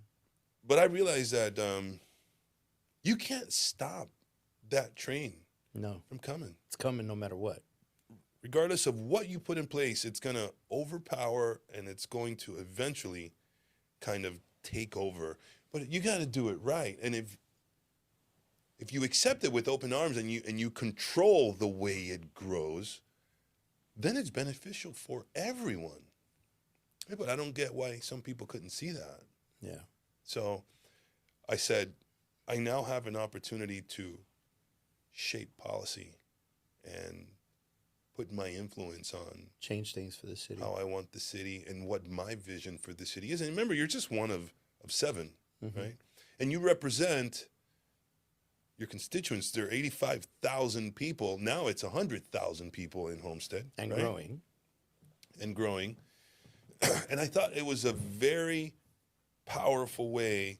But I realized that you can't stop that train no, from coming. it's coming no matter what. Regardless of what you put in place, it's going to overpower and it's going to eventually kind of take over. But you got to do it right. And if you accept it with open arms and you control the way it grows, then it's beneficial for everyone. Yeah, but I don't get why some people couldn't see that. Yeah. So I said, I now have an opportunity to shape policy and put my influence on Change things for the city. how I want the city and what my vision for the city is. And remember, you're just one of seven, right? And you represent your constituents. There are 85,000 people. Now it's 100,000 people in Homestead. And right? growing. And growing. And I thought it was a very powerful way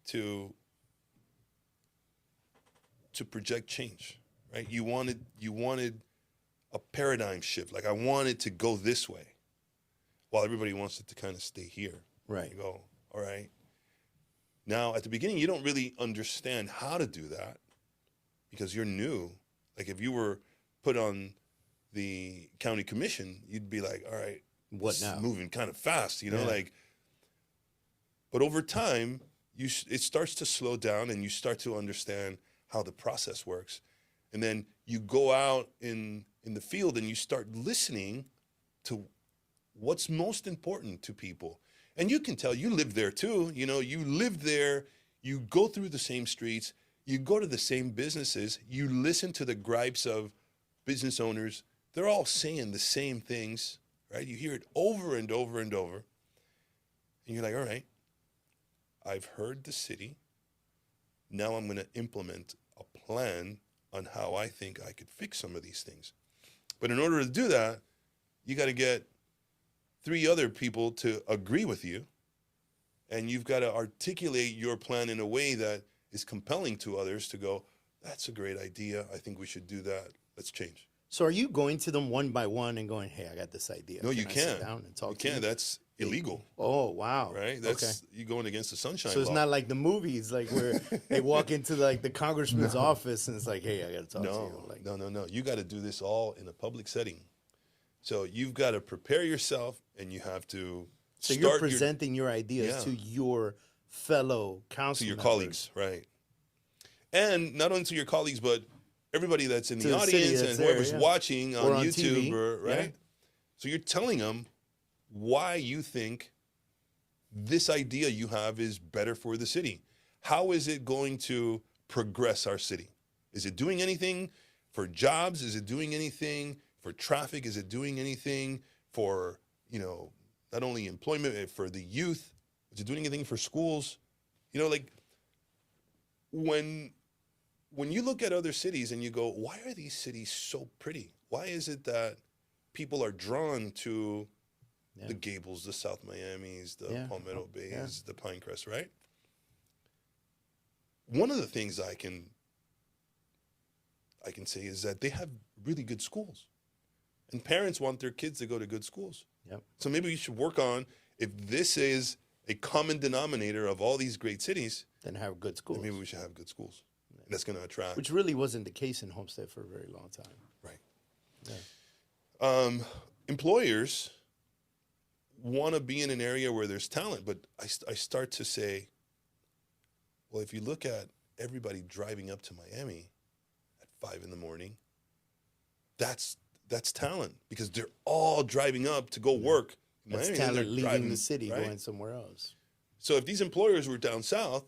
to project change, right? You wanted a paradigm shift. Like I wanted to go this way while everybody wants it to kind of stay here. Right. You go, all right. Now, at the beginning, you don't really understand how to do that because you're new. Like if you were put on the county commission, you'd be like, all right, What this now? is moving kind of fast, you know, Yeah. like. But over time, it starts to slow down and you start to understand how the process works. And then you go out in the field and you start listening to what's most important to people. And you can tell you live there too. You know, you live there, you go through the same streets, you go to the same businesses, you listen to the gripes of business owners. They're all saying the same things, right? You hear it over and over and over. And you're like, all right, I've heard the city. Now I'm going to implement a plan on how I think I could fix some of these things. But in order to do that, you got to get 3 other people to agree with you. And you've got to articulate your plan in a way that is compelling to others to go, that's a great idea. I think we should do that. Let's change. So are you going to them one by one and going, hey, I got this idea? No, you Can I sit can't. down and talk You to can't. That's illegal, Oh, wow. right? That's okay. you going against the sunshine So it's law. not like the movies, like where they walk into like the congressman's office and it's like, hey, I got to talk to you. Like, No. You got to do this all in a public setting. So you've got to prepare yourself, and you have to so start you're presenting your ideas Yeah. to your fellow council to your members. colleagues, right? And not only to your colleagues, but everybody that's in To the the city audience that's and there, whoever's yeah. watching on Or on YouTube, TV, or, right? yeah. So you're telling them why you think this idea you have is better for the city. How is it going to progress our city? Is it doing anything for jobs? Is it doing anything for traffic? Is it doing anything for, not only employment, but for the youth? Is it doing anything for schools? Like when you look at other cities and you go, why are these cities so pretty? Why is it that people are drawn to the Gables, the South Miamis, the Palmetto Bays, the Pinecrest, right? One of the things I can say is that they have really good schools. And parents want their kids to go to good schools. Yep. So maybe we should work on, if this is a common denominator of all these great cities, Then have good schools. then maybe we should have good schools. And that's going to attract. Which really wasn't the case in Homestead for a very long time. Right. Yeah. Employers want to be in an area where there's talent, but I start to say, well, if you look at everybody driving up to Miami at 5 in the morning. That's talent, because they're all driving up to go work in That's Miami, and talent they're leaving driving, the city, right? going somewhere else. So if these employers were down south,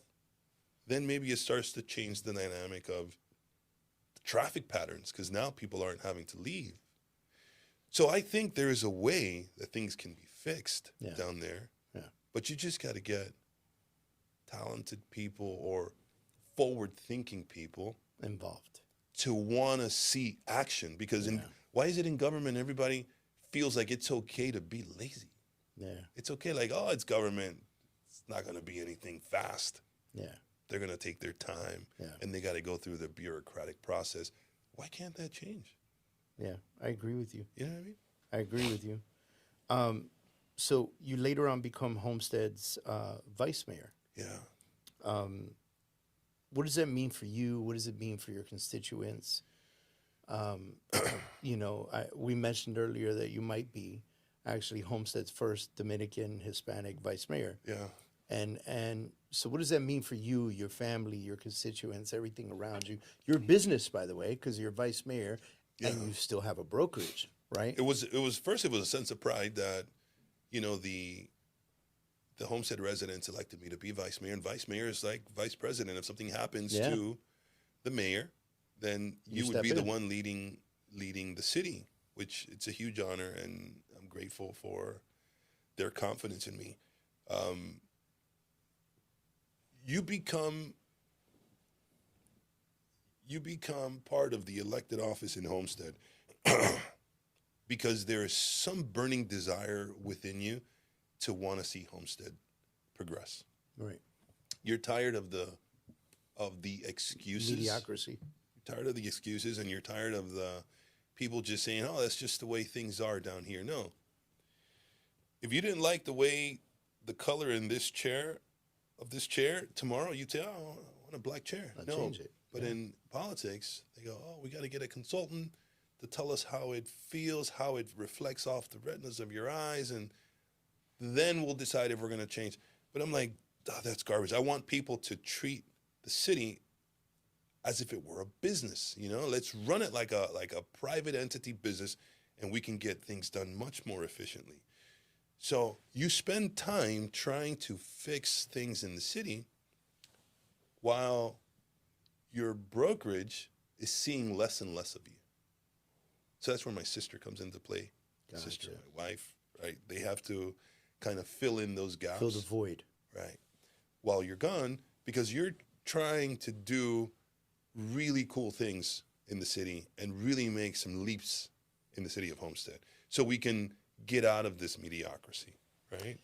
then maybe it starts to change the dynamic of the traffic patterns, because now people aren't having to leave. So I think there is a way that things can be fixed down there. Yeah. But you just got to get talented people or forward-thinking people Involved. to want to see action. Because why is it in government everybody feels like it's okay to be lazy? Yeah. It's okay, like, oh, it's government. It's not going to be anything fast. Yeah. They're going to take their time, and they got to go through the bureaucratic process. Why can't that change? Yeah, I agree with you. You know what I mean? I agree with you. So you later on become Homestead's vice mayor. Yeah. What does that mean for you? What does it mean for your constituents? You know, we mentioned earlier that you might be actually Homestead's first Dominican Hispanic vice mayor. Yeah. And so what does that mean for you, your family, your constituents, everything around you? Your business, by the way, because you're vice mayor and you still have a brokerage, right? It was a sense of pride that, you know, the Homestead residents elected me to be vice mayor, and vice mayor is like vice president. If something happens to the mayor, then you would be the one leading the city, which it's a huge honor, and I'm grateful for their confidence in me. You become part of the elected office in Homestead because there is some burning desire within you to want to see Homestead progress. Right. You're tired of the excuses. Mediocrity. You're tired of the excuses, and you're tired of the people just saying, oh, that's just the way things are down here. No. If you didn't like the color in this chair, tomorrow you'd say, oh, I want a black chair. I'll change it. But in politics, they go, oh, we got to get a consultant to tell us how it feels, how it reflects off the retinas of your eyes, and then we'll decide if we're going to change. But I'm like, oh, that's garbage. I want people to treat the city as if it were a business. You know, let's run it like a private entity business, and we can get things done much more efficiently. So you spend time trying to fix things in the city while your brokerage is seeing less and less of you. So that's where my sister comes into play. Gotcha. Sister, my wife, right? They have to kind of fill in those gaps. Fill the void. Right. While you're gone, because you're trying to do really cool things in the city and really make some leaps in the city of Homestead so we can get out of this mediocrity, right?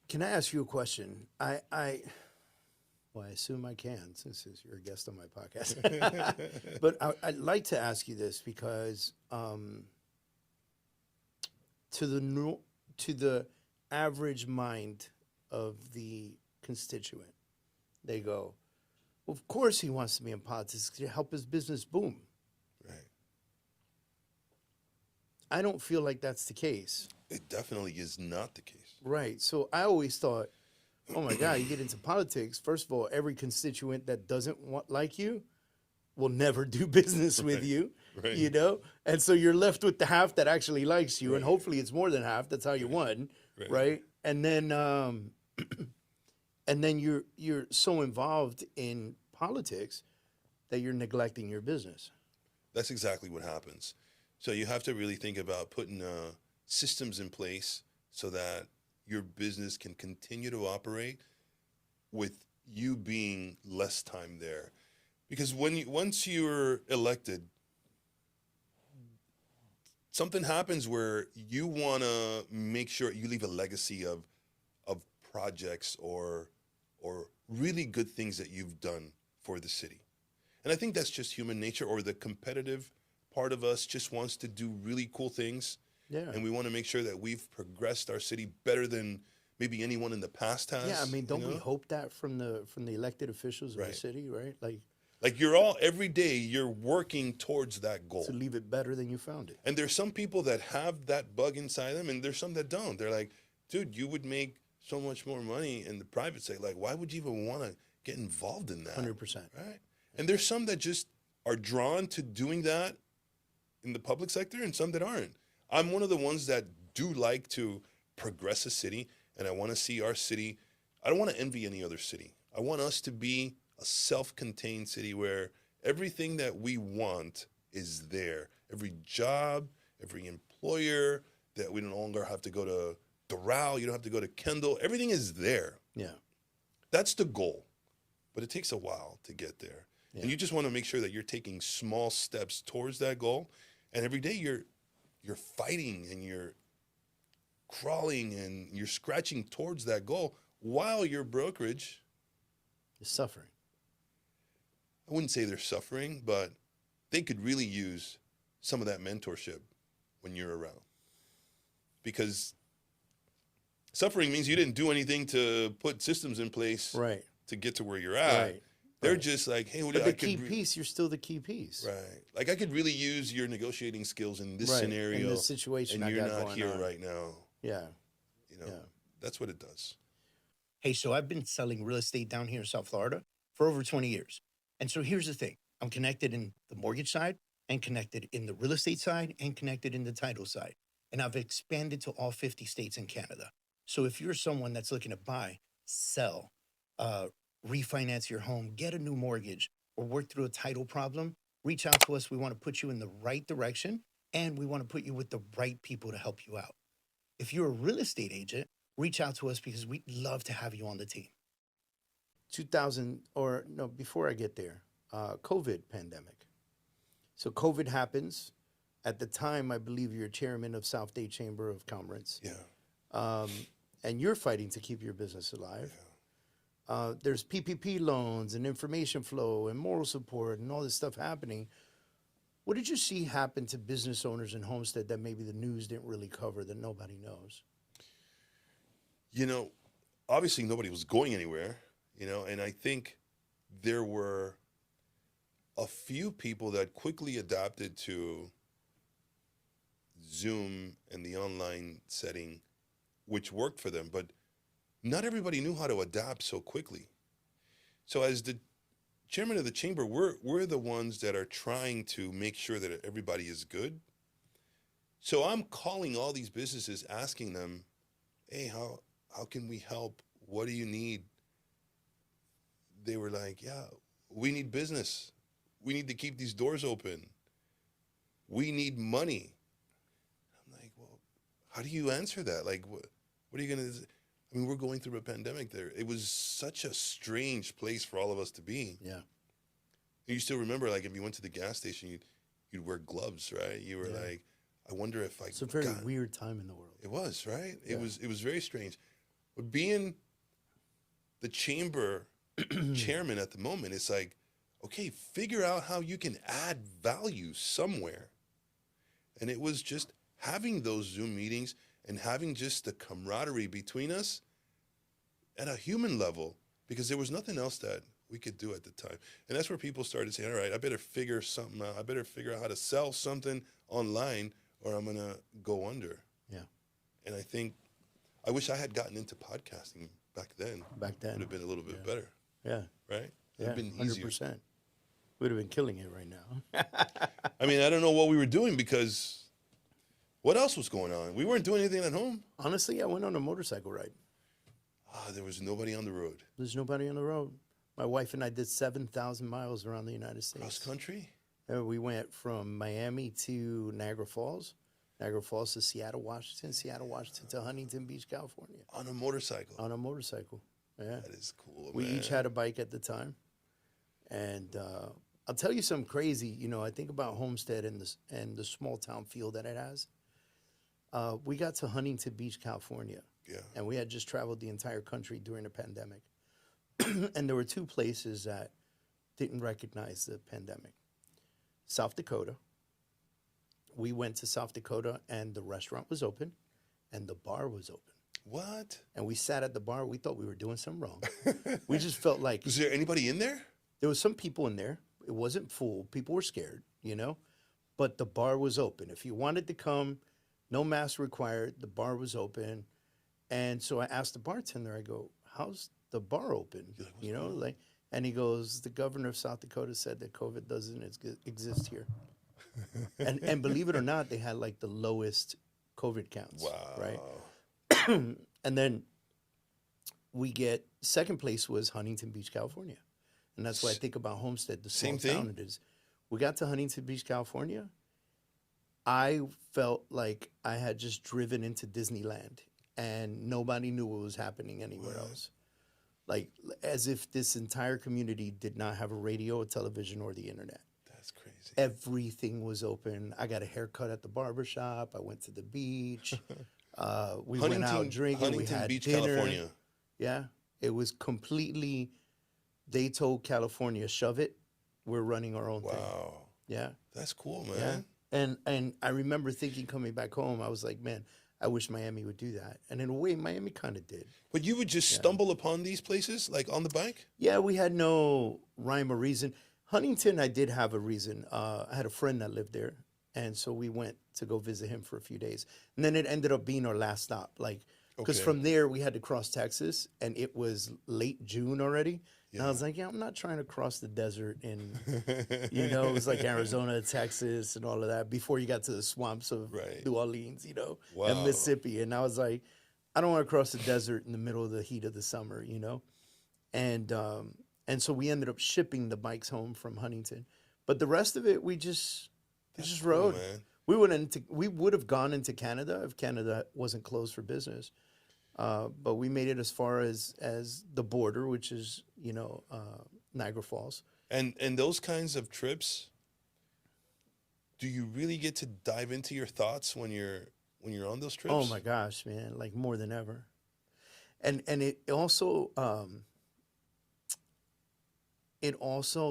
Can I ask you a question? I assume I can, since you're a guest on my podcast. But I'd like to ask you this because to the average mind of the constituent, they go, well, of course he wants to be in politics to help his business boom. Right. I don't feel like that's the case. It definitely is not the case. Right. So I always thought, oh my God, you get into politics. First of all, every constituent that doesn't like you will never do business with you, you know? And so you're left with the half that actually likes you, and hopefully it's more than half. That's how you won, right? And then and then you're so involved in politics that you're neglecting your business. That's exactly what happens. So you have to really think about putting systems in place so that your business can continue to operate with you being less time there. Because once you're elected, something happens where you want to make sure you leave a legacy of projects or really good things that you've done for the city. And I think that's just human nature, or the competitive part of us just wants to do really cool things. Yeah. And we want to make sure that we've progressed our city better than maybe anyone in the past has. Yeah, I mean, don't we hope that from the elected officials of the city, right? Like every day you're working towards that goal. To leave it better than you found it. And there's some people that have that bug inside them, and there's some that don't. They're like, dude, you would make so much more money in the private sector. Like, why would you even want to get involved in that? 100%. Right? And there's some that just are drawn to doing that in the public sector and some that aren't. I'm one of the ones that do like to progress a city, and I want to see our city. I don't want to envy any other city. I want us to be a self-contained city where everything that we want is there. Every job, every employer, that we no longer have to go to Doral, you don't have to go to Kendall. Everything is there. Yeah. That's the goal. But it takes a while to get there. Yeah. And you just want to make sure that you're taking small steps towards that goal. And every day you're fighting and you're crawling and you're scratching towards that goal while your brokerage is suffering. I wouldn't say they're suffering, but they could really use some of that mentorship when you're around. Because suffering means you didn't do anything to put systems in place right. to get to where you're at. Right. They're right. just like, hey, but the key piece, you're still the key piece. Right. Like I could really use your negotiating skills in this right. scenario. In this situation, and you're not here right now. Yeah. You know, that's what it does. Hey, so I've been selling real estate down here in South Florida for over 20 years. And so here's the thing. I'm connected in the mortgage side and connected in the real estate side and connected in the title side. And I've expanded to all 50 states in Canada. So if you're someone that's looking to buy, sell, refinance your home, get a new mortgage, or work through a title problem, reach out to us. We want to put you in the right direction, and we want to put you with the right people to help you out. If you're a real estate agent, reach out to us because we'd love to have you on the team. Before I get there, COVID pandemic. So COVID happens. At the time, I believe you're chairman of South Day Chamber of Commerce. Yeah. And you're fighting to keep your business alive. Yeah. There's PPP loans and information flow and moral support and all this stuff happening. What did you see happen to business owners in Homestead that maybe the news didn't really cover, that nobody knows? You know, obviously nobody was going anywhere, you know, and I think there were a few people that quickly adapted to Zoom and the online setting, which worked for them, but not everybody knew how to adapt so quickly. So as the chairman of the chamber, we're the ones that are trying to make sure that everybody is good. So I'm calling all these businesses, asking them, hey, how can we help? What do you need? They were like, yeah, we need business. We need to keep these doors open. We need money. I'm like, well, how do you answer that? Like, what are you going to, I mean, we're going through a pandemic there. It was such a strange place for all of us to be. Yeah. And you still remember, like, if you went to the gas station, you'd wear gloves, right? You were like, I wonder if It's a very weird time in the world. It was, right? Yeah. It was very strange. But being the chamber chairman at the moment, it's like, okay, figure out how you can add value somewhere. And it was just having those Zoom meetings and having just the camaraderie between us at a human level, because there was nothing else that we could do at the time. And that's where people started saying, all right, I better figure something out. I better figure out how to sell something online or I'm going to go under. Yeah. And I wish I had gotten into podcasting back then. Back then. It would have been a little bit better. Yeah. Right? It would Yeah, have been easier. 100%. We'd have been killing it right now. I mean, I don't know what we were doing because what else was going on? We weren't doing anything at home. Honestly, I went on a motorcycle ride. There was nobody on the road. There's nobody on the road. My wife and I did 7,000 miles around the United States. Cross country? We went from Miami to Niagara Falls to Seattle, Washington to Huntington Beach, California. On a motorcycle? On a motorcycle, yeah. That is cool, We man. each had a bike at the time. And I'll tell you something crazy. You know, I think about Homestead and the small town feel that it has. We got to Huntington Beach, California. Yeah. And we had just traveled the entire country during the pandemic. And there were two places that didn't recognize the pandemic. South Dakota. We went to South Dakota and the restaurant was open and the bar was open. What? And we sat at the bar. We thought we were doing something wrong. We just felt like... Was there anybody in there? There was some people in there. It wasn't full. People were scared, you know? But the bar was open. If you wanted to come, no mask required. The bar was open. And so I asked the bartender, I go, how's the bar open? Like, you know, like, And he goes, the governor of South Dakota said that COVID doesn't exist here. And believe it or not, they had like the lowest COVID counts. Wow. Right. And then we get second place was Huntington Beach, California. And that's why I think about Homestead, the small town it is. We got to Huntington Beach, California. I felt like I had just driven into Disneyland and nobody knew what was happening anywhere else. Like, as if this entire community did not have a radio, a television, or the internet. That's crazy. Everything was open. I got a haircut at the barbershop. I went to the beach. We went out drinking. We had Beach, dinner. California. Yeah. It was completely, they told California, shove it. We're running our own thing. Wow. Yeah. That's cool, man. Yeah. And I remember thinking coming back home, I was like, man, I wish Miami would do that. And in a way, Miami kind of did. But you would just stumble upon these places, like on the bike? Yeah, we had no rhyme or reason. Huntington, I did have a reason. I had a friend that lived there. And so we went to go visit him for a few days. And then it ended up being our last stop. Like, because from there, we had to cross Texas. And it was late June already. Yeah. And I was like, I'm not trying to cross the desert in, it was like Arizona, Texas, and all of that before you got to the swamps of New Orleans, and Mississippi. And I was like, I don't want to cross the desert in the middle of the heat of the summer, And so we ended up shipping the bikes home from Huntington. But the rest of it, we just rode. Man. We would have gone into Canada if Canada wasn't closed for business. But we made it as far as the border, which is, Niagara Falls. And those kinds of trips, do you really get to dive into your thoughts when you're on those trips? Oh my gosh, man, like more than ever. And it also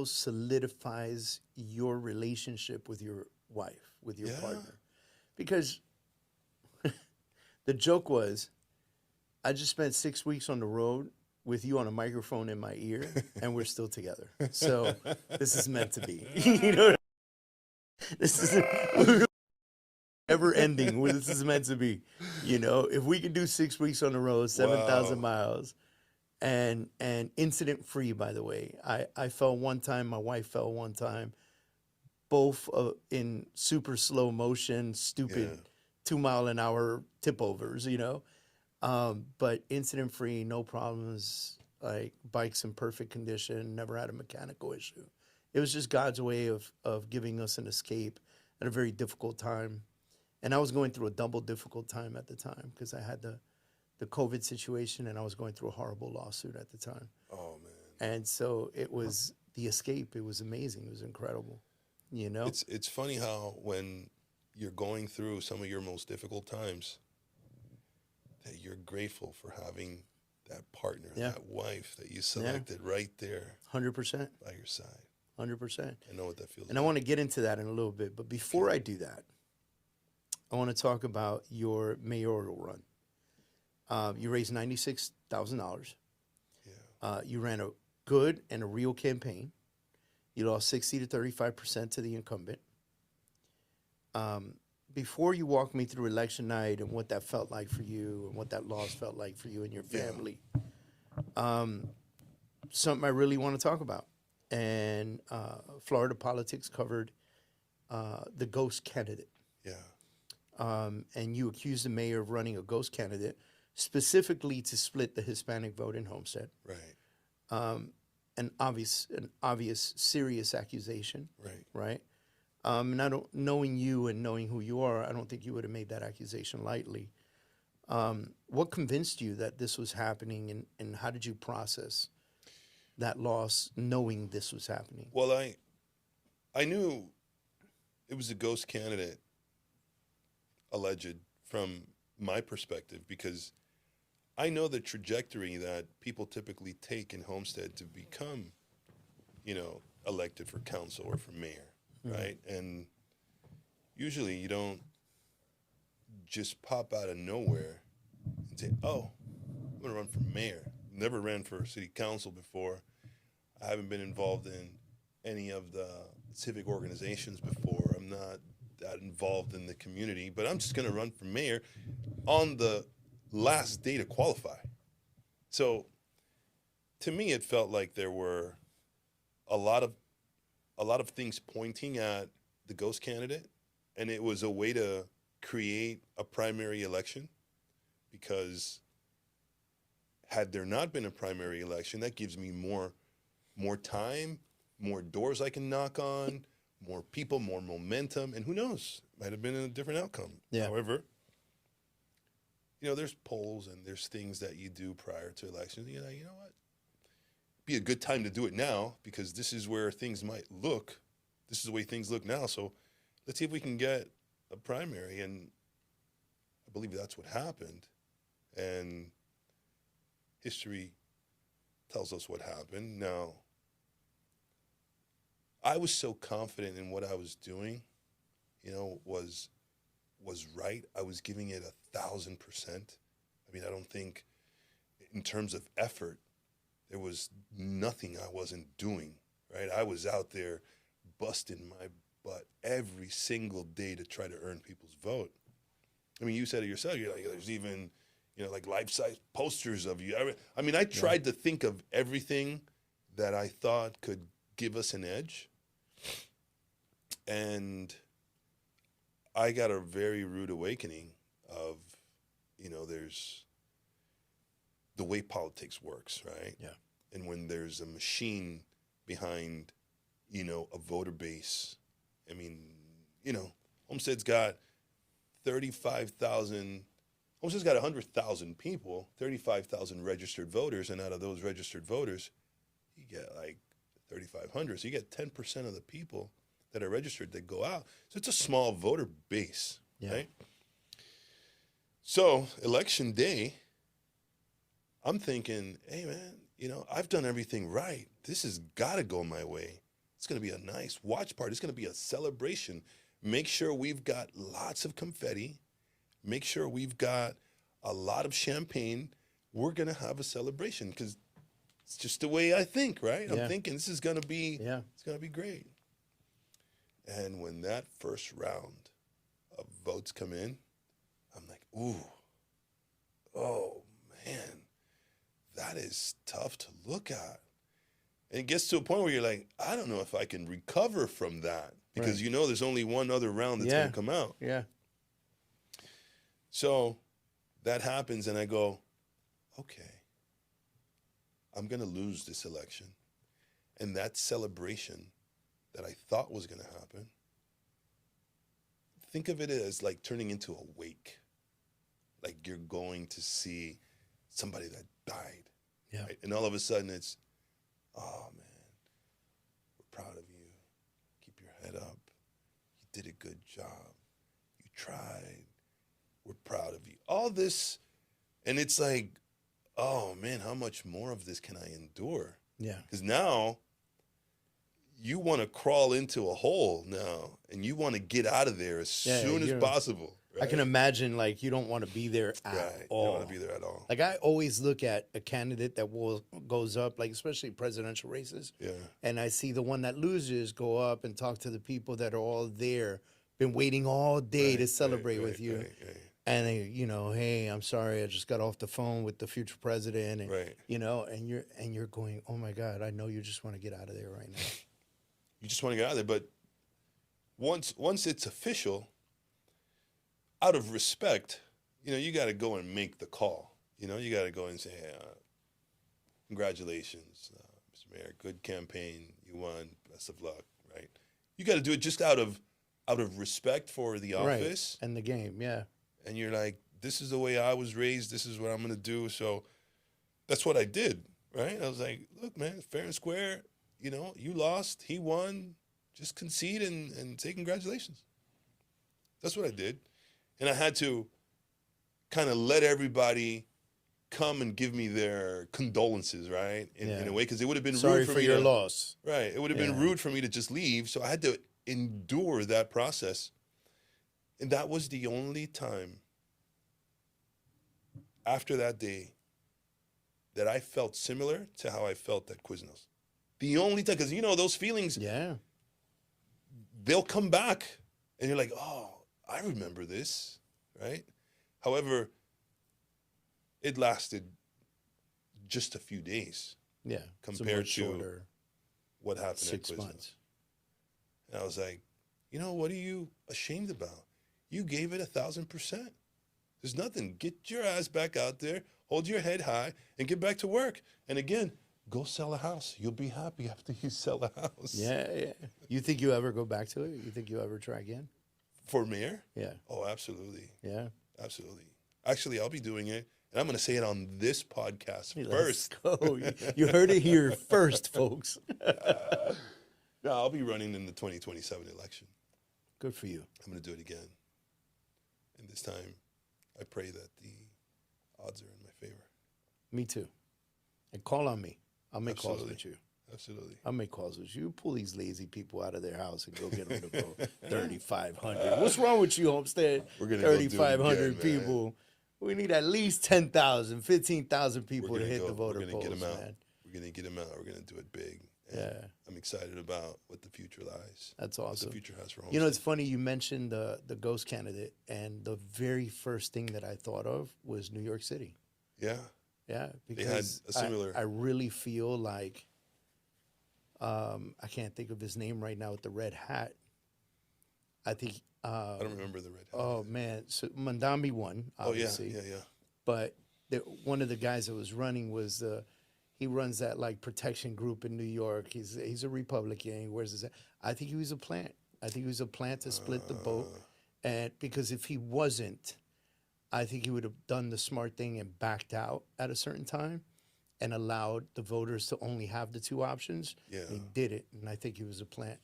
solidifies your relationship with your wife, with your partner. Because the joke was, I just spent 6 weeks on the road with you on a microphone in my ear, and we're still together. So this is meant to be. This is never ending. This is meant to be. If we can do 6 weeks on the road, 7,000 miles, and incident free. By the way, I fell one time. My wife fell one time. Both in super slow motion, stupid 2 mile an hour tip overs. But incident free, no problems, like bikes in perfect condition, never had a mechanical issue. It was just God's way of giving us an escape at a very difficult time. And I was going through a double difficult time at the time because I had the COVID situation and I was going through a horrible lawsuit at the time. Oh, man. And so it was the escape. It was amazing. It was incredible, It's funny how when you're going through some of your most difficult times, that you're grateful for having that partner, that wife that you selected right there. 100%. By your side. 100%. I know what that feels like. And I want to get into that in a little bit. But before I do that, I want to talk about your mayoral run. You raised $96,000. Yeah. You ran a good and a real campaign. You lost 60 to 35% to the incumbent. Before you walk me through election night and what that felt like for you and what that loss felt like for you and your family, something I really want to talk about. And Florida politics covered the ghost candidate. Yeah. And you accused the mayor of running a ghost candidate specifically to split the Hispanic vote in Homestead. Right. An obvious, serious accusation. Right. Right. And knowing you and knowing who you are, I don't think you would have made that accusation lightly. What convinced you that this was happening, and how did you process that loss, knowing this was happening? Well, I knew it was a ghost candidate, alleged, from my perspective, because I know the trajectory that people typically take in Homestead to become, elected for council or for mayor. Right? And usually you don't just pop out of nowhere and say, oh, I'm going to run for mayor. Never ran for city council before. I haven't been involved in any of the civic organizations before. I'm not that involved in the community, but I'm just going to run for mayor on the last day to qualify. So to me, it felt like there were a lot of things pointing at the ghost candidate, and it was a way to create a primary election, because had there not been a primary election, that gives me more time, more doors I can knock on, more people, more momentum, and who knows, might have been a different outcome. Yeah. However, there's polls and there's things that you do prior to elections. You're like, you know what? Be a good time to do it now, because this is where things might look. This is the way things look now. So let's see if we can get a primary. And I believe that's what happened. And history tells us what happened. Now, I was so confident in what I was doing, was right. I was giving it 1,000%. I mean, I don't think in terms of effort, there was nothing I wasn't doing, right? I was out there busting my butt every single day to try to earn people's vote. I mean, you said it yourself. You're like, there's even, like life-size posters of you. I mean, I tried to think of everything that I thought could give us an edge. And I got a very rude awakening of, there's the way politics works, right? Yeah. And when there's a machine behind, a voter base, I mean, Homestead's got 35,000, Homestead's got 100,000 people, 35,000 registered voters, and out of those registered voters, you get like 3,500. So you get 10% of the people that are registered that go out. So it's a small voter base, right? So election day, I'm thinking, hey man, I've done everything right. This has got to go my way. It's going to be a nice watch party. It's going to be a celebration. Make sure we've got lots of confetti. Make sure we've got a lot of champagne. We're going to have a celebration, because it's just the way I think, right? I'm thinking this is going to be, it's going to be great. And when that first round of votes come in, I'm like, oh man, that is tough to look at. And it gets to a point where you're like, I don't know if I can recover from that, because there's only one other round that's going to come out. Yeah. So that happens, and I go, okay, I'm going to lose this election. And that celebration that I thought was going to happen, think of it as like turning into a wake. Like you're going to see somebody that died. Yeah. Right? And all of a sudden it's, oh man, we're proud of you. Keep your head up. You did a good job. You tried. We're proud of you. All this, and it's like, oh man, how much more of this can I endure? Yeah. Because now you want to crawl into a hole now, and you want to get out of there as soon as possible. Right? I can imagine, like, you don't want to be there at all. You don't want to be there at all. Like, I always look at a candidate that goes up, like, especially presidential races. Yeah. And I see the one that loses go up and talk to the people that are all there, been waiting all day to celebrate with you. Right. And they, hey, I'm sorry, I just got off the phone with the future president, and and you're going, oh my God, I know you just want to get out of there right now. You just want to get out of there, but once it's official, out of respect, you got to go and make the call. You got to go and say, hey, congratulations, Mr. Mayor, good campaign, you won, best of luck, right? You got to do it just out of respect for the office and the game, yeah. And you're like, this is the way I was raised. This is what I'm going to do. So that's what I did, right? I was like, look, man, fair and square. You lost. He won. Just concede and say congratulations. That's what I did. And I had to kind of let everybody come and give me their condolences, right? In a way, because it would have been sorry rude for for me your loss. Right. It would have been rude for me to just leave. So I had to endure that process. And that was the only time after that day that I felt similar to how I felt at Quiznos. The only time, because those feelings, they'll come back and you're like, oh, I remember this, right? However, it lasted just a few days. Yeah. Compared to shorter. what happened at 6 Quiznos. months. And I was like, you know, what are you ashamed about? You gave it 1,000%. There's nothing. Get your ass back out there, hold your head high, and get back to work. And again, go sell a house. You'll be happy after you sell a house. Yeah. You think you ever go back to it? You think you ever try again? For mayor? Yeah. Oh, absolutely. Yeah. Absolutely. Actually, I'll be doing it, and I'm going to say it on this podcast Let's first. go. You heard it here first, folks. No, I'll be running in the 2027 election. Good for you. I'm going to do it again. And this time, I pray that the odds are in my favor. Me too. And call on me. I'll make calls with you. Absolutely. I'll make calls with you. Pull these lazy people out of their house and go get them to vote. 3,500. What's wrong with you, Homestead? We're gonna go do it 3,500 again, man. people. We need at least 10,000, 15,000 people to hit the voter polls, We're going to get them out. man. We're going to get them out. We're going to do it big. And Yeah. I'm excited about what the future lies. That's What awesome. the future has for Homestead. You know, it's funny you mentioned the ghost candidate, and the very first thing that I thought of was New York City. Yeah. Yeah, They had because a similar... I really feel like I can't think of his name right now with the red hat. I think. I don't remember the red hat. Oh man, so Mandambi won, obviously. Oh, yeah. But one of the guys that was running was he runs that like protection group in New York. He's a Republican. He wears his. I think he was a plant. I think he was a plant to split the vote, and because if he wasn't, I think he would have done the smart thing and backed out at a certain time, and allowed the voters to only have the two options. Yeah. He did it, and I think he was a plant.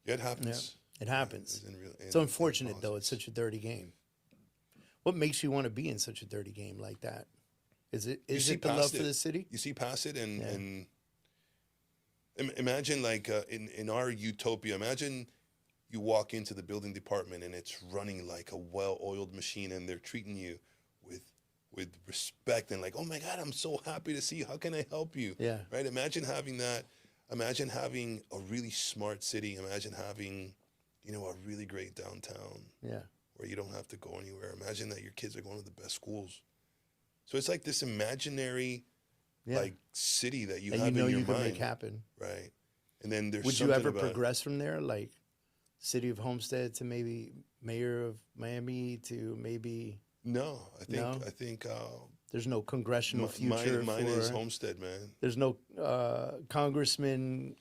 Yeah, it happens. It happens. Yeah, It's unfortunate though. It's such a dirty game. What makes you want to be in such a dirty game like that? Is it the love for the city? You see past it, and imagine like in our utopia. Imagine you walk into the building department and it's running like a well-oiled machine, and they're treating you with respect and like, oh my God, I'm so happy to see you. How can I help you? Yeah. Right. Imagine having that. Imagine having a really smart city. Imagine having, a really great downtown. Yeah. Where you don't have to go anywhere. Imagine that your kids are going to the best schools. So it's like this imaginary, like city that you have in your mind. Can make happen. Right. And then there's Would you ever progress from there, like city of Homestead to maybe mayor of Miami to maybe? No, I think there's no congressional future. Mine is Homestead, man. There's no congressman.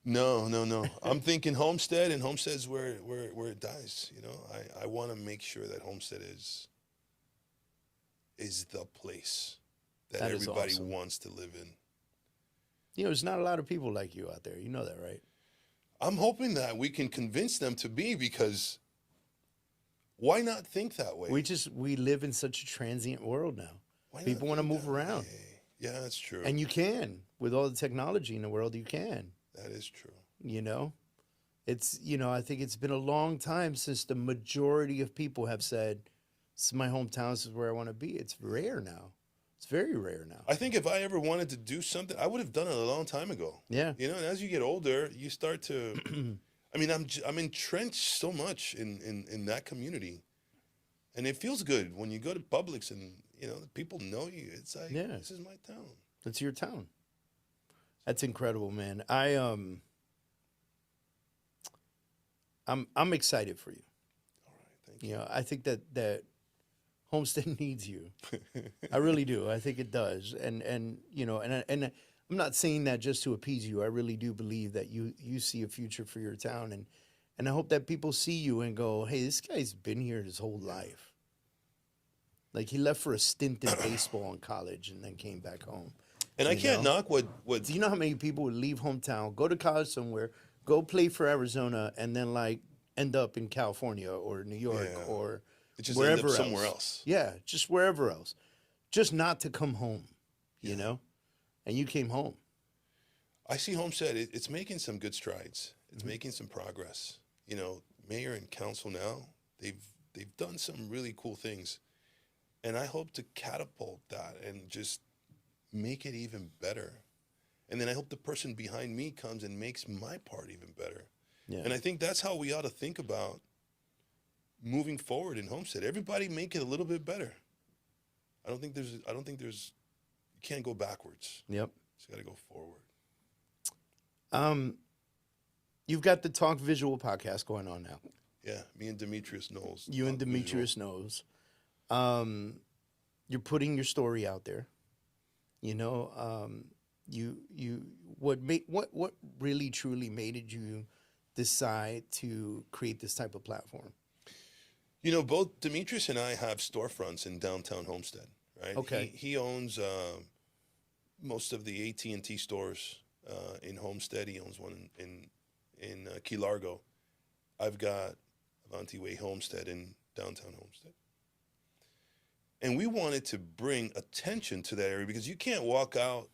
No. I'm thinking Homestead, and Homestead's where it dies. I want to make sure that Homestead is the place that everybody wants to live in. There's not a lot of people like you out there. You know that, right? I'm hoping that we can convince them to be, because why not think that way? We live in such a transient world now. People want to move around. Way? Yeah, that's true. And you can. With all the technology in the world, you can. That is true. It's, I think it's been a long time since the majority of people have said, this is my hometown, this is where I want to be. It's rare now. It's very rare now. I think if I ever wanted to do something, I would have done it a long time ago. Yeah. And as you get older, you start to, I'm entrenched so much in that community. And it feels good when you go to Publix and, the people know you. It's like, this is my town. It's your town. That's incredible, man. I'm excited for you. All right, thank you. I think that Homestead needs you. I really do. I think it does. And I'm not saying that just to appease you. I really do believe that you see a future for your town, and I hope that people see you and go, hey, this guy's been here his whole life. Like, he left for a stint in baseball in college and then came back home. And I can't knock what. Do you know how many people would leave hometown, go to college somewhere, go play for Arizona, and then like end up in California or New York or just wherever end up else. somewhere else. Yeah, just wherever else, just not to come home. And you came home. I see Homestead. It's making some good strides. It's making some progress. Mayor and council now, they've done some really cool things, and I hope to catapult that and just make it even better. And then I hope the person behind me comes and makes my part even better. Yeah. And I think that's how we ought to think about moving forward in Homestead. Everybody make it a little bit better. I don't think there's you can't go backwards. Yep. Just got to go forward. You've got the Talk Visual podcast going on now. Yeah, me and Demetrius Knowles. You and Demetrius knows. You're putting your story out there. You know, what really truly made you decide to create this type of platform? You know, both Demetrius and I have storefronts in downtown Homestead, right? Okay. He owns most of the AT&T stores in Homestead. He owns one in Key Largo. I've got Avanti Way Homestead in downtown Homestead. And we wanted to bring attention to that area because you can't walk out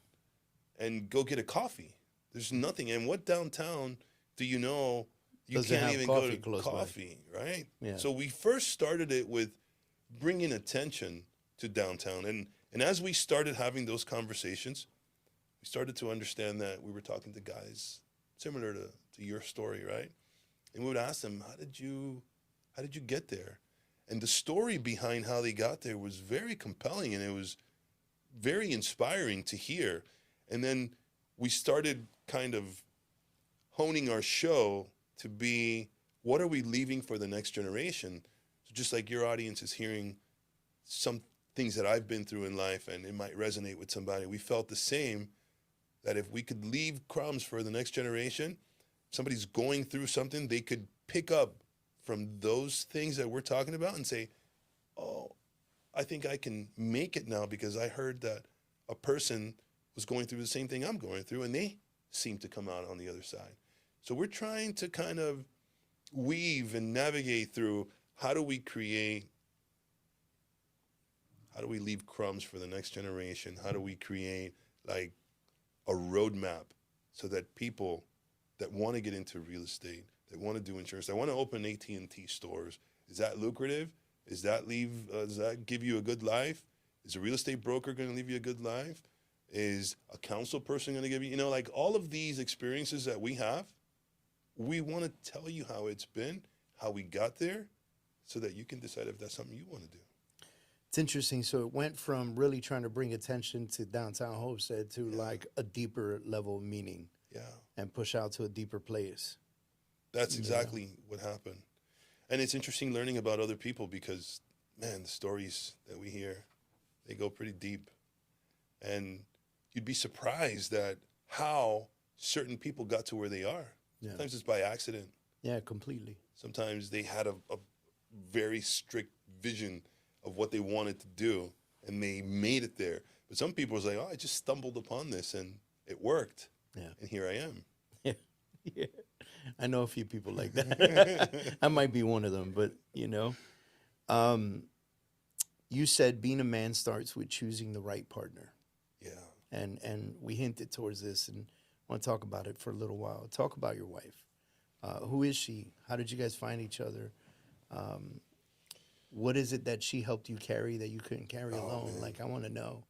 and go get a coffee. There's nothing. And what downtown do you know? You Doesn't can't have even coffee go to close by. coffee, right? Yeah. So we first started it with bringing attention to downtown. And as we started having those conversations, we started to understand that we were talking to guys similar to your story, right? And we would ask them, how did you get there? And the story behind how they got there was very compelling, and it was very inspiring to hear. And then we started kind of honing our show to be, what are we leaving for the next generation? So just like your audience is hearing some things that I've been through in life and it might resonate with somebody, we felt the same, that if we could leave crumbs for the next generation, somebody's going through something, they could pick up from those things that we're talking about and say, oh, I think I can make it now because I heard that a person was going through the same thing I'm going through and they seem to come out on the other side. So we're trying to kind of weave and navigate through, how do we leave crumbs for the next generation? How do we create like a roadmap so that people that want to get into real estate, that want to do insurance, that want to open AT&T stores, is that lucrative? Does that give you a good life? Is a real estate broker going to leave you a good life? Is a council person going to give you, like all of these experiences that we have, we want to tell you how it's been, how we got there, so that you can decide if that's something you want to do. It's interesting. So it went from really trying to bring attention to downtown Homestead to like a deeper level of meaning. Yeah. And push out to a deeper place. That's exactly what happened. And it's interesting learning about other people because, man, the stories that we hear, they go pretty deep. And you'd be surprised at how certain people got to where they are. Yeah. Sometimes it's by accident. Yeah, completely. Sometimes they had a very strict vision of what they wanted to do, and they made it there. But some people was like, oh, I just stumbled upon this, and it worked. Yeah. And here I am. Yeah. Yeah. I know a few people like that. I might be one of them, but, you said being a man starts with choosing the right partner. Yeah. And we hinted towards this, and I want to talk about it for a little while. Talk about your wife. Who is she? How did you guys find each other? What is it that she helped you carry that you couldn't carry alone? Man. Like, I want to know.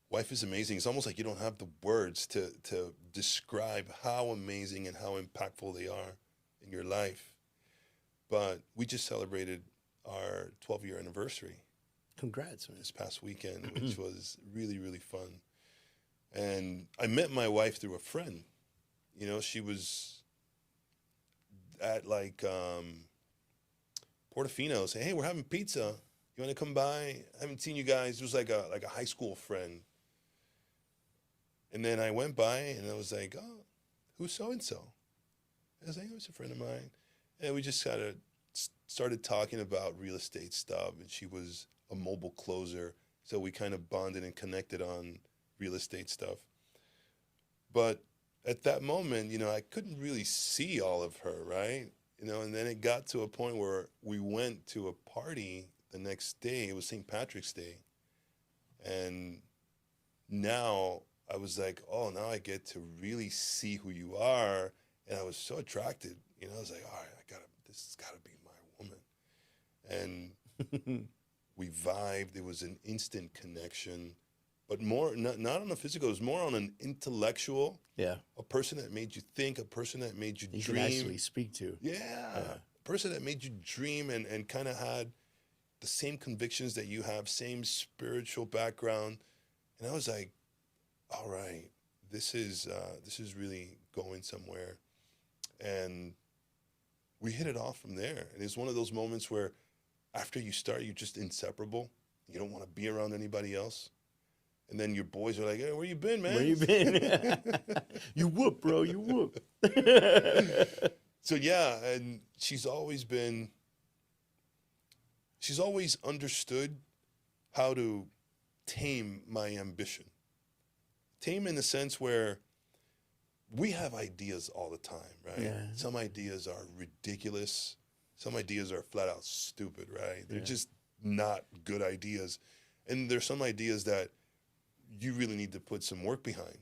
Wife is amazing. It's almost like you don't have the words to describe how amazing and how impactful they are in your life. But we just celebrated our 12-year anniversary. Congrats, man. This past weekend, which was really, really fun. And I met my wife through a friend. She was at like Portofino, saying, hey, we're having pizza. You want to come by? I haven't seen you guys. It was like a high school friend. And then I went by and I was like, oh, who's so-and-so? I was like, oh, it's a friend of mine. And we just kind of started talking about real estate stuff. And she was a mobile closer. So we kind of bonded and connected on real estate stuff. But at that moment, I couldn't really see all of her, right? And then it got to a point where we went to a party the next day. It was St. Patrick's Day. And now I was like, oh, now I get to really see who you are. And I was so attracted. I was like, all right, this has got to be my woman. And we vibed. It was an instant connection. But more, not on a physical, it was more on an intellectual. Yeah. A person that made you think, a person that made you dream. You can actually speak to. Yeah. A person that made you dream and kind of had the same convictions that you have, same spiritual background. And I was like, all right, this is really going somewhere. And we hit it off from there. And it's one of those moments where after you start, you're just inseparable. You don't want to be around anybody else. And then your boys are like, hey, where you been, man? Where you been? You whoop, bro. You whoop. So, yeah, and she's always understood how to tame my ambition. Tame in the sense where we have ideas all the time, right? Yeah. Some ideas are ridiculous. Some ideas are flat out stupid, right? They're just not good ideas. And there's some ideas that you really need to put some work behind.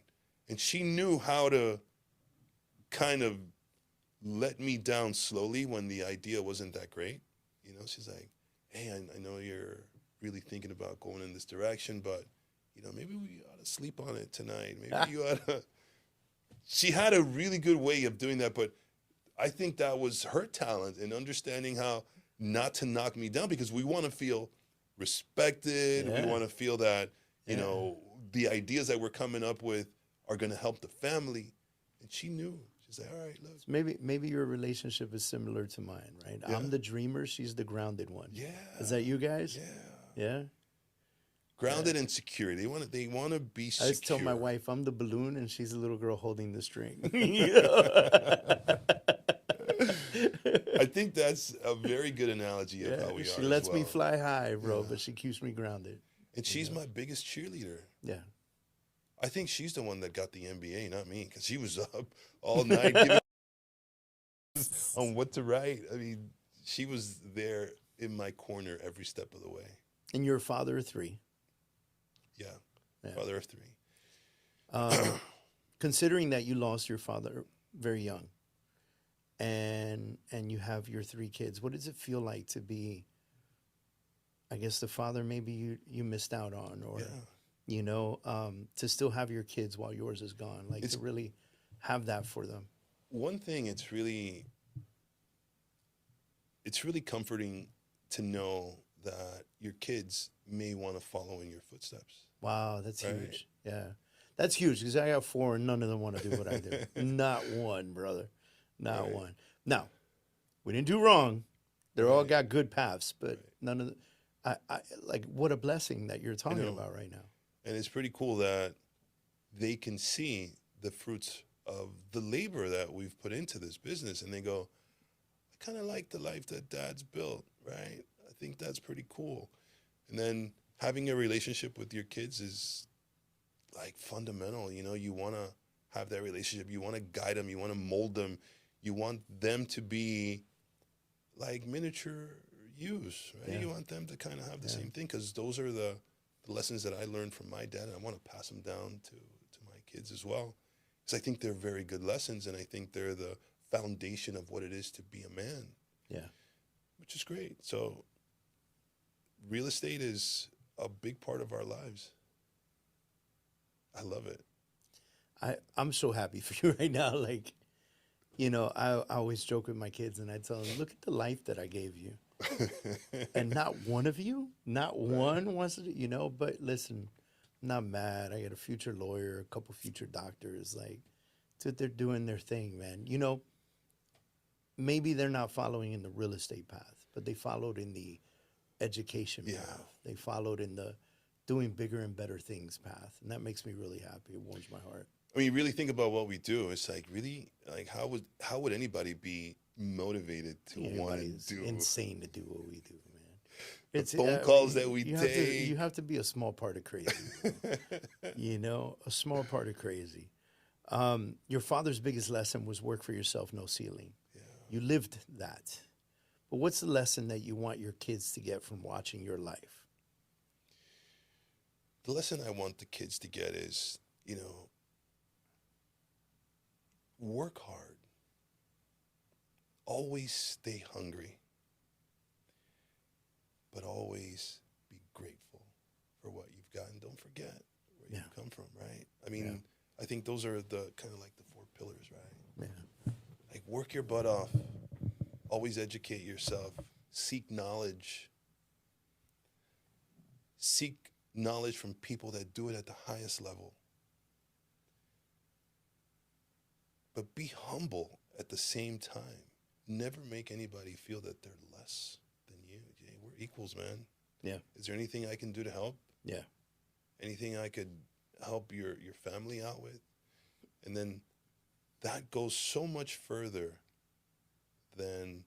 And she knew how to kind of let me down slowly when the idea wasn't that great. You know, she's like, hey, I know you're really thinking about going in this direction, but, you know, maybe we ought to sleep on it tonight. Maybe you ought to. She had a really good way of doing that, but I think that was her talent in understanding how not to knock me down, because we want to feel respected. Yeah. We want to feel that, you know, the ideas that we're coming up with are going to help the family. And she knew. She's like, all right, look. Maybe your relationship is similar to mine, right? Yeah. I'm the dreamer. She's the grounded one. Yeah. Is that you guys? Yeah. Yeah. Grounded and secure. They want to be secure. I just tell my wife I'm the balloon and she's a little girl holding the string. I think that's a very good analogy of how we are. She lets as me well. fly high, bro, but she keeps me grounded. And she's my biggest cheerleader. Yeah. I think she's the one that got the MBA, not me, because she was up all night giving on what to write. I mean, she was there in my corner every step of the way. And you're a father of three. Yeah. Father of three. Considering that you lost your father very young and you have your three kids, what does it feel like to be, I guess, the father maybe you missed out on, or, you know, to still have your kids while yours is gone, like to really have that for them? One thing, it's really comforting to know that your kids may want to follow in your footsteps. Wow, that's huge. Yeah. That's huge, because I got four and none of them want to do what I do. Not one, brother. Not one. Now, we didn't do wrong. They're all got good paths, but none of the, I like, what a blessing that you're talking about right now. And it's pretty cool that they can see the fruits of the labor that we've put into this business, and they go, I kind of like the life that Dad's built, right? I think that's pretty cool. And then having a relationship with your kids is like fundamental. You know, you want to have that relationship. You want to guide them. You want to mold them. You want them to be like miniature yous, right? Yeah. You want them to kind of have the same thing, because those are the lessons that I learned from my dad, and I want to pass them down to my kids as well, because I think they're very good lessons, and I think they're the foundation of what it is to be a man. Yeah. Which is great. So real estate is a big part of our lives. I love it. I'm so happy for you right now. Like, you know, I always joke with my kids and I tell them, look at the life that I gave you. And not one of you, not one wants to do, you know, but listen, I'm not mad. I got a future lawyer, a couple future doctors. Like, they're doing their thing, man. You know, maybe they're not following in the real estate path, but they followed in the education path. They followed in the doing bigger and better things path. And that makes me really happy. It warms my heart. I mean, you really think about what we do. It's like, really, like, how would anybody be motivated to want to do? Insane to do what we do, man. It's phone calls that we take. You have to be a small part of crazy. You know, a small part of crazy. Your father's biggest lesson was work for yourself, no ceiling. Yeah. You lived that. But what's the lesson that you want your kids to get from watching your life? The lesson I want the kids to get is, you know, work hard. Always stay hungry. But always be grateful for what you've got. And don't forget where you come from, right? I mean, I think those are the kind of like the four pillars, right? Yeah. Like, work your butt off. Always educate yourself. Seek knowledge. Seek knowledge from people that do it at the highest level. but be humble at the same time. Never make anybody feel that they're less than you. Jay, we're equals, man. Yeah. Is there anything I can do to help? Yeah. Anything I could help your family out with? And then that goes so much further than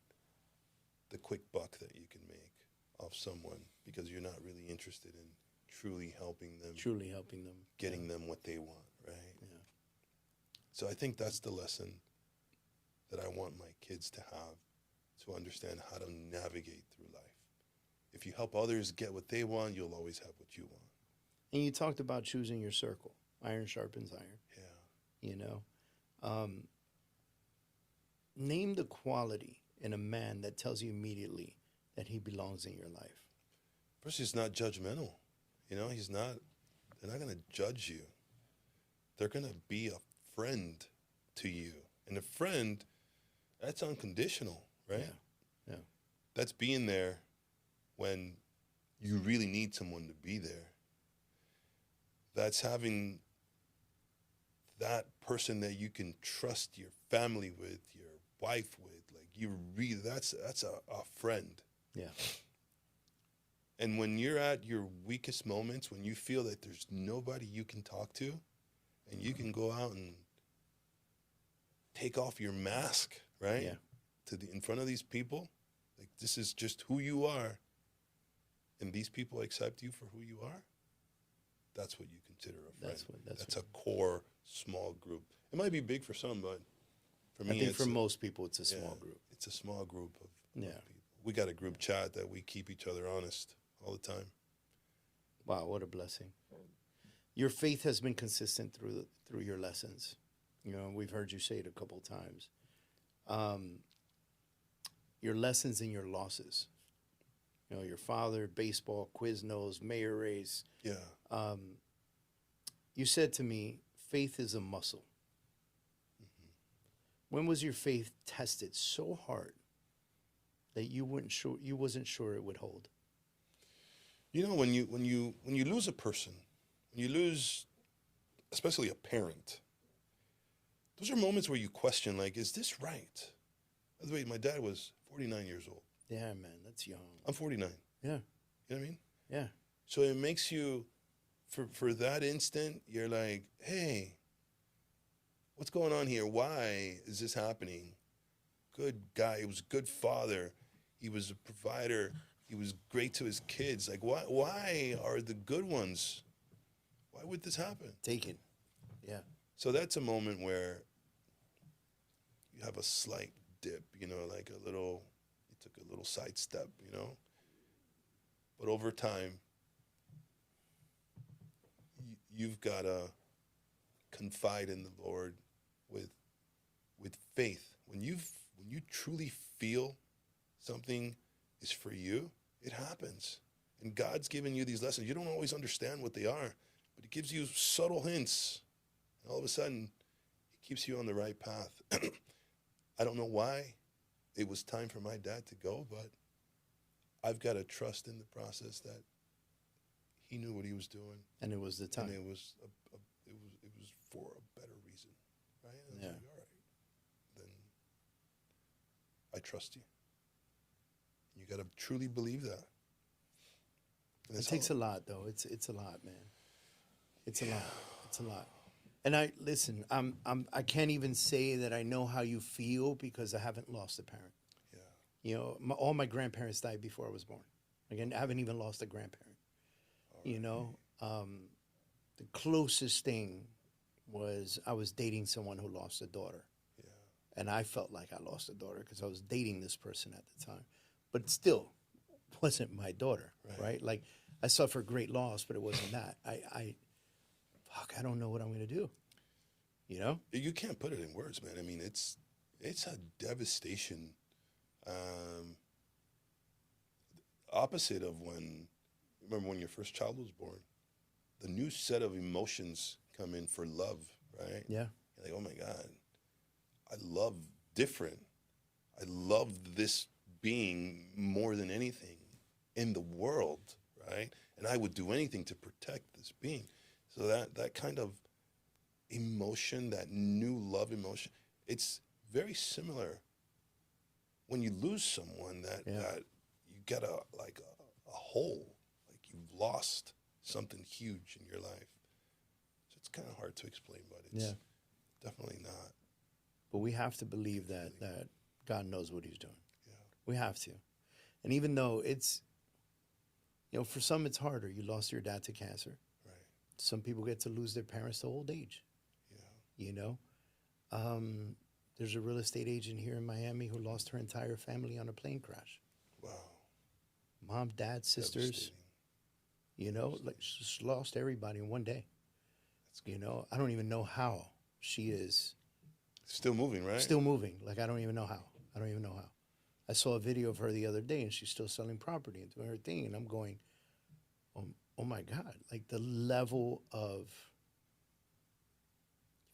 the quick buck that you can make off someone, because you're not really interested in truly helping them, getting them what they want, right? Yeah. So I think that's the lesson that I want my kids to have, to understand how to navigate through life. If you help others get what they want, you'll always have what you want. And you talked about choosing your circle. Iron sharpens iron. Yeah. You know, name the quality in a man that tells you immediately that he belongs in your life. First, he's not judgmental. You know, they're not going to judge you. They're going to be a friend to you. And a friend, that's unconditional, right? Yeah. That's being there when you really need someone to be there. That's having that person that you can trust your family with, your wife with. Like, that's a friend. Yeah. And when you're at your weakest moments, when you feel that there's nobody you can talk to, and you can go out and take off your mask, right? Yeah. In front of these people, like, this is just who you are, and these people accept you for who you are. That's what you consider a friend. That's a core small group. It might be big for some, but for me, I think for most people, it's a small group. It's a small group of people. We got a group chat that we keep each other honest all the time. Wow, what a blessing. Your faith has been consistent through your lessons. You know, we've heard you say it a couple of times. Your lessons and your losses. You know, your father, baseball, Quiznos, mayor race. Yeah. You said to me, faith is a muscle. Mm-hmm. When was your faith tested so hard that you wasn't sure it would hold? You know, when you lose a person, when you lose, especially a parent, those are moments where you question, like, is this right? By the way, my dad was 49 years old. Yeah, man, that's young. I'm 49. Yeah. You know what I mean? Yeah. So it makes you, for that instant, you're like, hey, what's going on here? Why is this happening? Good guy. He was a good father. He was a provider. He was great to his kids. Like, why are the good ones, why would this happen? Taken. Yeah. So that's a moment where you have a slight dip, you know, like you took a little sidestep, you know. But over time, you've got to confide in the Lord with faith. When you truly feel something is for you, it happens. And God's given you these lessons. You don't always understand what they are, but it gives you subtle hints. And all of a sudden, it keeps you on the right path. I don't know why it was time for my dad to go, but I've got to trust in the process that he knew what he was doing. And it was the time. And it was for a better reason, right? And I was like, all right, then I trust you. You got to truly believe that. It takes a lot, though. It's a lot, man. It's a lot. It's a lot. And I can't even say that I know how you feel because I haven't lost a parent. Yeah. You know, all my grandparents died before I was born. Again, I haven't even lost a grandparent. Right. You know, the closest thing was I was dating someone who lost a daughter. Yeah. And I felt like I lost a daughter because I was dating this person at the time. But it still wasn't my daughter, right? Like, I suffered great loss, but it wasn't that. I don't know what I'm going to do, you know? You can't put it in words, man. I mean, it's a devastation, opposite of remember when your first child was born, the new set of emotions come in for love, right? Yeah. You're like, oh my God, I love different. I love this being more than anything in the world, right? And I would do anything to protect this being. So that kind of emotion, that new love emotion, it's very similar when you lose someone that you get a hole, like you've lost something huge in your life. So it's kind of hard to explain, but it's definitely not. But we have to believe that God knows what he's doing. Yeah. We have to. And even though it's, for some it's harder. You lost your dad to cancer. Right. Some people get to lose their parents to old age. Yeah. There's a real estate agent here in Miami who lost her entire family on a plane crash. Wow. Mom, dad, sisters, just lost everybody in one day. I don't even know how she is. Still moving, right? Still moving. Like, I don't even know how. I saw a video of her the other day, and she's still selling property and doing her thing. And I'm going, oh my God. Like, the level of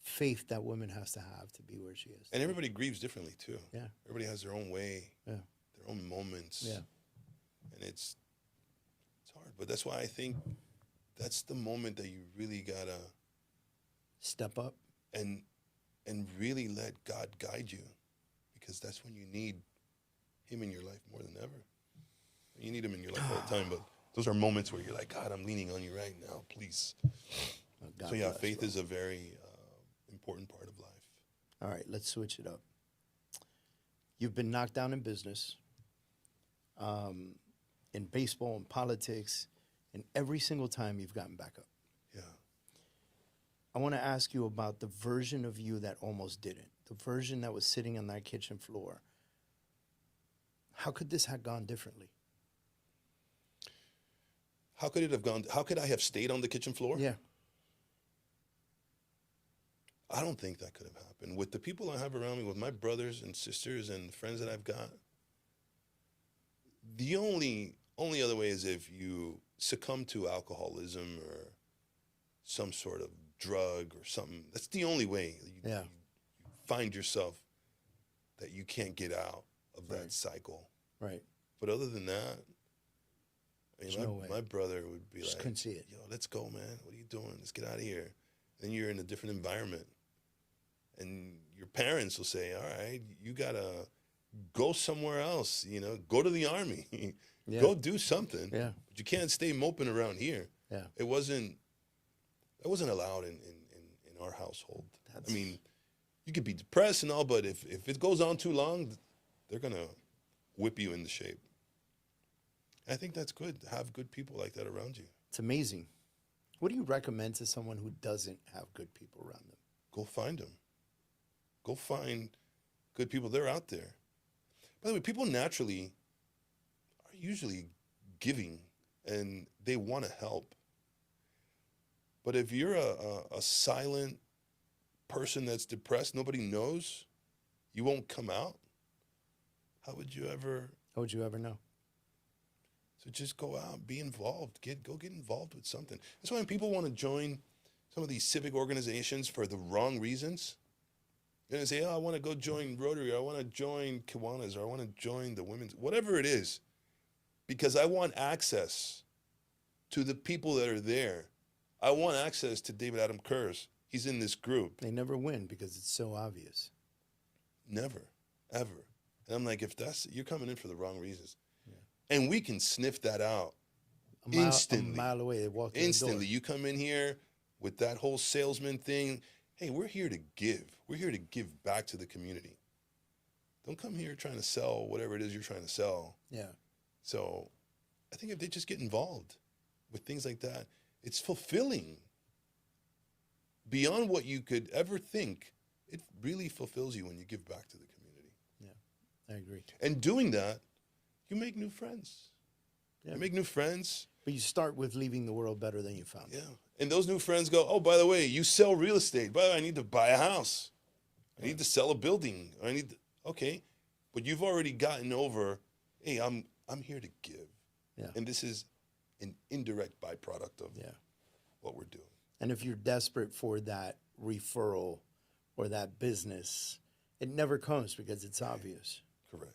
faith that woman has to have to be where she is. And everybody grieves differently, too. Yeah. Everybody has their own way, their own moments. Yeah. And it's hard. But that's why I think that's the moment that you really got to step up and really let God guide you, because that's when you need him in your life more than ever. You need him in your life all the time, but those are moments where you're like, God, I'm leaning on you right now, please. So yeah, faith is a very important part of life. All right, let's switch it up. You've been knocked down in business, in baseball, in politics, and every single time you've gotten back up. Yeah. I want to ask you about the version of you that almost didn't, the version that was sitting on that kitchen floor. How could this have gone differently? How could it have gone? How could I have stayed on the kitchen floor? Yeah. I don't think that could have happened. With the people I have around me, with my brothers and sisters and friends that I've got, the only other way is if you succumb to alcoholism or some sort of drug or something. That's the only way you find yourself that you can't get out of that cycle. Right. But other than that, my brother would be Just like, couldn't see it. Yo, let's go, man. What are you doing? Let's get out of here. Then you're in a different environment. And your parents will say, all right, you got to go somewhere else, go to the army. Go do something. Yeah. But you can't stay moping around here. Yeah. It wasn't allowed in our household. I mean, you could be depressed and all, but if it goes on too long, they're going to whip you into shape. I think that's good to have good people like that around you. It's amazing. What do you recommend to someone who doesn't have good people around them? Go find them. Go find good people. They're out there. By the way, people naturally are usually giving and they want to help. But if you're a silent person that's depressed, nobody knows, you won't come out, how would you ever know? So just go out, be involved, go get involved with something. That's why when people want to join some of these civic organizations for the wrong reasons, they're going to say, I want to go join Rotary, or I want to join Kiwanis, or I want to join the women's, whatever it is, because I want access to the people that are there. I want access to David Adam Kurz. He's in this group. They never win because it's so obvious. Never, ever. And I'm like, you're coming in for the wrong reasons. Yeah. And we can sniff that out instantly. A mile away, they walk through instantly. The door. You come in here with that whole salesman thing. Hey, we're here to give. We're here to give back to the community. Don't come here trying to sell whatever it is you're trying to sell. Yeah. So I think if they just get involved with things like that, it's fulfilling. Beyond what you could ever think, it really fulfills you when you give back to the community. Yeah, I agree. And doing that, you make new friends. Yeah. You make new friends. But you start with leaving the world better than you found it. Yeah. And those new friends go, oh, by the way, you sell real estate. By the way, I need to buy a house. I need to sell a building. Okay. But you've already gotten over, hey, I'm here to give. Yeah. And this is an indirect byproduct of what we're doing. And if you're desperate for that referral or that business, it never comes because it's obvious. Correct.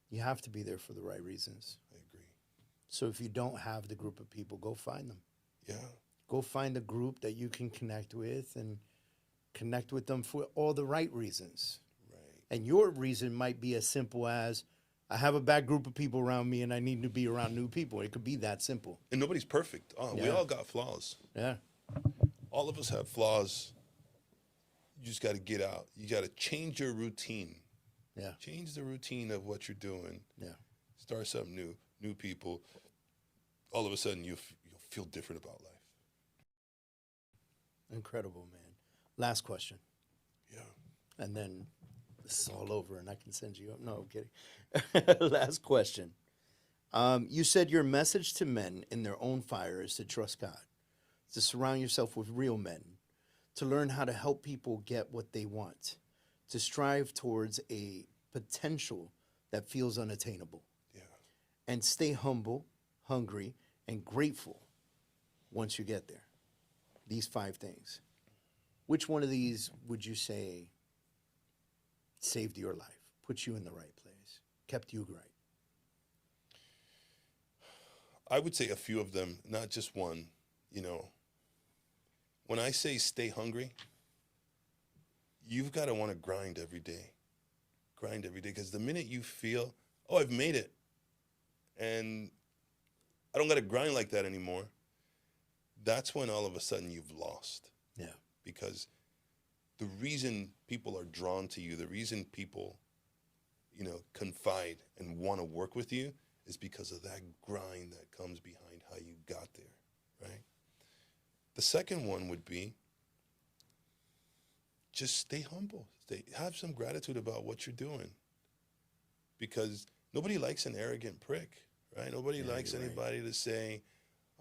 You have to be there for the right reasons. I agree. So if you don't have the group of people, go find them. Yeah. Go find a group that you can connect with and connect with them for all the right reasons. Right. And your reason might be as simple as, I have a bad group of people around me and I need to be around new people. It could be that simple. And nobody's perfect. We Yeah. all got flaws. Yeah. All of us have flaws. You just got to get out. You got to change your routine. Yeah. Change the routine of what you're doing. Yeah. Start something new people. All of a sudden, you'll feel different about life. Incredible, man. Last question. Yeah. And then this is all over and I can send you up. No, I'm kidding. Last question. You said your message to men in their own fire is to trust God, to surround yourself with real men, to learn how to help people get what they want, to strive towards a potential that feels unattainable, Yeah. and stay humble, hungry, and grateful once you get there. These 5 things. Which one of these would you say saved your life, put you in the right place, kept you right? I would say a few of them, not just one. You know, when I say stay hungry, you've got to want to grind every day. Grind every day, because the minute you feel, oh, I've made it, and I don't got to grind like that anymore, that's when all of a sudden you've lost. Yeah. Because the reason people are drawn to you, the reason people, confide and want to work with you is because of that grind that comes behind how you got there, right? The second one would be just stay humble. Have some gratitude about what you're doing, because nobody likes an arrogant prick, right? Nobody likes anybody to say,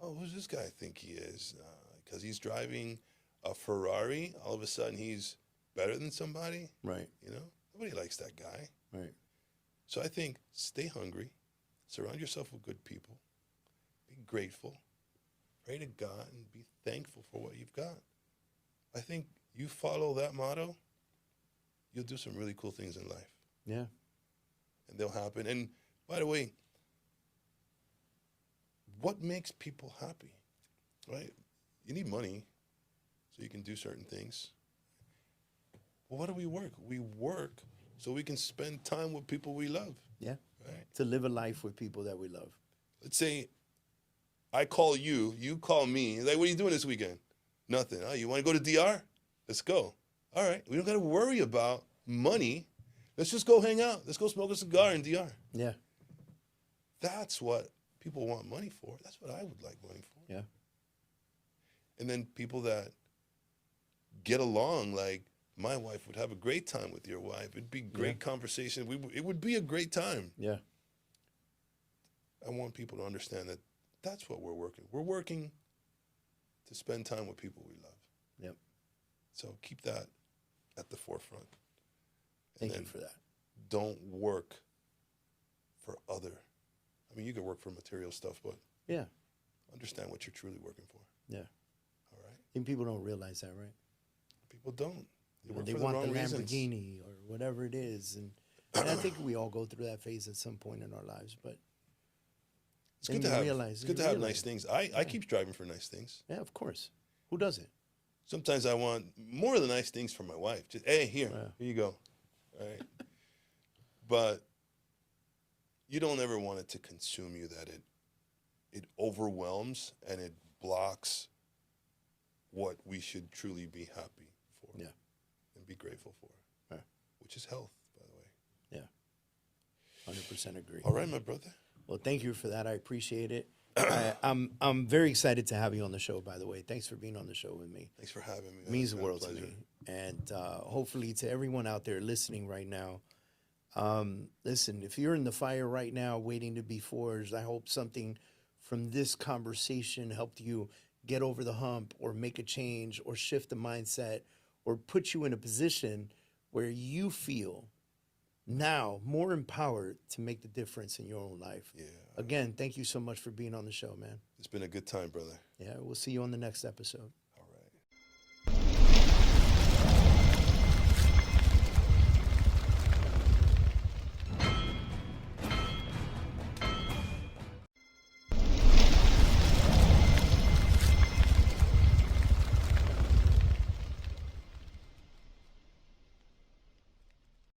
oh, who's this guy think he is? Because he's driving a Ferrari, all of a sudden he's better than somebody. Right. Nobody likes that guy. Right. So I think stay hungry, surround yourself with good people, be grateful, pray to God, and be thankful for what you've got. I think you follow that motto, you'll do some really cool things in life. Yeah. And they'll happen. And by the way, what makes people happy, right? You need money so you can do certain things. Well, why do we work? We work so we can spend time with people we love. Yeah. Right? To live a life with people that we love. Let's say I call you, you call me. Like, what are you doing this weekend? Nothing. Oh, you want to go to DR? Let's go. All right. We don't got to worry about money. Let's just go hang out. Let's go smoke a cigar in DR. Yeah. That's what people want money for. That's what I would like money for. Yeah. And then people that get along, like my wife would have a great time with your wife. It'd be great conversation. It would be a great time. Yeah. I want people to understand that that's what we're working. We're working to spend time with people we love. Yep. So keep that at the forefront. Thank you for that. Don't work for other. I mean, you can work for material stuff, but yeah, understand what you're truly working for. Yeah. All right. I think people don't realize that, right? People don't. They want the Lamborghini or whatever it is, and I think we all go through that phase at some point in our lives. But it's good to have. It's good to have nice things. I keep striving for nice things. Yeah, of course. Who doesn't? Sometimes I want more of the nice things from my wife. Just, hey, here you go. All right. But you don't ever want it to consume you, that it overwhelms and it blocks what we should truly be happy for. Yeah. And be grateful for. Yeah. Which is health, by the way. Yeah. 100% agree. All right, my brother. Well, thank you for that. I appreciate it. I'm very excited to have you on the show, by the way. Thanks for being on the show with me. Thanks for having me. It means the world to me. And hopefully to everyone out there listening right now, listen, if you're in the fire right now waiting to be forged, I hope something from this conversation helped you get over the hump or make a change or shift the mindset or put you in a position where you feel now more empowered to make the difference in your own life. Yeah. Again, thank you so much for being on the show, man. It's been a good time, brother. Yeah, we'll see you on the next episode.